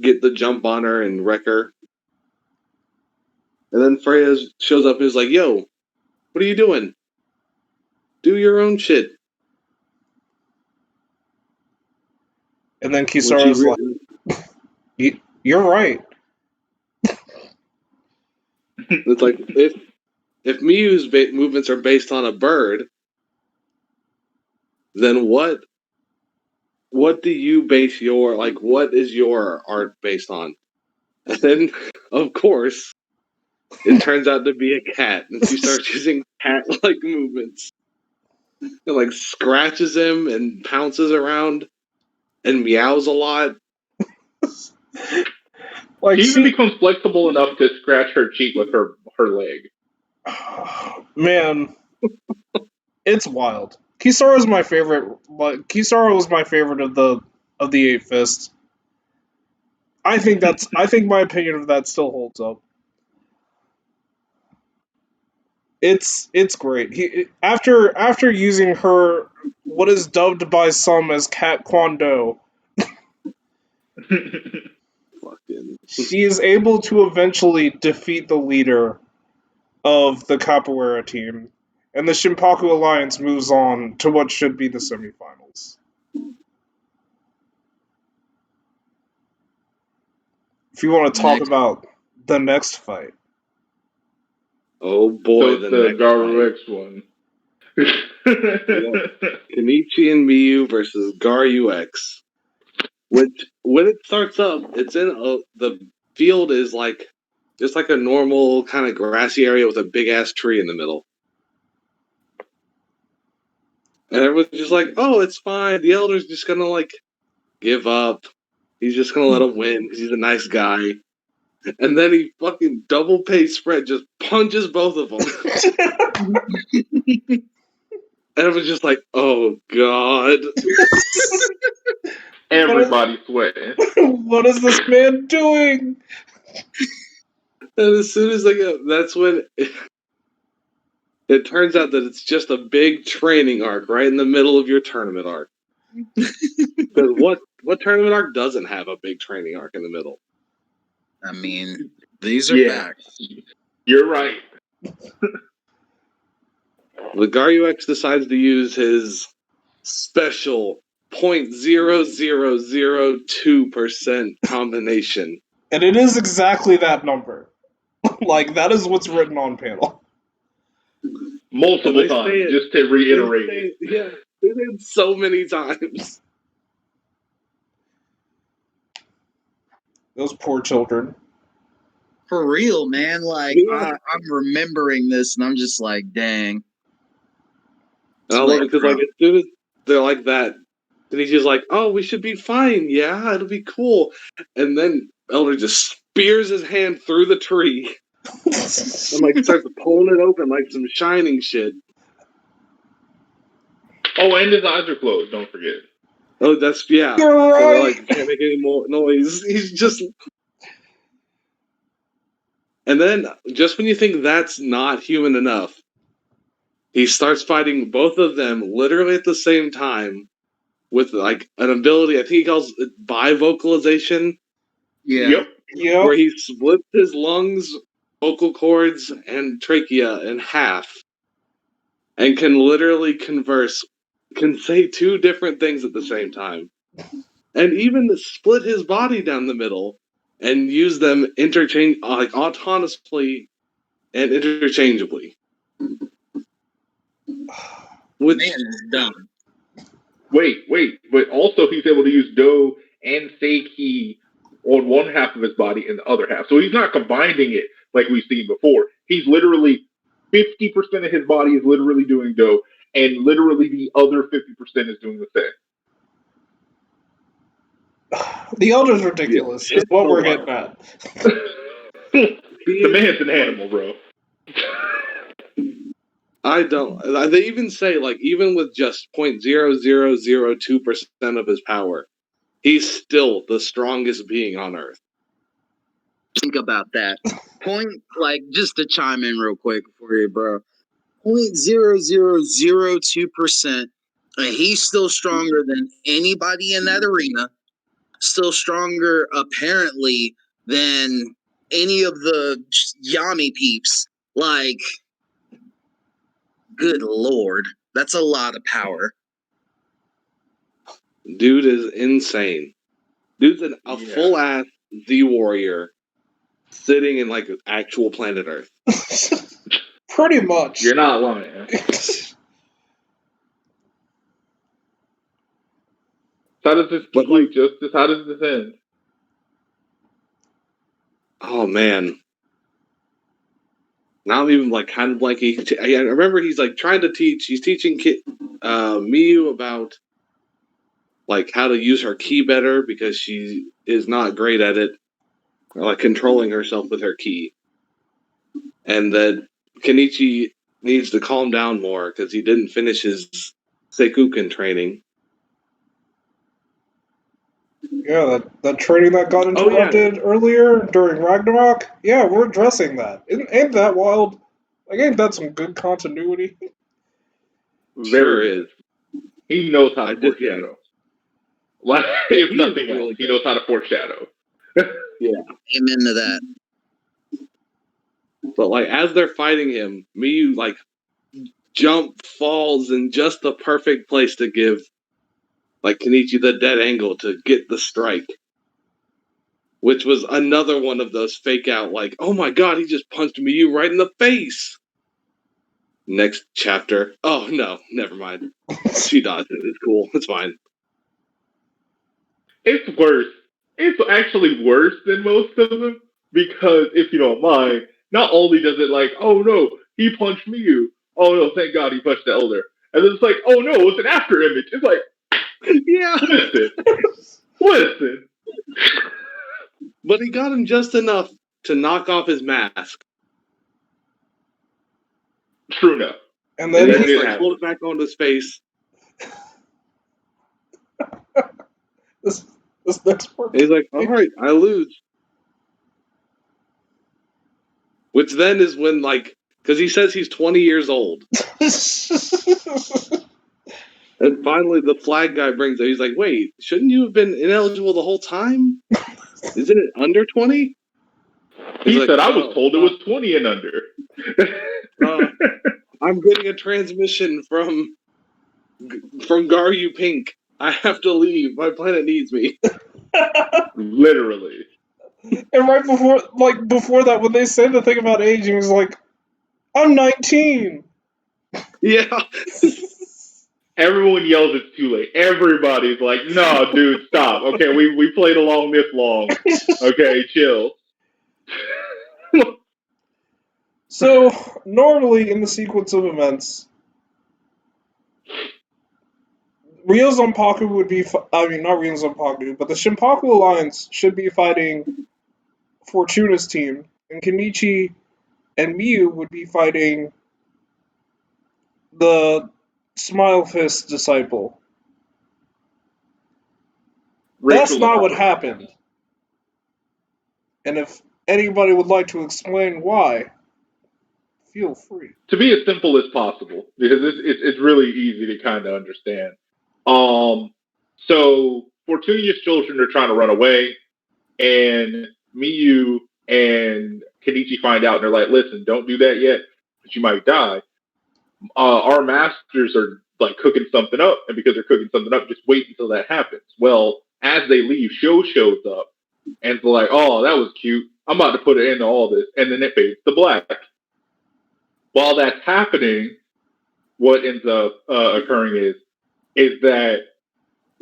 get the jump on her and wreck her. And then Freya shows up and is like, "Yo, what are you doing? Do your own shit." And then Kisara's like, "You're right." It's like if Miyu's movements are based on a bird, then what do you base your what is your art based on? And then of course it turns out to be a cat, and she starts using cat-like movements. It like scratches him and pounces around and meows a lot. Like she even becomes flexible enough to scratch her cheek with her leg. Man, it's wild. Kisara is my favorite. Kisara was my favorite of the 8 Fists. I think my opinion of that still holds up. It's great. After using her, what is dubbed by some as Cat Kwon-do, she is able to eventually defeat the leader of the Capoeira team, and the Shinpaku Alliance moves on to what should be the semifinals. if you want to talk Next. about the next fight. Oh boy, So the it's the next Garu fight. X one. Kenichi and Miyu versus Garu X. Which, when it starts up, it's in the field is like just like a normal kind of grassy area with a big ass tree in the middle. And everyone's just like, oh, it's fine. The Elder's just gonna like give up. He's just gonna let him win because he's a nice guy. And then he fucking double pay spread, just punches both of them. And it was just like, oh god. Everybody sweating. What is this man doing? And as soon as they go, that's when it turns out that it's just a big training arc right in the middle of your tournament arc. Because what tournament arc doesn't have a big training arc in the middle? I mean, these are facts. You're right. The Garu X decides to use his special 0.0002% combination. And it is exactly that number. Like, that is what's written on panel. Multiple times, just to reiterate it. Yeah, they say it so many times. Those poor children. For real, man. Like, Yeah. I'm remembering this, and I'm just like, dang. And I love it because, like, as soon as they're like that, then he's just like, oh, we should be fine. Yeah, it'll be cool. And then Elder just spears his hand through the tree and, like, starts pulling it open like some shining shit. Oh, and his eyes are closed, don't forget. Oh, that's, yeah. You're right. So they're like, can't make any more noise. He's just... And then, just when you think that's not human enough, he starts fighting both of them literally at the same time with, like, an ability, I think he calls it bivocalization. Yeah. Yep. Where he splits his lungs, vocal cords, and trachea in half. And can literally converse, can say two different things at the same time. And even split his body down the middle and use them autonomously and interchangeably. Which man is dumb. Wait, but also he's able to use Do and Seiki on one half of his body and the other half. So he's not combining it like we've seen before. He's literally 50% of his body is literally doing Do, and literally the other 50% is doing the thing. The Elder's ridiculous, is what we're getting at. The man's an animal, bro. I don't. They even say, like, even with just 0.0002% of his power, he's still the strongest being on Earth. Think about that. Just to chime in real quick for you, bro. 0.0002%, and he's still stronger than anybody in that arena. Still stronger, apparently, than any of the Yami peeps. Like, good lord, that's a lot of power. Dude is insane. Dude's a full-ass Z-warrior sitting in, like, actual planet Earth. Pretty much. You're not lying. How does this complete justice? How does this end? Oh, man. Now even, like, kind of like I remember he's, like, trying to teach. He's teaching Miyu about, like, how to use her ki better because she is not great at it. Or, like, controlling herself with her ki. And that Kenichi needs to calm down more because he didn't finish his Seikuken training. Yeah, that training that got interrupted earlier during Ragnarock. Yeah, we're addressing that. Ain't that wild? Like, ain't that some good continuity? Sure is. He knows how to foreshadow. Like, if nothing else, he knows how to foreshadow. Yeah. Amen to that. But, like, as they're fighting him, Miyu, like, falls in just the perfect place to give, like, Kenichi the dead angle to get the strike. which was another one of those fake out, like, oh my god, he just punched me right in the face. Next chapter. Oh no, never mind. She dodged it. It's cool. It's fine. It's worse. It's actually worse than most of them because if you don't mind, not only does it like, oh no, he punched me. Oh no, thank God he punched the elder. And then it's like, oh no, it's an after image. It's like, yeah. Listen. But he got him just enough to knock off his mask. True enough. And then he pulled it back onto his face. This next part. He's like, all right, I lose. Which then is when, like, because he says he's 20 years old. And finally the flag guy brings it. He's like, wait, shouldn't you have been ineligible the whole time? Isn't it under 20? He said, I was told it was 20 and under. I'm getting a transmission from Garyu Pink. I have to leave. My planet needs me. Literally. And right before that, when they said the thing about aging, he was like, I'm 19. Yeah. Everyone yells it's too late. Everybody's like, no, dude, stop. Okay, we played along this long. Okay, chill. So, normally in the sequence of events, Ryo Zanpaku would be, not Ryo Zanpaku, but the Shinpaku Alliance should be fighting Fortuna's team, and Kenichi and Miyu would be fighting the Smile Fist disciple. That's not what happened. And if anybody would like to explain why, feel free. To be as simple as possible, because it's really easy to kind of understand. So Fortunia's children are trying to run away, and Miyu and Kenichi find out, and they're like, listen, don't do that yet, because you might die. Our masters are like cooking something up, and because they're cooking something up, just wait until that happens. Well, as they leave, shows up, and it's like, oh, that was cute. I'm about to put an end to all this, and then it fades to black. While that's happening, what ends up occurring is that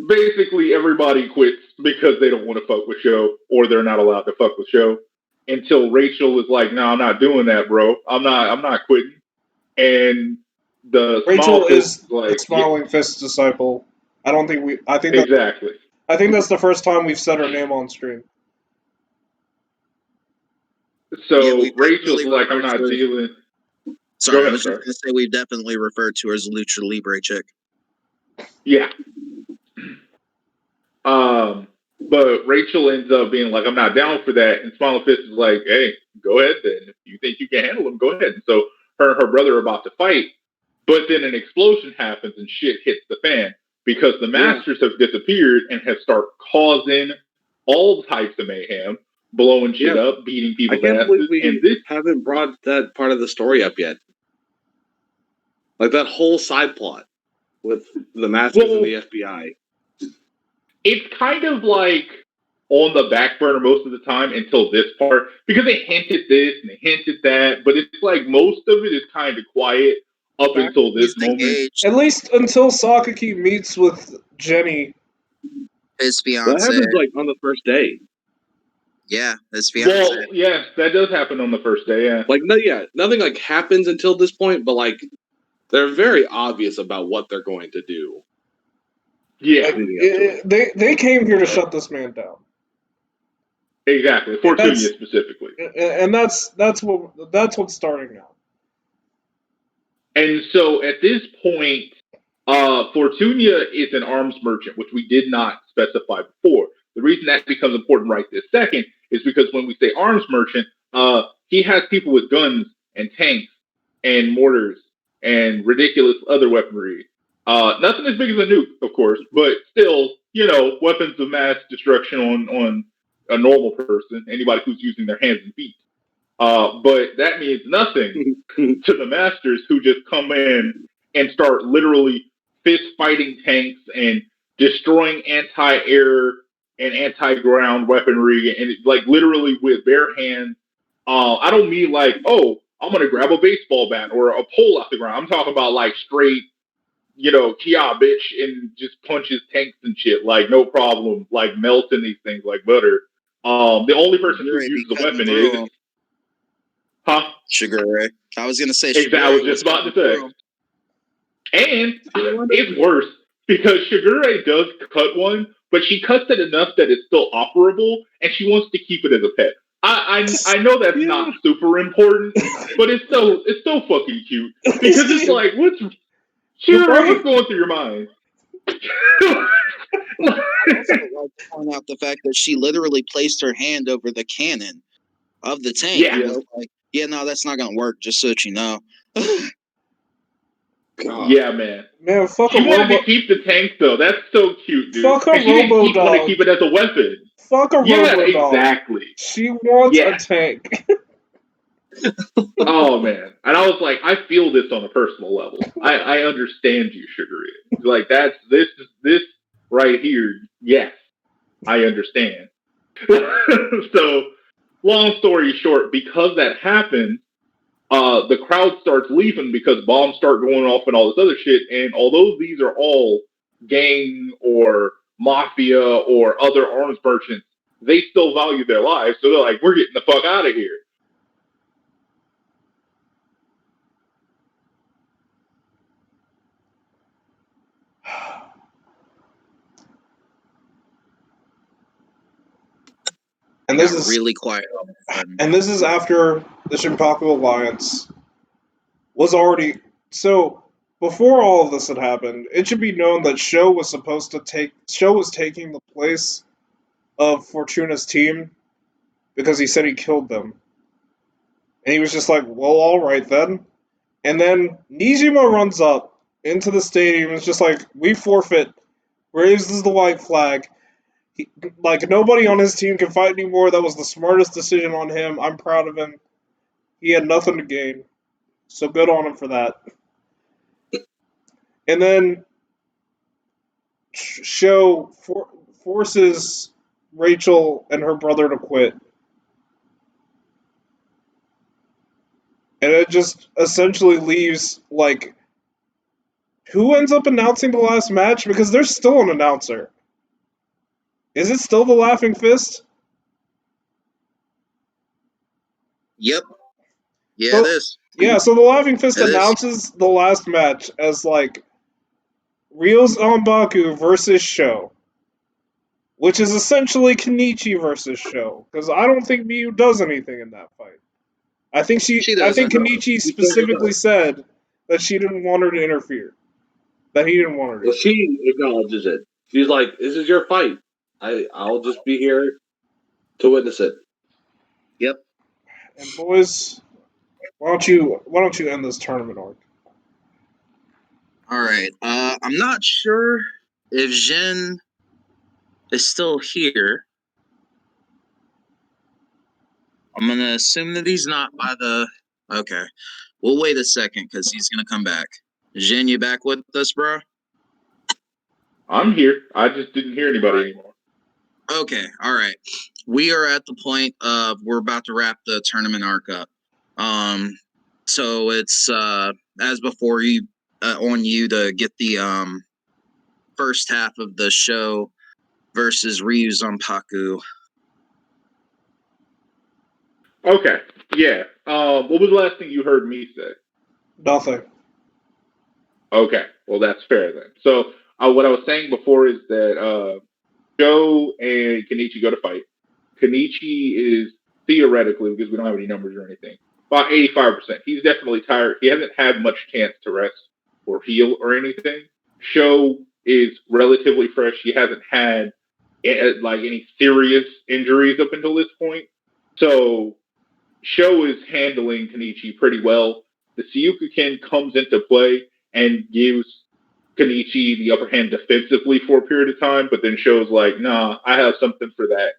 basically everybody quits because they don't want to fuck with Sho, or they're not allowed to fuck with Sho, until Rachel is like, no, I'm not doing that, bro. I'm not quitting. And the Rachel is like, the Smiling Fist disciple. I think exactly. I think that's the first time we've said her name on stream. So Rachel's like, I'm not dealing. Sorry, I was just going to say we've definitely referred to her as Lucha Libre chick. Yeah. But Rachel ends up being like, I'm not down for that. And Smiling Fist is like, hey, go ahead then. If you think you can handle him, go ahead. And so her and her brother are about to fight. But then an explosion happens and shit hits the fan because the masters have disappeared and have started causing all types of mayhem, blowing shit up, beating people's asses. I can't believe we haven't brought that part of the story up yet. Like that whole side plot with the masters and the FBI. It's kind of like on the back burner most of the time until this part, because they hinted this and they hinted that, but it's like most of it is kind of quiet up until this moment. At least until Sakaki meets with Jenny. His fiance. That happens like on the first day. Yeah, his fiance. Well, yeah, that does happen on the first day, yeah. Like, nothing like happens until this point, but like they're very obvious about what they're going to do. Yeah. They came here to shut this man down. Exactly. Fortunia specifically. And that's what's starting now. And so at this point, Fortunia is an arms merchant, which we did not specify before. The reason that becomes important right this second is because when we say arms merchant, he has people with guns and tanks and mortars and ridiculous other weaponry. Nothing as big as a nuke, of course, but still, weapons of mass destruction on a normal person, anybody who's using their hands and feet. But that means nothing to the masters who just come in and start literally fist fighting tanks and destroying anti-air and anti-ground weaponry, and like literally with bare hands. I don't mean like, oh, I'm gonna grab a baseball bat or a pole off the ground. I'm talking about like straight, Kia bitch, and just punches tanks and shit, like no problem, like melting these things like butter. The only person who uses a weapon is, Sugar Ray. I was gonna say exactly. I was just about to say. And it's worse because Shigure does cut one, but she cuts it enough that it's still operable, and she wants to keep it as a pet. I know that's not super important, but it's so fucking cute because it's like, what's going through your mind? I also like to point out the fact that she literally placed her hand over the cannon of the tank. Yeah. And was like, yeah, no, that's not gonna work. Just so that you know. God. Yeah, man. Man, fuck she a wanted robo. to keep the tank though. That's so cute, dude. Fuck a and she robo didn't want to keep it as a weapon. Fuck a robo dog. Exactly. She wants a tank. Oh man, and I was like, I feel this on a personal level. I understand you, Sugar. Like that's this right here. Yes, I understand. So, long story short, because that happened, the crowd starts leaving because bombs start going off and all this other shit. And although these are all gang or mafia or other arms merchants, they still value their lives. So they're like, we're getting the fuck out of here. And this is really quiet. And this is after the Shinpaku Alliance was already. So before all of this had happened, it should be known that Sho was taking the place of Fortuna's team because he said he killed them. And he was just like, well, all right then. And then Nijima runs up into the stadium and is just like, we forfeit, raises the white flag. Like, nobody on his team can fight anymore. That was the smartest decision on him. I'm proud of him. He had nothing to gain. So good on him for that. And then Sho forces Rachel and her brother to quit. And it just essentially leaves, like, who ends up announcing the last match? Because there's still an announcer. Is it still the Laughing Fist? Yep. Yeah, it is. Yeah, so the Laughing Fist announces the last match as, like, Ryo's Zanbaku versus Sho. Which is essentially Kenichi versus Sho. Because I don't think Miyu does anything in that fight. I think Kenichi specifically said that she didn't want her to interfere. That he didn't want her to. Well, she acknowledges it. She's like, "This is your fight. I'll just be here to witness it." Yep. And boys, why don't you end this tournament arc? All right. I'm not sure if Djinn is still here. I'm gonna assume that he's not by the. Okay, we'll wait a second because he's gonna come back. Djinn, you back with us, bro? I'm here. I just didn't hear anybody anymore. Okay, all right. We are at the point of we're about to wrap the tournament arc up. So it's as before you on you to get the first half of the Sho versus Ryu Zanpaku. Okay. Yeah. What was the last thing you heard me say? Nothing. Okay. Well, that's fair then. So what I was saying before is that Sho and Kenichi go to fight. Kenichi is theoretically, because we don't have any numbers or anything, about 85%. He's definitely tired. He hasn't had much chance to rest or heal or anything. Sho is relatively fresh. He hasn't had like any serious injuries up until this point. So Sho is handling Kenichi pretty well. The Siyukuken comes into play and gives Kenichi the upper hand defensively for a period of time, but then Sho's like, nah, I have something for that.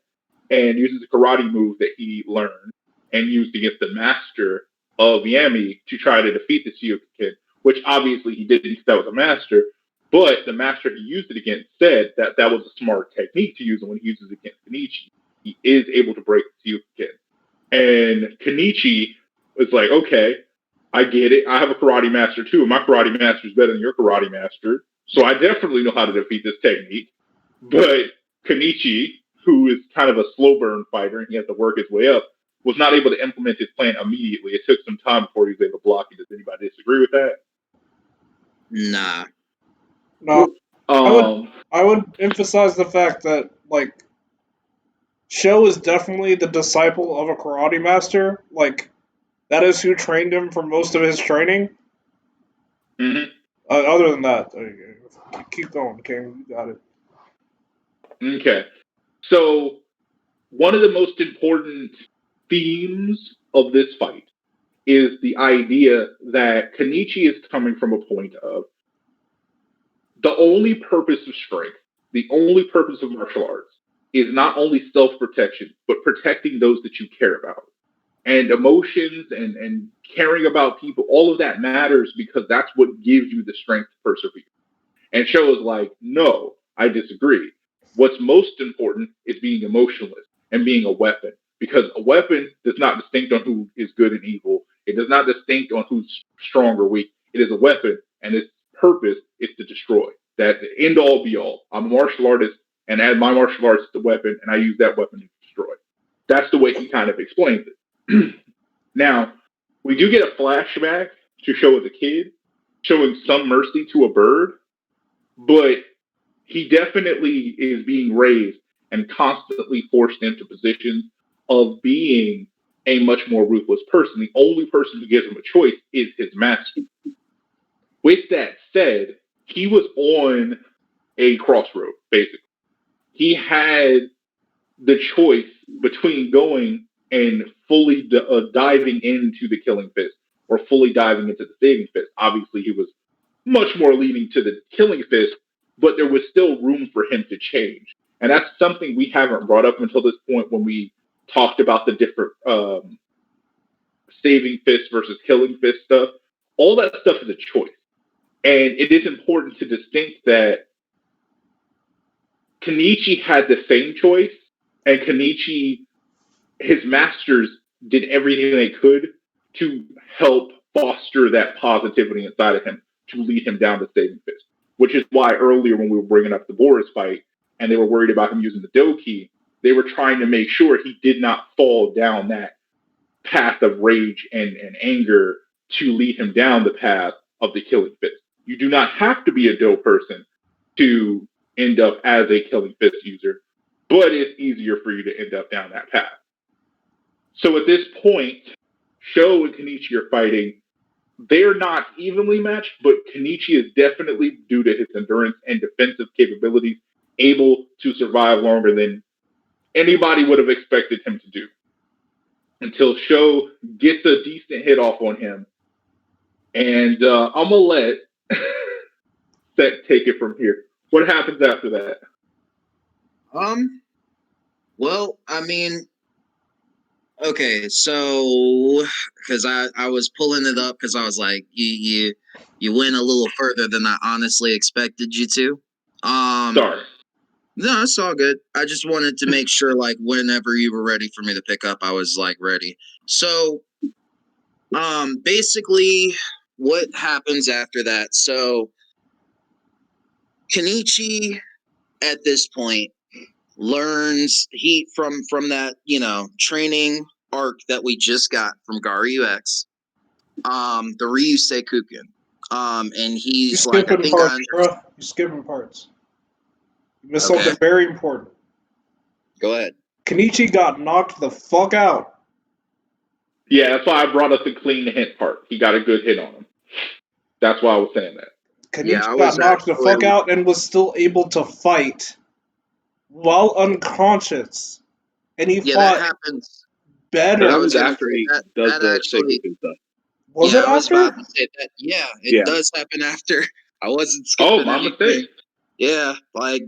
And uses a karate move that he learned and used against the master of Yami to try to defeat the Siyukuken, which obviously he didn't because that was a master. But the master he used it against said that that was a smart technique to use, and when he uses it against Kenichi, he is able to break the seal again. And Kenichi was like, okay, I get it. I have a karate master too, and my karate master is better than your karate master, so I definitely know how to defeat this technique. But Kenichi, who is kind of a slow burn fighter and he has to work his way up, was not able to implement his plan immediately. It took some time before he was able to block it. Does anybody disagree with that? Nah. No, I would emphasize the fact that like Sho is definitely the disciple of a karate master. Like that is who trained him for most of his training. Mm-hmm. Other than that, keep going, King. You got it. Okay. So, one of the most important themes of this fight is the idea that Kenichi is coming from a point of the only purpose of strength, the only purpose of martial arts is not only self-protection, but protecting those that you care about. And emotions and caring about people, all of that matters because that's what gives you the strength to persevere. And Sho is like, no, I disagree. What's most important is being emotionless and being a weapon. Because a weapon does not distinct on who is good and evil. It does not distinct on who's strong or weak. It is a weapon, and its purpose is to destroy. That the end all be all. I'm a martial artist, and add my martial arts to the weapon, and I use that weapon to destroy. That's the way he kind of explains it. Now, we do get a flashback to Sho as a kid, showing some mercy to a bird, but he definitely is being raised and constantly forced into positions of being a much more ruthless person. The only person who gives him a choice is his master. With that said, he was on a crossroad, basically. He had the choice between going and fully diving into the killing fist or fully diving into the saving fist. Obviously, he was much more leaning to the killing fist, but there was still room for him to change. And that's something we haven't brought up until this point when we talked about the different saving fist versus killing fist stuff. All that stuff is a choice. And it is important to distinct that Kenichi had the same choice, and Kenichi, his masters, did everything they could to help foster that positivity inside of him to lead him down the saving fist. Which is why earlier when we were bringing up the Boris fight and they were worried about him using the Doki, they were trying to make sure he did not fall down that path of rage and anger to lead him down the path of the killing fist. You do not have to be a Do person to end up as a killing fist user, but it's easier for you to end up down that path. So at this point, Sho and Kenichi are fighting. They're not evenly matched, but Kenichi is definitely, due to his endurance and defensive capabilities, able to survive longer than anybody would have expected him to do. Until Sho gets a decent hit off on him. And I'm going to let Sek take it from here. What happens after that? Well, I mean, okay, so because I was pulling it up because I was like, you went a little further than I honestly expected you to. Sorry. No, it's all good. I just wanted to make sure, like, whenever you were ready for me to pick up, I was like ready. So, basically, what happens after that? So, Kenichi, at this point, learns from that training arc that we just got from Garyu X, the Ryu Seikuken, and he's like, I think parts, bro. You're skipping parts. You missed something very important. Go ahead. Kenichi got knocked the fuck out. Yeah, that's why I brought up the clean hit part. He got a good hit on him. That's why I was saying that. Kenichi got knocked the fuck out and was still able to fight while unconscious. And he fought that happens better. That was after he does the Seikuken stuff. Was it after? I was about to say that. Yeah, it does happen after. I wasn't skipping my anything. mistake. Yeah, like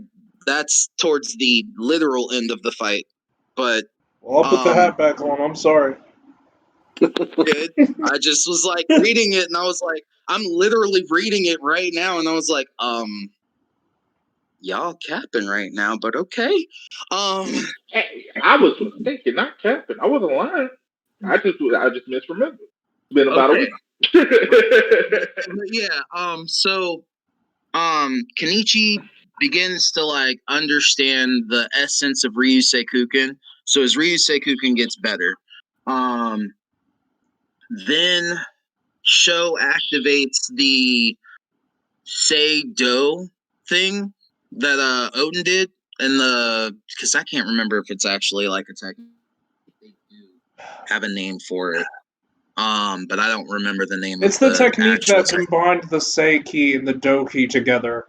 that's towards the literal end of the fight. But well, I'll put the hat back on. I'm sorry. Good. I just was like reading it, and I was like, I'm literally reading it right now, and I was like, y'all capping right now, but okay. Hey, I was mistaken, not capping. I wasn't lying. I just misremembered. It's been about a week. Yeah. So Kenichi begins to like understand the essence of Ryusei Kuken. So his Ryusei Kuken gets better. Then Sho activates the Sei-Do thing that Odin did, and because I can't remember if it's actually like a technique. They do have a name for it. But I don't remember the name It's of the the technique actual that combined the Sei key and the Do key together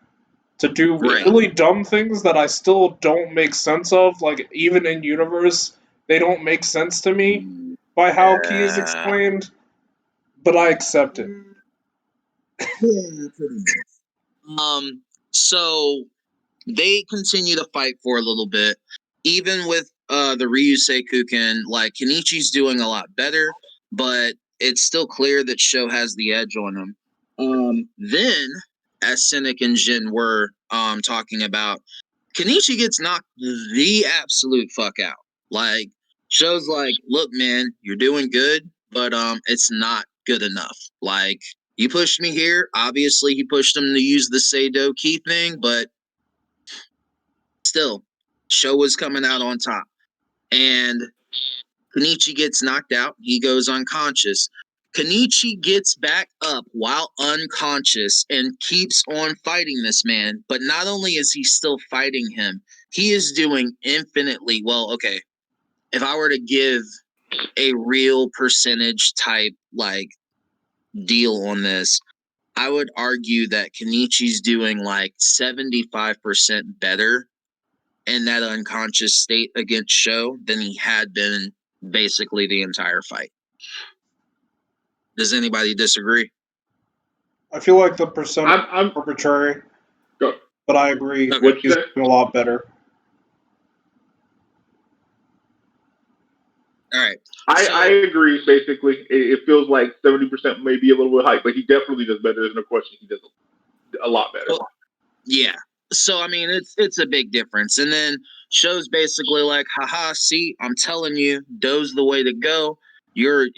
to do Right. really dumb things that I still don't make sense of. Like, even in universe, they don't make sense to me by how key is explained, but I accept it. Yeah, pretty much. So they continue to fight for a little bit, even with the Ryusei Kuken. Like Kenichi's doing a lot better, but it's still clear that Sho has the edge on him. Then, as Cynic and Djinn were talking about, Kenichi gets knocked the absolute fuck out. Like Sho's like, look, man, you're doing good, but it's not good enough. Like you pushed me here. Obviously, he pushed him to use the Sei-Do key thing, but still, Sho was coming out on top. And Kenichi gets knocked out. He goes unconscious. Kenichi gets back up while unconscious and keeps on fighting this man. But not only is he still fighting him, he is doing infinitely well. Okay, if I were to give a real percentage type like deal on this, I would argue that Kenichi's doing like 75% better in that unconscious state against Sho than he had been basically the entire fight. Does anybody disagree? I feel like the percentage I'm is arbitrary, go. but I agree. Okay. What'd you He's say? doing a lot better. All right. I agree. Basically, it feels like 70% may be a little bit high, but he definitely does better. There's no question. He does a lot better. Well, yeah. So I mean, it's a big difference. And then Sho's basically like, haha, see, I'm telling you, Do's the way to go. Your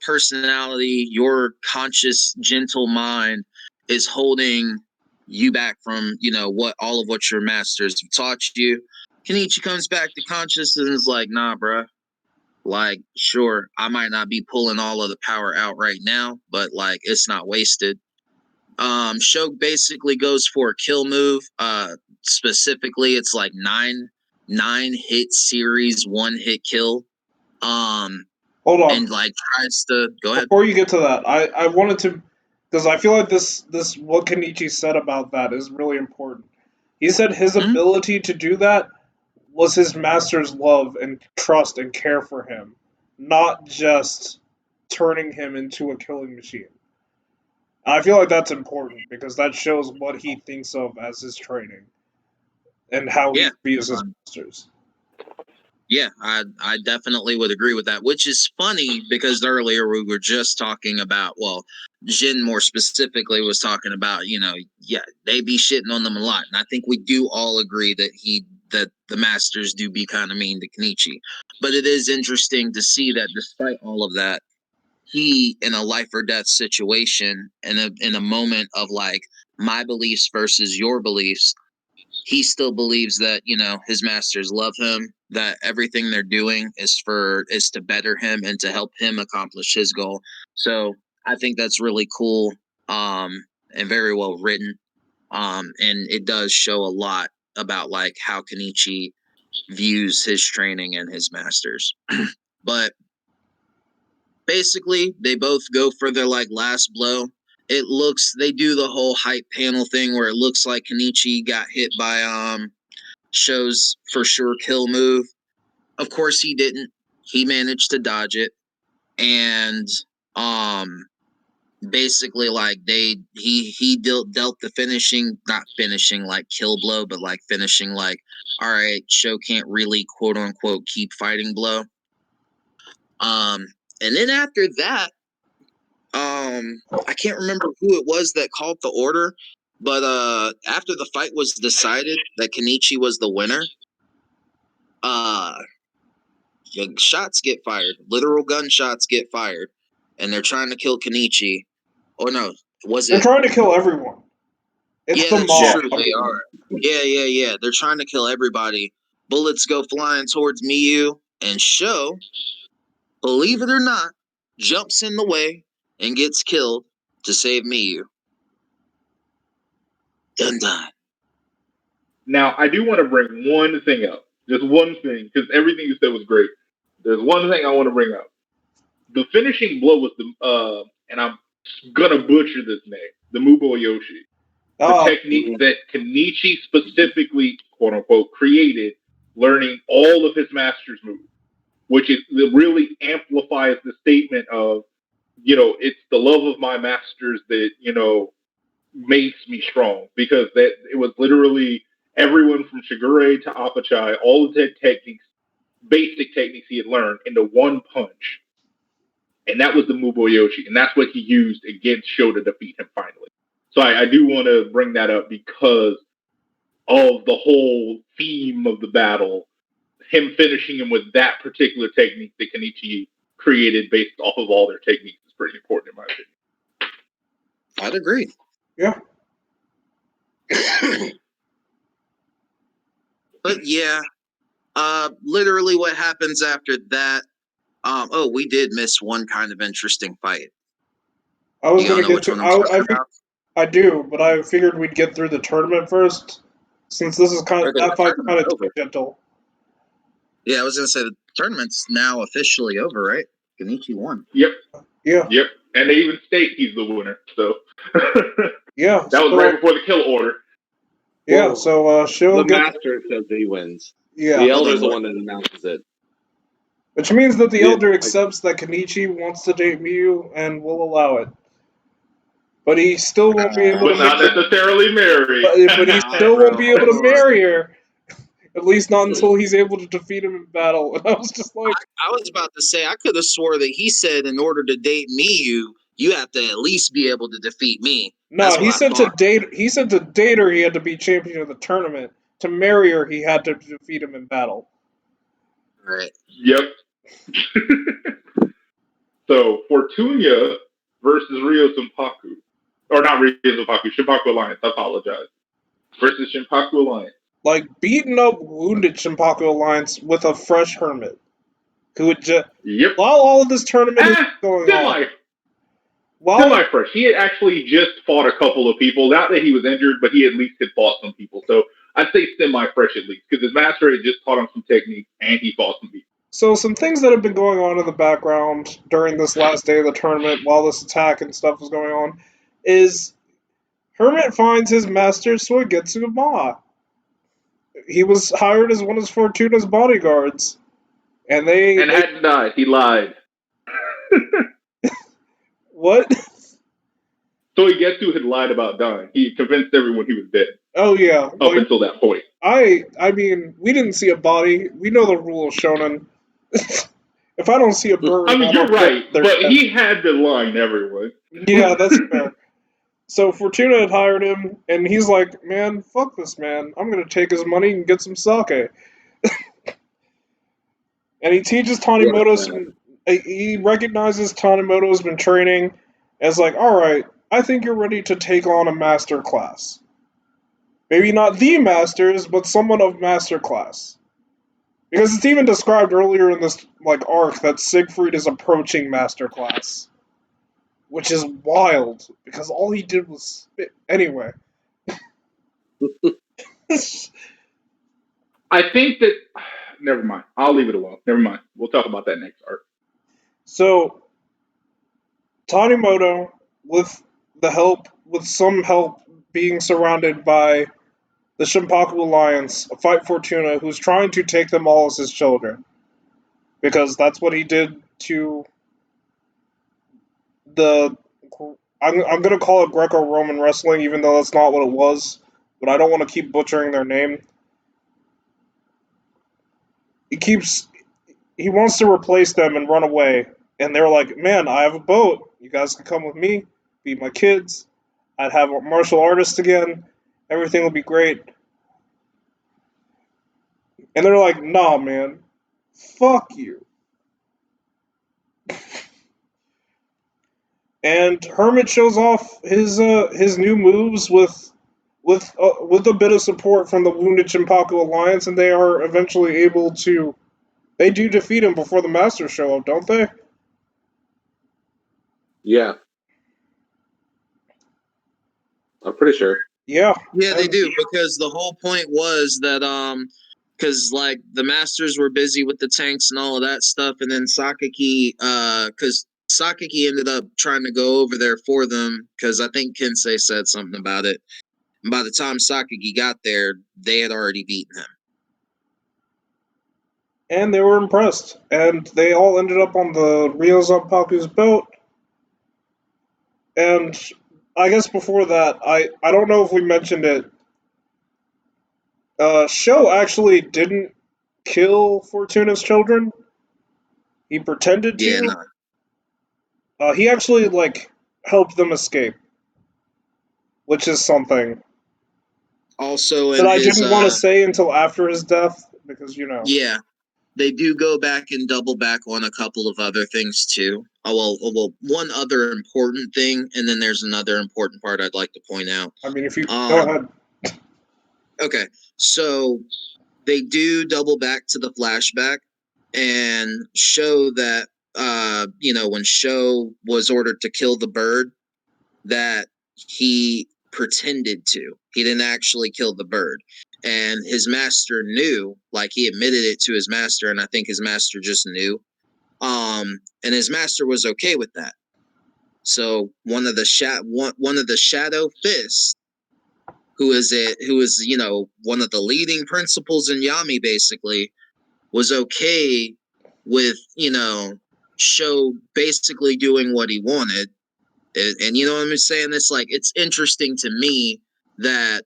personality, your conscious, gentle mind is holding you back from, what all of what your masters have taught you. Kenichi comes back to conscious and is like, nah, bruh. Like, sure, I might not be pulling all of the power out right now, but like it's not wasted. Sho basically goes for a kill move. Specifically, it's like nine hit series, 1-hit kill. Hold on. And like tries to go ahead. Before you get to that, I wanted to, because I feel like this what Kenichi said about that is really important. He said his ability to do that was his master's love and trust and care for him, not just turning him into a killing machine. I feel like that's important because that shows what he thinks of as his training and how Yeah. he views his masters. Yeah, I definitely would agree with that, which is funny because earlier we were just talking about, well, Djinn more specifically was talking about, they be shitting on them a lot. And I think we do all agree that the masters do be kind of mean to Kenichi. But it is interesting to see that despite all of that, he, in a life or death situation, in a moment of like my beliefs versus your beliefs, he still believes that his masters love him, that everything they're doing is to better him and to help him accomplish his goal. So I think that's really cool, and very well written, and it does show a lot about like how Kenichi views his training and his masters. But basically they both go for their like last blow. They do the whole hype panel thing where it looks like Kenichi got hit by Sho's for sure kill move. Of course he didn't. He managed to dodge it. And basically like he dealt the finishing, not finishing like kill blow, but like finishing like, all right, Sho can't really quote unquote keep fighting blow. And then after that, I can't remember who it was that called the order, But after the fight was decided that Kenichi was the winner, shots get fired. Literal gunshots get fired. And they're trying to kill Kenichi. Or no, was They're it? trying to kill everyone. It's Yeah, the that's mob. true. They are. Yeah. They're trying to kill everybody. Bullets go flying towards Miyu, and Sho, believe it or not, jumps in the way and gets killed to save Miyu. Dun dun. Now, I do want to bring one thing up. Just one thing, because everything you said was great. There's one thing I want to bring up. The finishing blow was and I'm gonna butcher this name, the Mubo Yoshi. The technique that Kenichi specifically, quote unquote, created, learning all of his master's moves, which is really amplifies the statement of, it's the love of my masters that, makes me strong, because that it was literally everyone from Shigure to Apachai, all of the techniques, basic techniques he had learned into one punch. And that was the Mubo Yoshi. And that's what he used against Sho to defeat him finally. So I do want to bring that up because of the whole theme of the battle. Him finishing him with that particular technique that Kenichi created based off of all their techniques is pretty important in my opinion. I'd agree. Yeah. But yeah, literally what happens after that. We did miss one kind of interesting fight. I was You don't gonna know get which to. one I'm talking about? I do, but I figured we'd get through the tournament first, since this is kind of Okay, that the fight kind tournament's of over. gentle. Yeah, I was gonna say the tournament's now officially over, right? Kenichi won. Yep. Yeah. Yep. And they even state he's the winner. So Yeah. that was right before the kill order. Yeah. Well, So Sho the gets. master says that he wins. Yeah. The elder's the one that announces it. Which means that the Yeah, elder like- accepts that Kenichi wants to date Miyu and will allow it. But he still won't be able But to not necessarily marry. But he still won't be able to marry her. At least not until he's able to defeat him in battle. And I was just like, I was about to say, I could have swore that he said in order to date Miyu, you have to at least be able to defeat me. no, That's he what I said to thought. date. He said to date her, he had to be champion of the tournament. To marry her, he had to defeat him in battle. Right. Yep. So Fortunia versus Ryo Senpaku. Or not Ryo Senpaku, Shinpaku Alliance, I apologize. Versus Shinpaku Alliance. Like beaten up, wounded Shinpaku Alliance with a fresh hermit, who would just while all of this tournament is going on. Semi-fresh. He had actually just fought a couple of people. Not that he was injured, but he at least had fought some people. So I'd say semi-fresh at least, because his master had just taught him some technique, and he fought some people. So some things that have been going on in the background during this last day of the tournament, while this attack and stuff was going on, is Hermit finds his master Suigetsu Ma. He was hired as one of Fortuna's bodyguards, and they hadn't died. He lied. What? Suigetsu had lied about dying. He convinced everyone he was dead. Oh yeah, up until that point. I mean, we didn't see a body. We know the rule of shonen. If I don't see a bird, I mean, you're right, but dead. he had been lying to everyone. Yeah, that's fair. So Fortuna had hired him, and he's like, "Man, fuck this man. I'm gonna take his money and get some sake." And he teaches Tanimoto some. He recognizes Tanimoto's been training, as like, "All right, I think you're ready to take on a master class. Maybe not the masters, but someone of master class." Because it's even described earlier in this arc that Siegfried is approaching master class, which is wild because all he did was spit. Anyway, I think that. Never mind. I'll leave it alone. Never mind. We'll talk about that next arc. So Tanimoto, with some help, being surrounded by the Shinpaku Alliance, fight Fortuna, who's trying to take them all as his children. Because that's what he did to the... I'm going to call it Greco-Roman wrestling, even though that's not what it was. But I don't want to keep butchering their name. He wants to replace them and run away. And they're like, "Man, I have a boat. You guys can come with me, be my kids." I'd have a martial artist again. Everything would be great. And they're like, nah, man. Fuck you. And Hermit shows off his new moves with a bit of support from the Wounded Chinpaku Alliance, and they are eventually able to. They do defeat him before the Masters show up, don't they? Yeah, I'm pretty sure. Yeah. Yeah, they And do, because the whole point was that because like the Masters were busy with the tanks and all of that stuff, and then Sakaki because Sakaki ended up trying to go over there for them because I think Kensei said something about it. And by the time Sakaki got there, they had already beaten him. and they were impressed, and they all ended up on the Ryo Zanpaku's boat. And I guess before that, I don't know if we mentioned it. Sho actually didn't kill Fortuna's children. He pretended Yeah, to. no. He actually like helped them escape, which is something Also that in I his didn't want to say until after his death because yeah, they do go back and double back on a couple of other things too. Well, one other important thing, and then there's another important part I'd like to point out. I mean, if you go ahead. Okay, so they do double back to the flashback and show that when Sho was ordered to kill the bird, that he pretended to. He didn't actually kill the bird. And his master knew, like he admitted it to his master, and I think his master just knew. And his master was okay with that. So one of the shadow fists, who is one of the leading principals in Yami, basically, was okay with Sho basically doing what he wanted. And you know what I'm saying? It's like, it's interesting to me that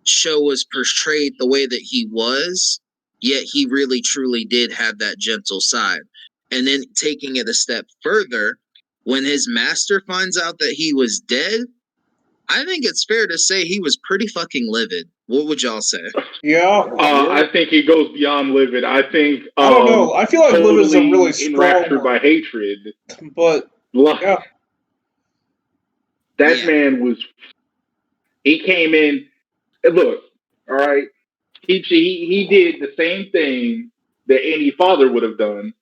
Sho was portrayed the way that he was, yet he really truly did have that gentle side. And then taking it a step further, when his master finds out that he was dead, I think it's fair to say he was pretty fucking livid. What would y'all say? Yeah. I think it goes beyond livid. I think I don't know. I feel like livid is a really strong enraptured by word, hatred. but yeah. That man was. He came in. Look, all right. He did the same thing that any father would have done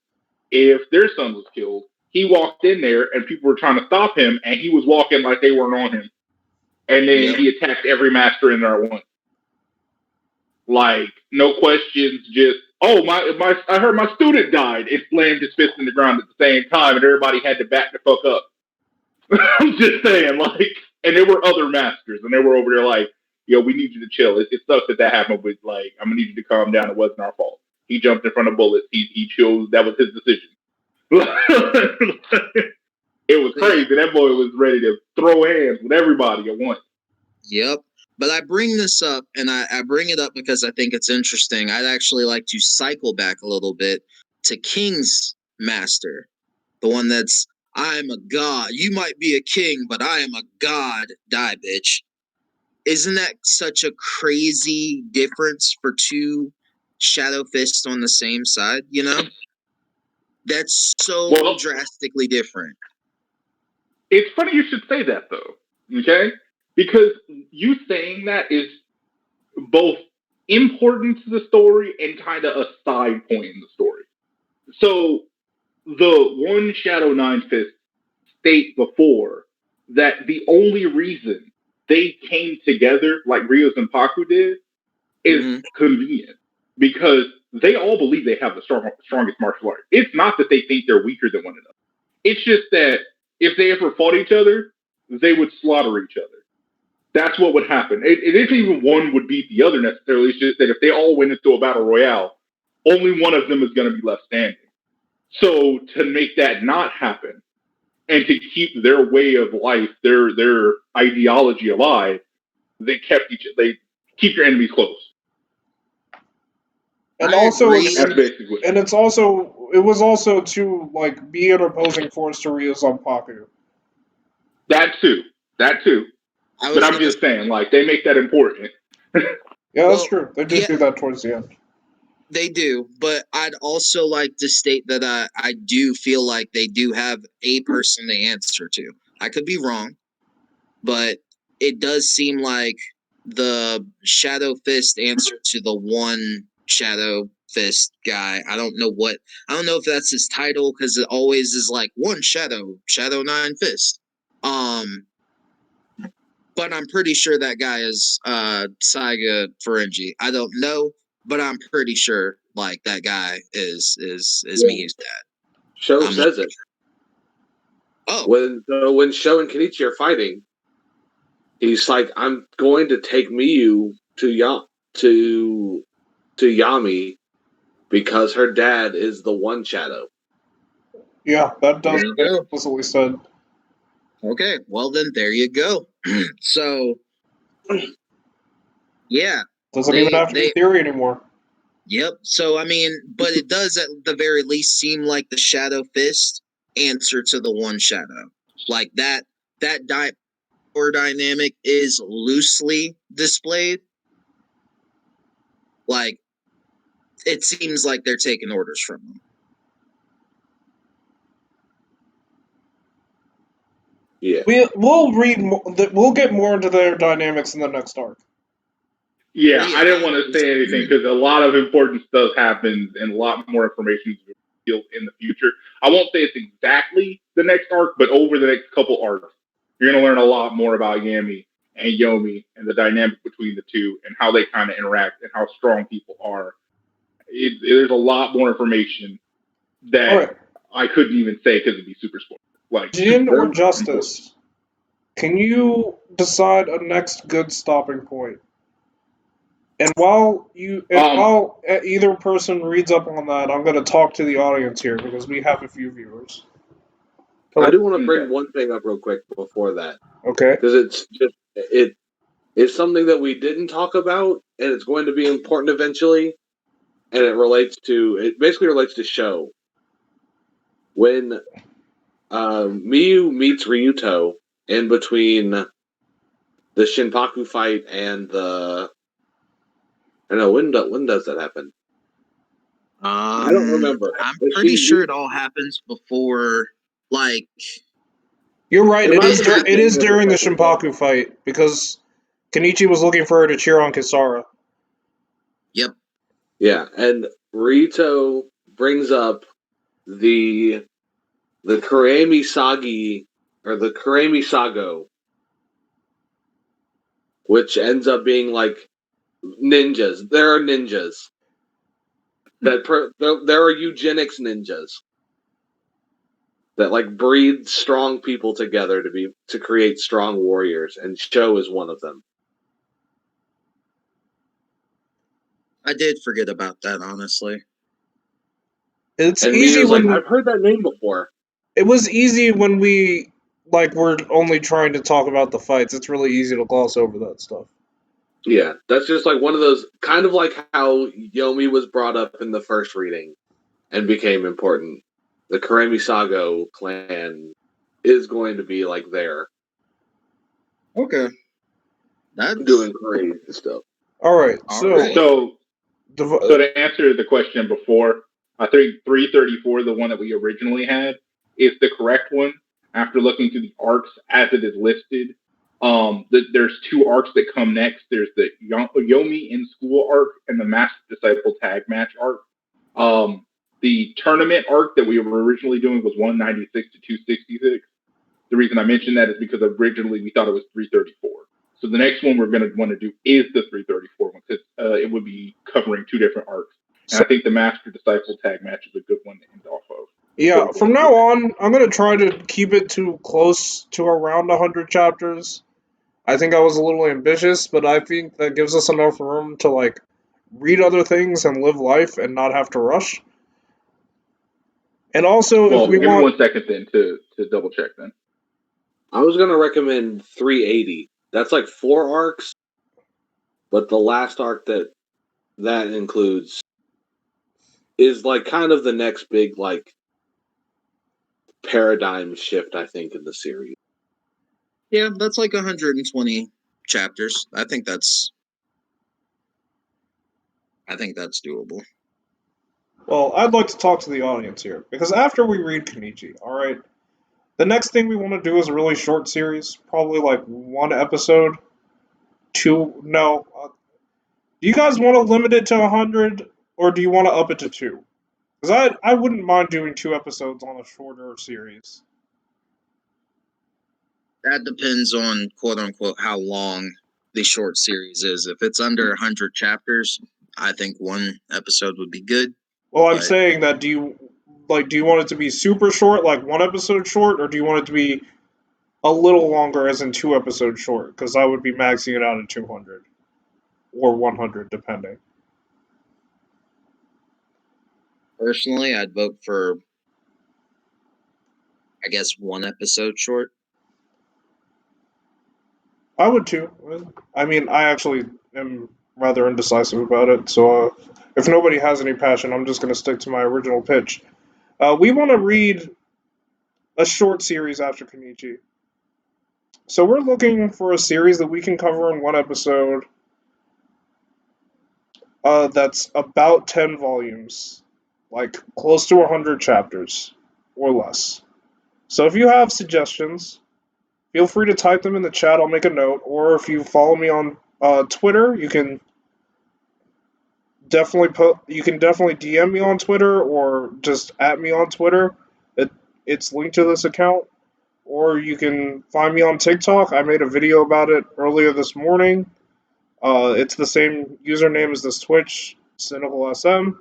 if their son was killed. He walked in there and people were trying to stop him, and he was walking like they weren't on him. And then he attacked every master in there at once. Like, no questions, just, oh, I heard my student died. It slammed his fist in the ground at the same time, and everybody had to back the fuck up. I'm just saying, like, and there were other masters, and they were over there like, yo, we need you to chill. It sucks that happened, but like, I'm gonna need you to calm down. It wasn't our fault. He jumped in front of bullets. He chose. That was his decision. It was crazy. That boy was ready to throw hands with everybody at once. Yep. But I bring this up, and I bring it up because I think it's interesting. I'd actually like to cycle back a little bit to King's master, the one that's, I'm a god. You might be a king, but I am a god. Die, bitch. Isn't that such a crazy difference for two shadow fists on the same side, you know? That's so drastically different. It's funny you should say that, though, okay? Because you saying that is both important to the story and kind of a side point in the story. So, the one Shadow Nine Fist state before that the only reason they came together like Ryo Zanpaku did is convenient. Because they all believe they have the strongest martial art. It's not that they think they're weaker than one another. It's just that if they ever fought each other, they would slaughter each other. That's what would happen. It isn't even one would beat the other necessarily. It's just that if they all went into a battle royale, only one of them is going to be left standing. So to make that not happen and to keep their way of life, their ideology alive, they keep your enemies close. And also, it was also to like be an opposing force to Ryo Zanpaku. That too. That too. But I'm just saying, like, they make that important. Yeah, that's true. They do that towards the end. They do, but I'd also like to state that I do feel like they do have a person to answer to. I could be wrong, but it does seem like the Shadow Fist answered to the one Shadow Fist guy. I don't know if that's his title, because it always is like one Shadow 9 Fist. But I'm pretty sure that guy is Saiga Ferengi. I don't know, but I'm pretty sure like that guy is Miyu's dad. Sho says it. Oh. When Sho and Kenichi are fighting, he's like, I'm going to take Miyu to Yami because her dad is the one Shadow. Yeah, that does explicitly said. Okay, well then there you go. So yeah. Doesn't even have to be theory anymore. Yep. So I mean, but it does at the very least seem like the Shadow Fist answer to the one Shadow. Like that power dynamic is loosely displayed. Like it seems like they're taking orders from them. Yeah, we'll get more into their dynamics in the next arc. Yeah, I didn't want to say anything because a lot of important stuff happens and a lot more information is revealed in the future. I won't say it's exactly the next arc, but over the next couple arcs, you're going to learn a lot more about Yami and Yomi and the dynamic between the two and how they kind of interact and how strong people are. There's a lot more information that I couldn't even say because it'd be super spoiled. Like Djinn or Justice, can you decide a next good stopping point? And while either person reads up on that, I'm going to talk to the audience here because we have a few viewers. I do want to bring one thing up real quick before that. Okay. Because it's something that we didn't talk about, and it's going to be important eventually, and it basically relates to Sho. When Miyu meets Ryuto in between the Shinpaku fight and I don't know, when does that happen? I don't remember. I'm pretty sure it all happens before, like. You're right. It is during the Shinpaku fight because Kenichi was looking for her to cheer on Kisara. Yep. Yeah, and Ryuto brings up the Kuremi Sagi or the Kuremi Sago, which ends up being like ninjas. There are ninjas. There are eugenics ninjas that like breed strong people together to create strong warriors, and Sho is one of them. I did forget about that, honestly. It's easy when I've heard that name before. It was easy when we were only trying to talk about the fights. It's really easy to gloss over that stuff. Yeah, that's just like one of those, kind of like how Yomi was brought up in the first reading and became important. The Kuremi Sago clan is going to be like there. Okay. That's doing crazy stuff. All right. So to answer the question before, I think 334, the one that we originally had, is the correct one. After looking through the arcs as it is listed, there's two arcs that come next. There's the Yomi in school arc and the Master Disciple tag match arc. The tournament arc that we were originally doing was 196 to 266. The reason I mentioned that is because originally we thought it was 334. So the next one we're going to want to do is the 334 one because it would be covering two different arcs. And I think the Master Disciple tag match is a good one to end off of. Yeah, from now on, I'm going to try to keep it to close to around 100 chapters. I think I was a little ambitious, but I think that gives us enough room to read other things and live life and not have to rush. And also, if we give me 1 second then to double check then. I was going to recommend 380. That's like 4 arcs, but the last arc that includes is like kind of the next big like paradigm shift, I think, in the series. Yeah, that's like 120 chapters. I think that's doable. Well, I'd like to talk to the audience here because after we read Kenichi, all right, the next thing we want to do is a really short series, probably like one episode. Two, no. Do you guys want to limit it to 100 or do you want to up it to two? Because I wouldn't mind doing 2 episodes on a shorter series. That depends on quote unquote how long the short series is. If it's under 100 chapters, I think one episode would be good. Well, I'm But saying that do you want it to be super short, like 1 episode short, or do you want it to be a little longer, as in 2 episodes short? Because I would be maxing it out at 200 or 100, depending. personally, I'd vote for, I guess, one episode short. I would too. I mean, I actually am rather indecisive about it. So if nobody has any passion, I'm just going to stick to my original pitch. We want to read a short series after Kenichi. So we're looking for a series that we can cover in 1 episode. That's about 10 volumes, like close to 100 chapters or less. So if you have suggestions, feel free to type them in the chat. I'll make a note. Or if you follow me on Twitter, you can definitely DM me on Twitter or just at me on Twitter. It's linked to this account. Or you can find me on TikTok. I made a video about it earlier this morning. It's the same username as this Twitch, Cynical SM.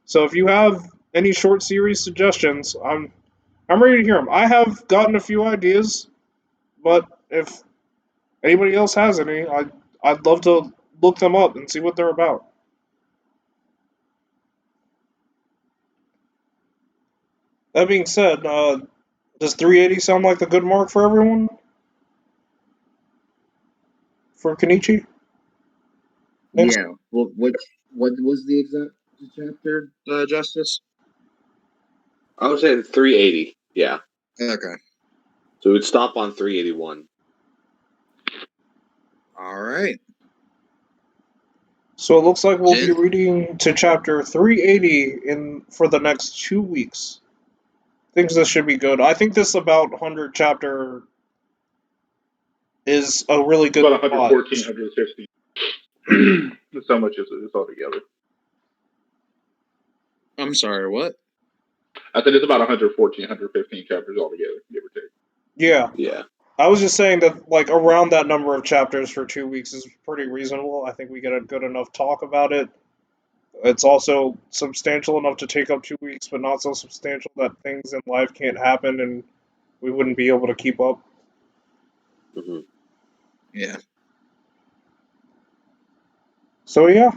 So if you have any short series suggestions, I'm ready to hear them. I have gotten a few ideas, but if anybody else has any, I'd love to look them up and see what they're about. That being said, does 380 sound like the good mark for everyone? For Kenichi? Next? Yeah. Well, what was the exact chapter, Justice? I was saying 380. Yeah. Okay. So we'd stop on 381. All right. So it looks like we'll be Djinn? reading to chapter 380 for the next 2 weeks. Thinks this should be good. I think this about 100 chapter is a really It's good about plot. 114, 150. That's how much it's all together. I'm sorry, what? I said it's about 114, 115 chapters altogether, give or take. Yeah. Yeah. I was just saying that like around that number of chapters for 2 weeks is pretty reasonable. I think we get a good enough talk about it. It's also substantial enough to take up 2 weeks, but not so substantial that things in life can't happen and we wouldn't be able to keep up. Mm-hmm. Yeah. So yeah,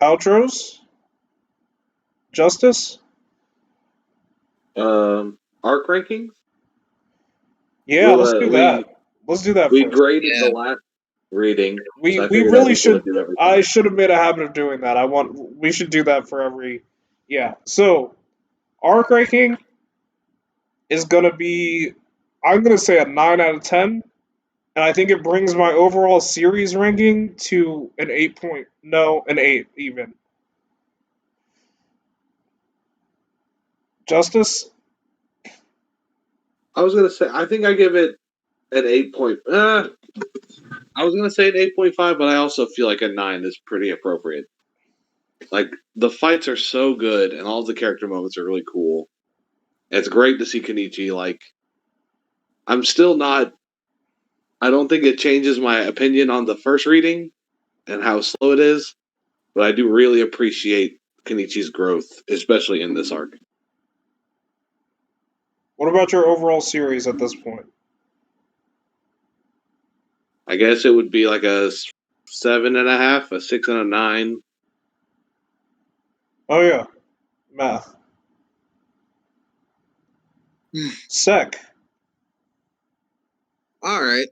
outros, Justice. Arc rankings. Yeah, let's do that. Let's do that We first. graded Yeah. the last reading, We so I we figured really I just want should. to do everything. I should have made a habit of doing that. We should do that for every. Yeah. So arc ranking is gonna be. I'm gonna say a 9 out of 10, and I think it brings my overall series ranking to an 8 point. No, an 8 even. Justice. I was gonna say I think I give it an 8 point. I was gonna say an 8.5, but I also feel like a 9 is pretty appropriate. Like the fights are so good, and all the character moments are really cool. It's great to see Kenichi. Like I'm still not. I don't think it changes my opinion on the first reading and how slow it is, but I do really appreciate Kenichi's growth, especially in this arc. What about your overall series at this point? I guess it would be like a 7.5, a 6 and a 9. Oh yeah, math. Sec. All right.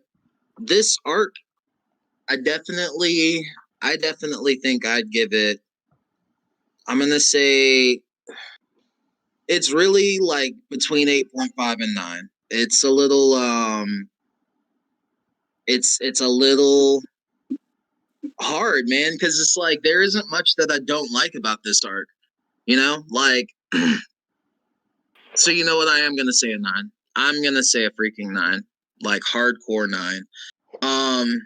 This arc, I definitely think I'd give it. I'm gonna say it's really like between 8.5 and 9. it's a little it's a little hard, man, because it's like there isn't much that I don't like about this arc. Like so you know what, I am gonna say a 9. I'm gonna say a freaking 9. Like hardcore 9.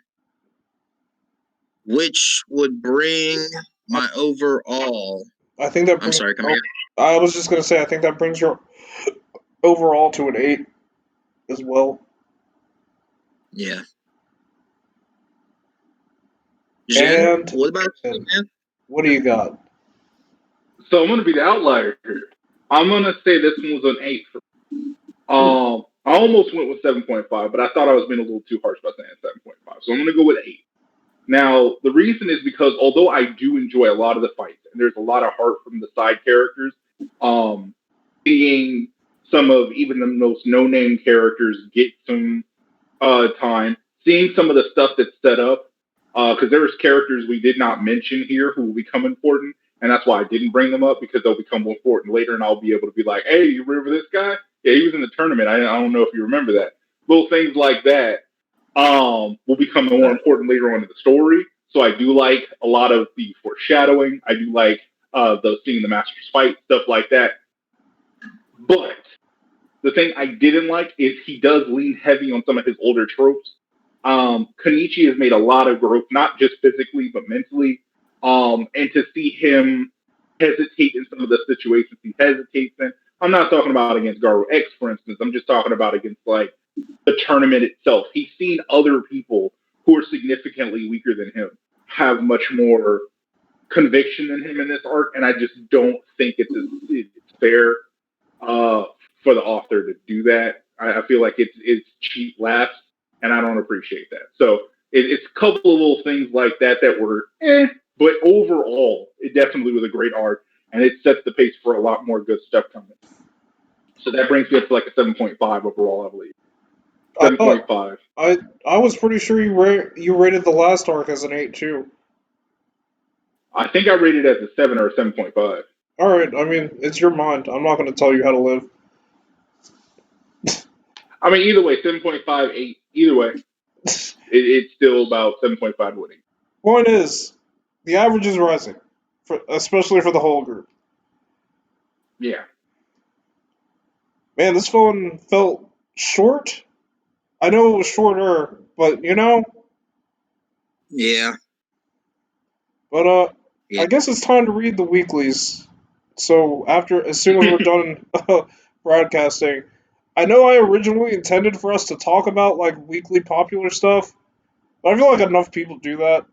Which would bring my overall. I think that I'm brings. sorry, come here. I was just gonna say, I think that brings your overall to an 8 as well. Yeah. Djinn, And what about you, man? what do you got? So I'm gonna be the outlier here. I'm gonna say this one was an 8 for me. I almost went with 7.5, but I thought I was being a little too harsh by saying 7.5. So I'm gonna go with 8. Now, the reason is because although I do enjoy a lot of the fights, and there's a lot of heart from the side characters, seeing some of even the most no-name characters get some time, seeing some of the stuff that's set up, because there's characters we did not mention here who will become important, and that's why I didn't bring them up, because they'll become more important later, and I'll be able to be like, hey, you remember this guy? Yeah, he was in the tournament. I don't know if you remember that. Little things like that will become more important later on in the story. So I do like a lot of the foreshadowing. I do like the seeing the masters fight, stuff like that. But the thing I didn't like is he does lean heavy on some of his older tropes. Kenichi has made a lot of growth, not just physically, but mentally. And to see him hesitate in some of the situations he hesitates in, I'm not talking about against Garo X, for instance. I'm just talking about against, like, the tournament itself. He's seen other people who are significantly weaker than him have much more conviction than him in this arc, and I just don't think it's fair for the author to do that. I feel like it's cheap laughs, and I don't appreciate that. So it's a couple of little things like that were but overall, it definitely was a great arc, and it sets the pace for a lot more good stuff coming. So that brings me up to like a 7.5 overall, I believe. 7.5. I was pretty sure you rated the last arc as an 8 too. I think I rated it as a 7 or a 7.5. All right, I mean, it's your mind. I'm not going to tell you how to live. I mean, either way, 7.5, 8. Either way, it's still about 7.5 winning. Point is, the average is rising, especially for the whole group. Yeah. Man, this one felt short. I know it was shorter, but Yeah. But Yeah. I guess it's time to read the weeklies. So as soon as we're done broadcasting, I know I originally intended for us to talk about like weekly popular stuff, but I feel like enough people do that.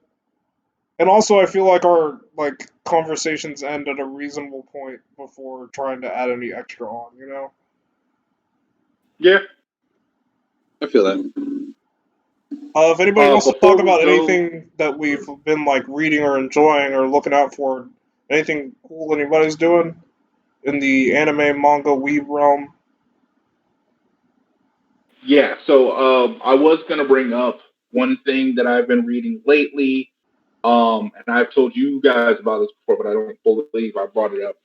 And also I feel like our like conversations end at a reasonable point before trying to add any extra on. Yeah. I feel that. If anybody wants to Before talk we about go, anything that we've been like reading or enjoying or looking out for, anything cool anybody's doing in the anime, manga, weeb realm. yeah. So I was gonna bring up one thing that I've been reading lately, and I've told you guys about this before, but I don't believe I brought it up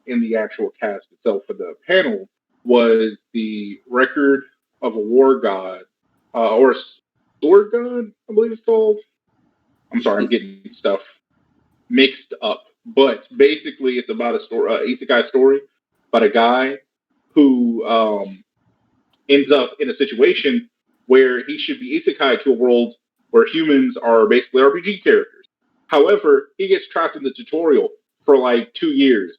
in the actual cast itself for the panel. Was the Record of a War God or Sword God? I believe it's called. I'm sorry, I'm getting stuff mixed up. But basically, it's about a story, isekai story about a guy who ends up in a situation where he should be isekai to a world where humans are basically RPG characters. However, he gets trapped in the tutorial for like 2 years,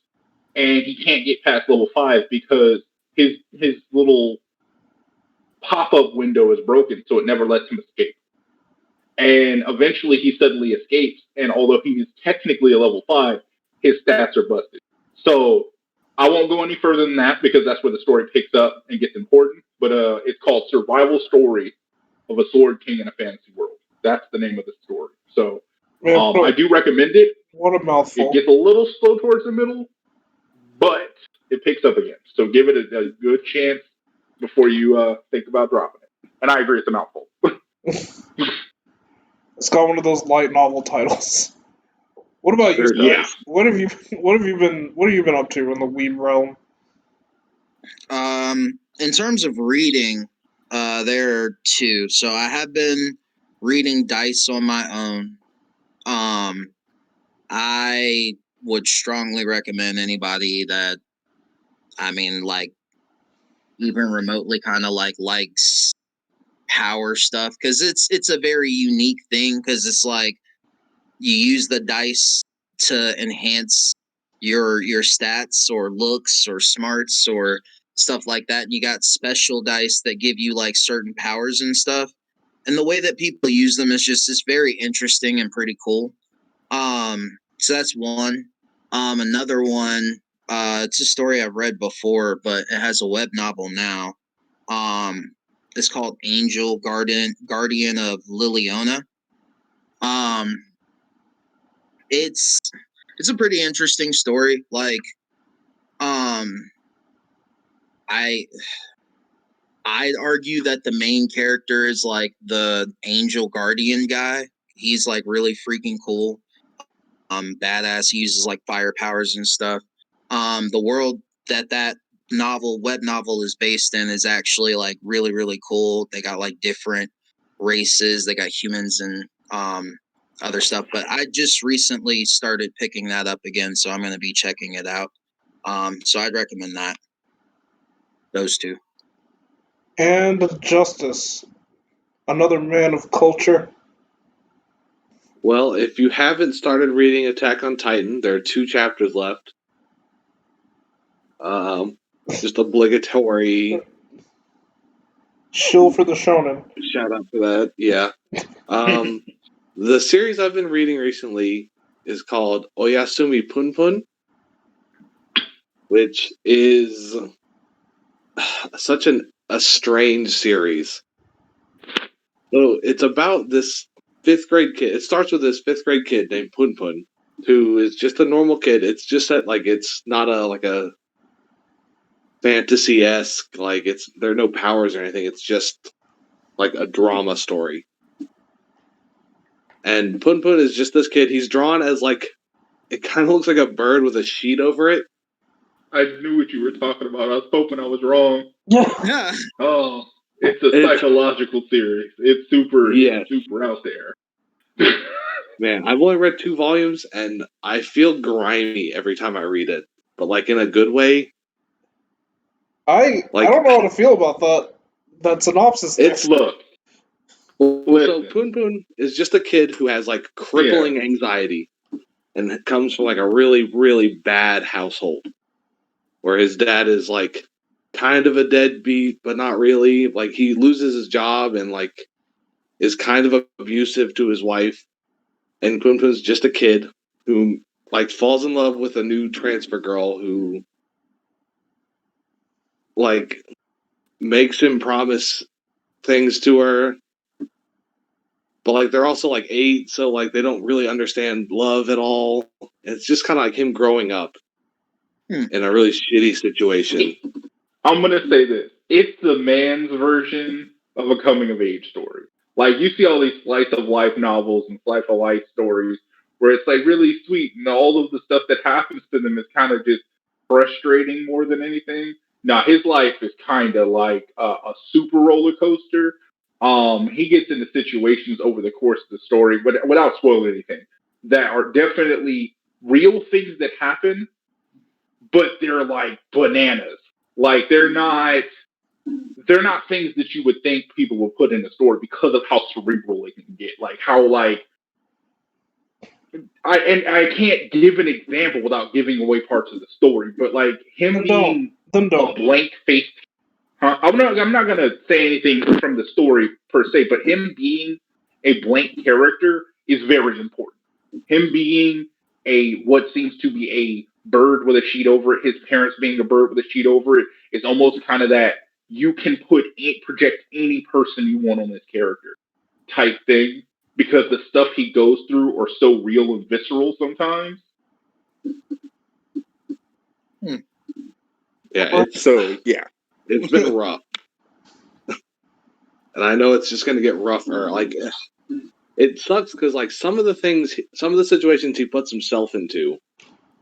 and he can't get past level 5 because his little pop up window is broken, so it never lets him escape. And eventually he suddenly escapes. And although he is technically a level 5, his stats are busted. So I won't go any further than that because that's where the story picks up and gets important. But it's called Survival Story of a Sword King in a Fantasy World. That's the name of the story. So Man, I do recommend it. What a mouthful. It gets a little slow towards the middle, but it picks up again. So give it a good chance before you think about dropping it. And I agree, it's a mouthful. It's got one of those light novel titles. What about you, Sure Scott? Yeah. What have you been up to in the weeb realm? in terms of reading, there are two. So I have been reading Dice on my own. I would strongly recommend anybody that, I mean, like, even remotely kind of likes power stuff, because it's a very unique thing, because it's like you use the dice to enhance your stats or looks or smarts or stuff like that, and you got special dice that give you like certain powers and stuff, and the way that people use them is just very interesting and pretty cool. So that's one. Another one, it's a story I've read before, but it has a web novel now. It's called Angel Guardian of Liliana. It's a pretty interesting story. Like, I'd argue that the main character is like the Angel Guardian guy. He's like really freaking cool. Badass. He uses like fire powers and stuff. The world that web novel is based in is actually like really, really cool. They got like different races. They got humans and other stuff. But I just recently started picking that up again, so I'm going to be checking it out. So I'd recommend that. Those two. And Justice, another man of culture. Well, if you haven't started reading Attack on Titan, there are 2 chapters left. Just obligatory Shill for the shonen. shout out for that. Yeah. The series I've been reading recently is called Oyasumi Punpun, which is such a strange series. So it's about this 5th grade kid. It starts with this 5th grade kid named Punpun, who is just a normal kid. It's just that like it's not a fantasy-esque, like there are no powers or anything. It's just like a drama story. And Punpun is just this kid. He's drawn as like, it kind of looks like a bird with a sheet over it. I knew what you were talking about. I was hoping I was wrong. Yeah. Oh, it's a psychological series. It's super out there. Man, I've only read 2 volumes, and I feel grimy every time I read it. But like in a good way. I don't know how to feel about that synopsis. It's look. So Punpun is just a kid who has like crippling anxiety, and it comes from like a really, really bad household, where his dad is like kind of a deadbeat, but not really. Like he loses his job and like is kind of abusive to his wife. And Punpun's just a kid who like falls in love with a new transfer girl who like makes him promise things to her. But like they're also like 8, so like they don't really understand love at all. It's just kind of like him growing up in a really shitty situation. I'm gonna say this: it's the man's version of a coming of age story. Like you see all these slice of life novels and slice of life stories where it's like really sweet, and all of the stuff that happens to them is kind of just frustrating more than anything. Now his life is kind of like a super roller coaster. He gets into situations over the course of the story, but without spoiling anything, that are definitely real things that happen, but they're like bananas. Like they're not things that you would think people would put in a story because of how cerebral it can get. Like how like I can't give an example without giving away parts of the story, but like him being a blank faced. I'm not gonna say anything from the story per se, but him being a blank character is very important. Him being what seems to be a bird with a sheet over it, his parents being a bird with a sheet over it, is almost kind of that you can project any person you want on this character type thing, because the stuff he goes through are so real and visceral sometimes. Yeah, it's been rough. And I know it's just going to get rougher. Like, it sucks because, like, some of the situations he puts himself into,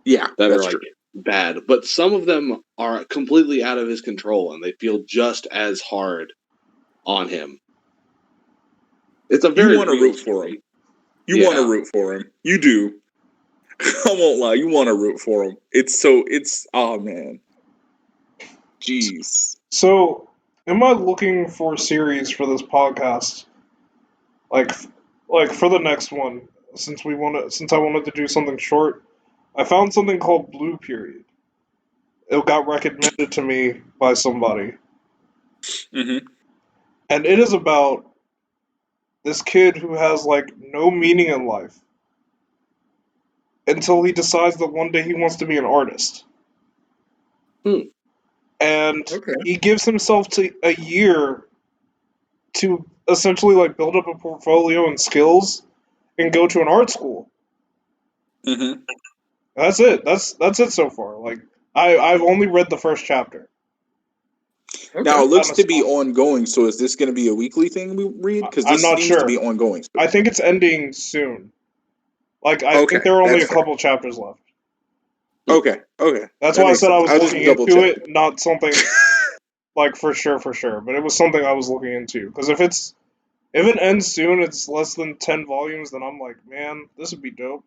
that are like true. bad, but some of them are completely out of his control, and they feel just as hard on him. It's a You very want to real root for story. him. You want to root for him. You do. I won't lie. You want to root for him. Oh man. Jeez. So, am I looking for series for this podcast? Like, for the next one, since I wanted to do something short, I found something called Blue Period. It got recommended to me by somebody, Mm-hmm. and it is about this kid who has like no meaning in life until he decides that one day he wants to be an artist. Hmm. And Okay. he gives himself to a year to essentially like build up a portfolio and skills and go to an art school. Mm-hmm. That's it. That's it so far. Like I've only read the first chapter. Now it looks I'm to be ongoing. So is this going to be a weekly thing we read? Because I'm this not seems to sure. be ongoing. I think it's ending soon. Like I think Okay, there are only that's a couple chapters left. Okay. That's That why I makes said I sense. was I'll just looking double into check. it, not something like for sure, but it was something I was looking into. Because if it ends soon, it's less than 10 volumes, then I'm like, man, this would be dope.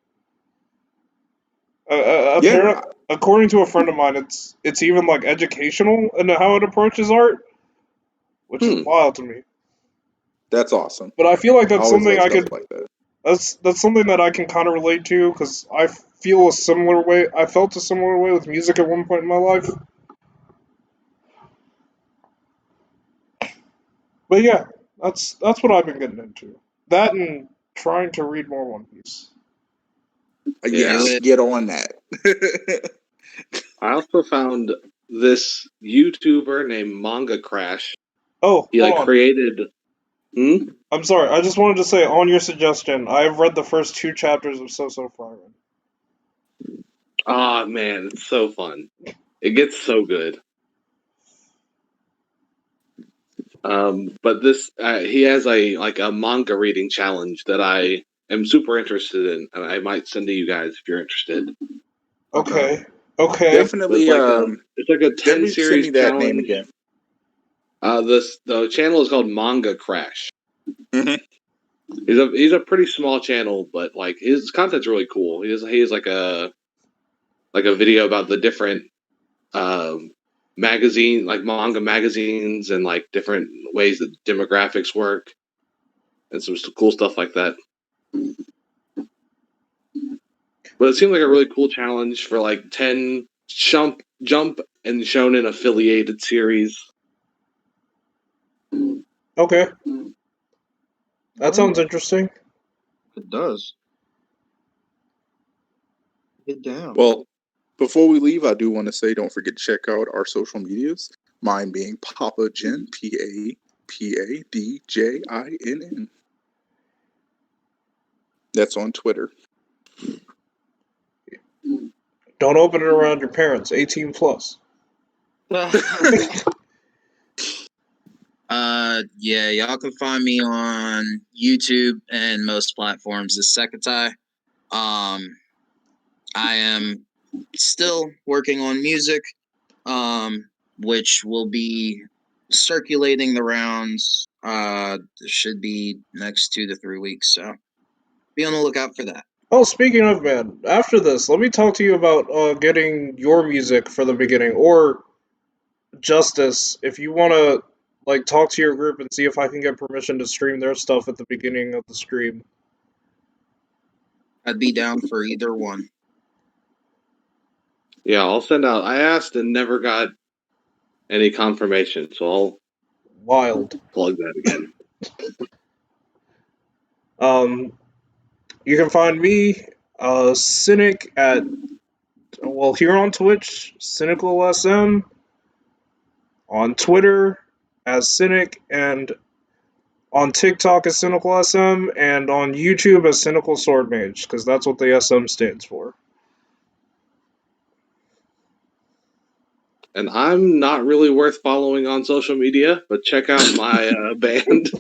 Yeah, According to a friend of mine, it's even like educational in how it approaches art, which is Hmm. wild to me. that's awesome. But I feel like I that's always something love I stuff could. like that. That's something that I can kind of relate to because I feel a similar way. I felt a similar way with music at one point in my life. But yeah, that's what I've been getting into. That and trying to read more One Piece. Yes, Yeah. get on that. I also found this YouTuber named Manga Crash. Oh, He hold like on. created. Hmm? I'm sorry. I just wanted to say on your suggestion, I've read the first 2 chapters of So Frieren. Ah, man, it's so fun. It gets so good. But this he has a manga reading challenge that I am super interested in, and I might send to you guys if you're interested. Okay. Definitely, It's like a 10 definitely send me series that name challenge. again. The channel is called Manga Crash. Mhm. He's a pretty small channel, but like his content's really cool. He has like a video about the different manga magazines and like different ways that demographics work and some cool stuff like that. But it seemed like a really cool challenge for like 10 jump and shonen affiliated series. Okay. That sounds interesting. It does. Get down. Well, before we leave, I do want to say don't forget to check out our social medias. Mine being Papa Djinn, PAPADJINN. That's on Twitter. Don't open it around your parents. 18 plus. Yeah, y'all can find me on YouTube and most platforms as Seckatai. I am still working on music, which will be circulating the rounds. Should be next 2 to 3 weeks, so be on the lookout for that. Oh, speaking of, man, after this, let me talk to you about getting your music for the beginning, or Justice, if you want to like talk to your group and see if I can get permission to stream their stuff at the beginning of the stream. I'd be down for either one. Yeah, I'll send out. I asked and never got any confirmation, so I'll Wild. plug that again. You can find me, Cynic here on Twitch, Cynical SM, on Twitter as Cynic, and on TikTok as Cynical SM, and on YouTube as Cynical Sword Mage, because that's what the SM stands for. And I'm not really worth following on social media, but check out my band.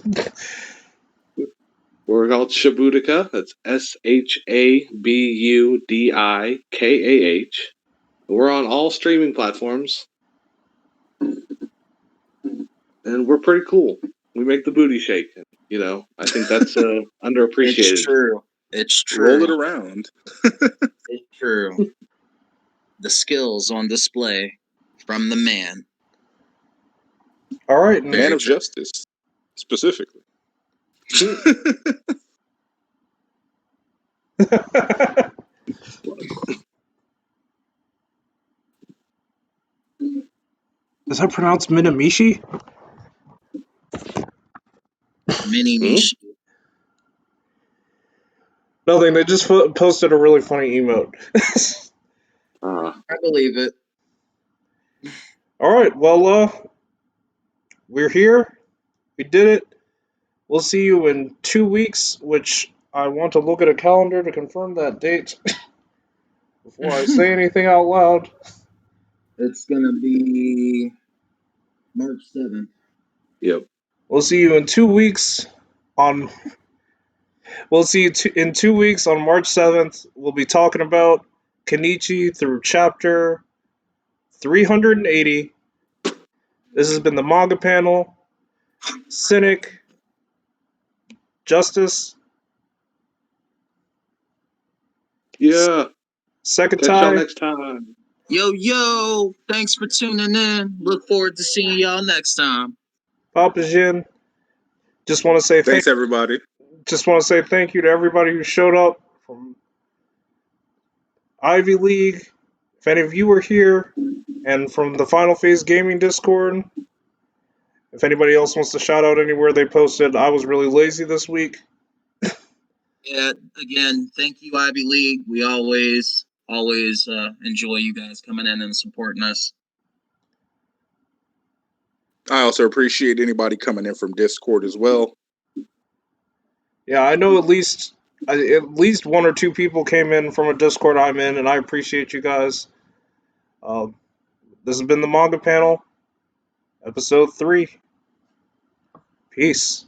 We're called Shabudika. That's SHABUDIKAH. We're on all streaming platforms. And we're pretty cool. We make the booty shake. You know, I think that's underappreciated. It's true. It's true. Roll it around. It's true. The skills on display from the man. All right. Man of justice, specifically. Is that pronounced Minamishi? Mini Mishi. Nothing. They just posted a really funny emote. I believe it. All right. Well, we're here. We did it. We'll see you in 2 weeks, which I want to look at a calendar to confirm that date before I say anything out loud. It's going to be March 7th. Yep. We'll see you in 2 weeks on. We'll see you in 2 weeks on March 7th. We'll be talking about Kenichi through chapter 380. This has been the Manga Panel. Cynic. Justice. Yeah. Catch y'all Seckatai. next time. Yo, thanks for tuning in. Look forward to seeing y'all next time. Papa Djinn. Just want to say Thanks, everybody. Just want to say thank you to everybody who showed up from Ivy League. If any of you were here, and from the Final Phase Gaming Discord. If anybody else wants to shout out anywhere they posted, I was really lazy this week. Yeah, again, thank you, Ivy League. We always enjoy you guys coming in and supporting us. I also appreciate anybody coming in from Discord as well. Yeah, I know at least one or two people came in from a Discord I'm in, and I appreciate you guys. This has been the Manga Panel, episode 3. Peace.